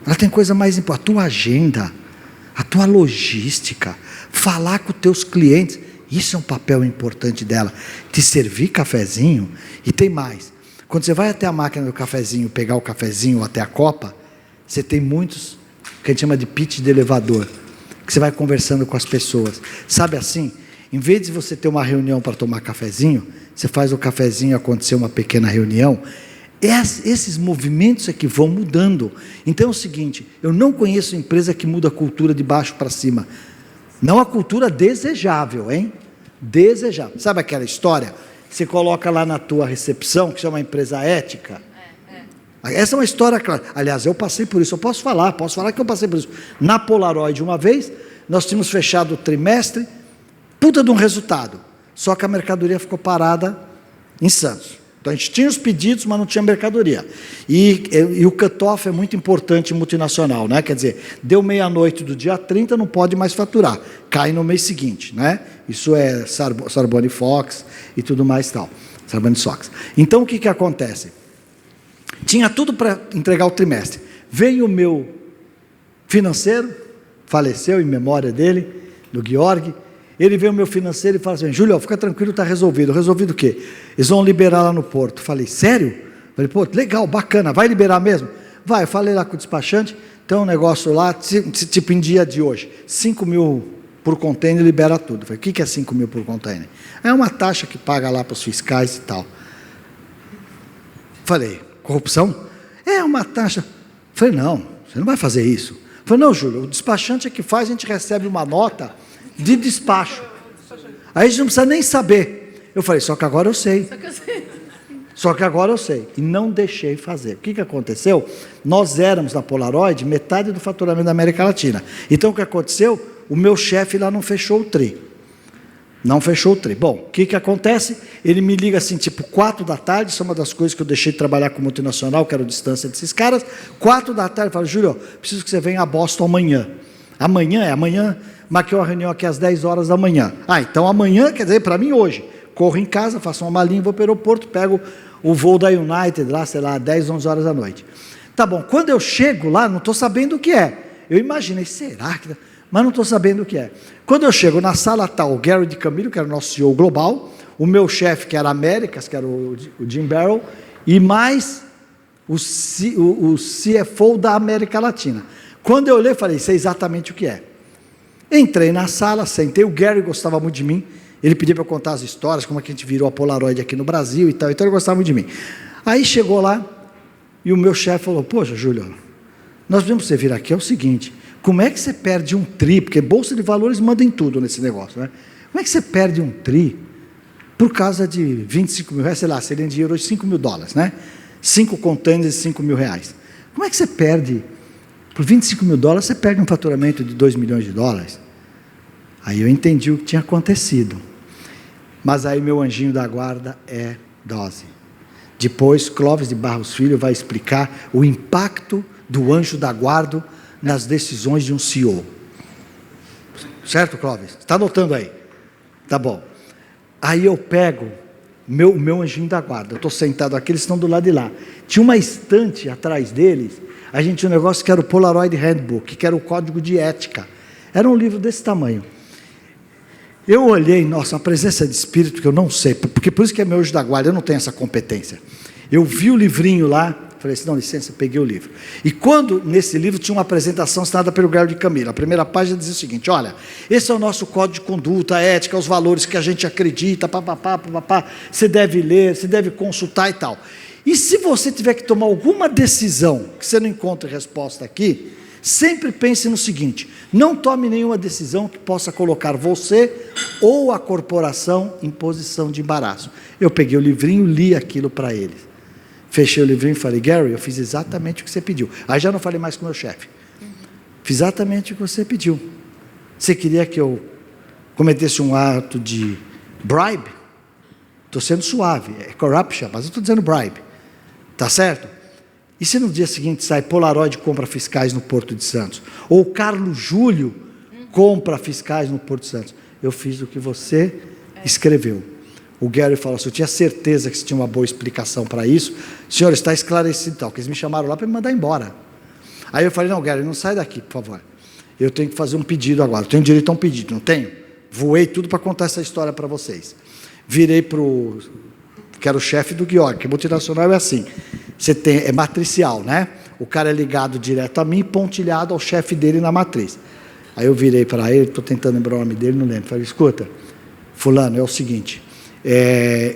Ela tem coisa mais importante, a tua agenda, a tua logística, falar com os teus clientes, isso é um papel importante dela, te servir cafezinho. E tem mais, quando você vai até a máquina do cafezinho, pegar o cafezinho até a copa, você tem muitos, que a gente chama de pitch de elevador, que você vai conversando com as pessoas, sabe assim, em vez de você ter uma reunião para tomar cafezinho, você faz o cafezinho acontecer uma pequena reunião. Esses movimentos é que vão mudando. Então é o seguinte, eu não conheço empresa que muda a cultura de baixo para cima. Não a cultura desejável, hein? Desejável. Sabe aquela história? Você coloca lá na tua recepção, que é uma empresa ética. Essa é uma história clara. Aliás, eu passei por isso, eu posso falar que eu passei por isso. Na Polaroid, uma vez, nós tínhamos fechado o trimestre, puta de um resultado. Só que a mercadoria ficou parada em Santos. Então a gente tinha os pedidos, mas não tinha mercadoria. E o cut-off é muito importante em multinacional, né? Quer dizer, deu meia-noite do dia 30, não pode mais faturar. Cai no mês seguinte, né? Isso é Sarboni Fox e tudo mais tal. Sarboni Fox. Então o que acontece? Tinha tudo para entregar o trimestre. Veio o meu financeiro, faleceu em memória dele, do Georg. Ele veio o meu financeiro e fala assim, Júlio, fica tranquilo, está resolvido. Resolvido o quê? Eles vão liberar lá no porto. Falei, sério? Falei, pô, legal, bacana, vai liberar mesmo? Vai, eu falei lá com o despachante, tem um negócio lá, tipo em dia de hoje, 5 mil por container, libera tudo. Falei, o que é 5 mil por container? É uma taxa que paga lá para os fiscais e tal. Falei, corrupção? É uma taxa. Falei, não, você não vai fazer isso. Falei, não, Júlio, o despachante é que faz, a gente recebe uma nota de despacho. Aí a gente não precisa nem saber. Eu falei, só que agora eu sei. Só que agora eu sei. E não deixei fazer. O que aconteceu? Nós éramos, na Polaroid, metade do faturamento da América Latina. Então, o que aconteceu? O meu chefe lá não fechou o tri. Não fechou o tri. Bom, o que acontece? Ele me liga assim, tipo 4 da tarde, isso é uma das coisas que eu deixei de trabalhar com multinacional, quero distância desses caras. 4 da tarde, eu falo, Júlio, preciso que você venha a Boston amanhã. Amanhã, marquei uma reunião aqui às 10 horas da manhã. Então amanhã, quer dizer, para mim hoje. Corro em casa, faço uma malinha, vou para o aeroporto, pego o voo da United, lá, sei lá, 10, 11 horas da noite. Tá bom, quando eu chego lá, não estou sabendo o que é. Eu imaginei, será que... Mas não estou sabendo o que é. Quando eu chego na sala tal, o Gary de Camilo, que era o nosso CEO global, o meu chefe, que era Américas, que era o Jim Barrow, e mais o CFO da América Latina. Quando eu olhei, falei, sei exatamente o que é. Entrei na sala, sentei, o Gary gostava muito de mim, ele pediu para eu contar as histórias, como é que a gente virou a Polaroid aqui no Brasil e tal, então ele gostava muito de mim. Aí chegou lá, e o meu chefe falou, poxa, Júlio, nós vimos você vir aqui, é o seguinte, Como é que você perde um tri? Porque Bolsa de Valores manda em tudo nesse negócio, né? Como é que você perde um tri por causa de 25 mil reais, sei lá, seria em dinheiro hoje $5 mil, né? 5 containers de R$5 mil. Como é que você perde, por $25 mil, você perde um faturamento de $2 milhões? Aí eu entendi o que tinha acontecido. Mas aí meu anjinho da guarda é dose. Depois, Clóvis de Barros Filho vai explicar o impacto do anjo da guarda nas decisões de um CEO. Certo, Clóvis? Está anotando aí? Tá bom. Aí eu pego meu anjinho da guarda. Eu estou sentado aqui, eles estão do lado de lá. Tinha uma estante atrás deles, a gente tinha um negócio que era o Polaroid Handbook, que era o código de ética. Era um livro desse tamanho. Eu olhei, nossa, uma presença de espírito que eu não sei, porque por isso que é meu anjo da guarda, eu não tenho essa competência. Eu vi o livrinho lá, falei assim, não, licença, peguei o livro. E quando, nesse livro, tinha uma apresentação assinada pelo Gary de Camilo. A primeira página dizia o seguinte, olha, esse é o nosso código de conduta, a ética, os valores que a gente acredita, papapá, você deve ler, você deve consultar e tal. E se você tiver que tomar alguma decisão, que você não encontra resposta aqui, sempre pense no seguinte, não tome nenhuma decisão que possa colocar você ou a corporação em posição de embaraço. Eu peguei o livrinho, li aquilo para eles. Fechei o livrinho e falei, Gary, eu fiz exatamente o que você pediu. Aí já não falei mais com o meu chefe. Fiz exatamente o que você pediu. Você queria que eu cometesse um ato de bribe? Estou sendo suave, é corruption, mas eu estou dizendo bribe. Tá certo? E se no dia seguinte sai Polaroid compra fiscais no Porto de Santos? Ou Carlos Júlio compra fiscais no Porto de Santos? Eu fiz o que você escreveu. O Gary falou assim, eu tinha certeza que você tinha uma boa explicação para isso. Senhor, está esclarecido e tal, que eles me chamaram lá para me mandar embora. Aí eu falei, não, Gary, não sai daqui, por favor. Eu tenho que fazer um pedido agora. Eu tenho direito a um pedido, não tenho? Voei tudo para contar essa história para vocês. Virei para o... que era o chefe do Georg, que multinacional é assim. Você tem, é matricial, né? O cara é ligado direto a mim, pontilhado ao chefe dele na matriz. Aí eu virei para ele, estou tentando lembrar o nome dele, não lembro. Falei, escuta, fulano, é o seguinte...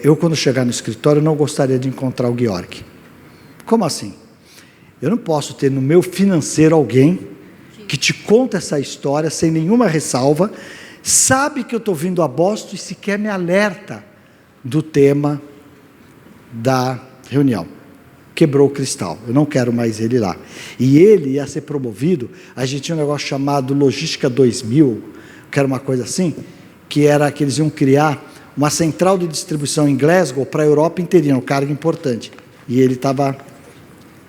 eu quando chegar no escritório não gostaria de encontrar o Georg. Como assim? Eu não posso ter no meu financeiro alguém que te conta essa história sem nenhuma ressalva, sabe que eu estou vindo a Boston e sequer me alerta do tema da reunião. Quebrou o cristal, eu não quero mais ele lá. E ele ia ser promovido, a gente tinha um negócio chamado Logística 2000, que era uma coisa assim, que era que eles iam criar uma central de distribuição em Glasgow para a Europa inteirinha, um cargo importante. E ele estava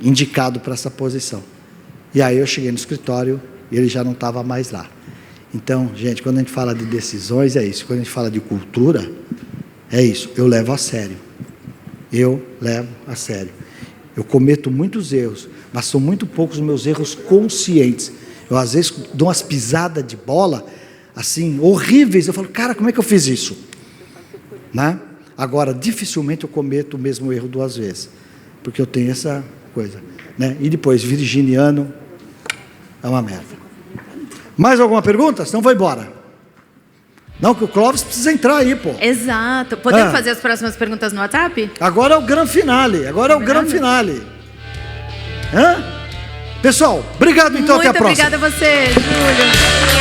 indicado para essa posição. E aí eu cheguei no escritório e ele já não estava mais lá. Então, gente, quando a gente fala de decisões, é isso. Quando a gente fala de cultura, é isso. Eu levo a sério. Eu levo a sério. Eu cometo muitos erros, mas são muito poucos os meus erros conscientes. Eu, às vezes, dou umas pisadas de bola, assim, horríveis. Eu falo, cara, como é que eu fiz isso? Né? Agora, dificilmente eu cometo o mesmo erro 2 vezes, porque eu tenho essa coisa. Né? E depois, virginiano é uma merda. Mais alguma pergunta? Senão vou embora. Não, que o Clóvis precisa entrar aí, pô. Exato. Podemos fazer as próximas perguntas no WhatsApp? Agora é o grande finale. Agora é o grande finale. Hã? Pessoal, obrigado então, até a próxima. Muito obrigada a você, Júlio.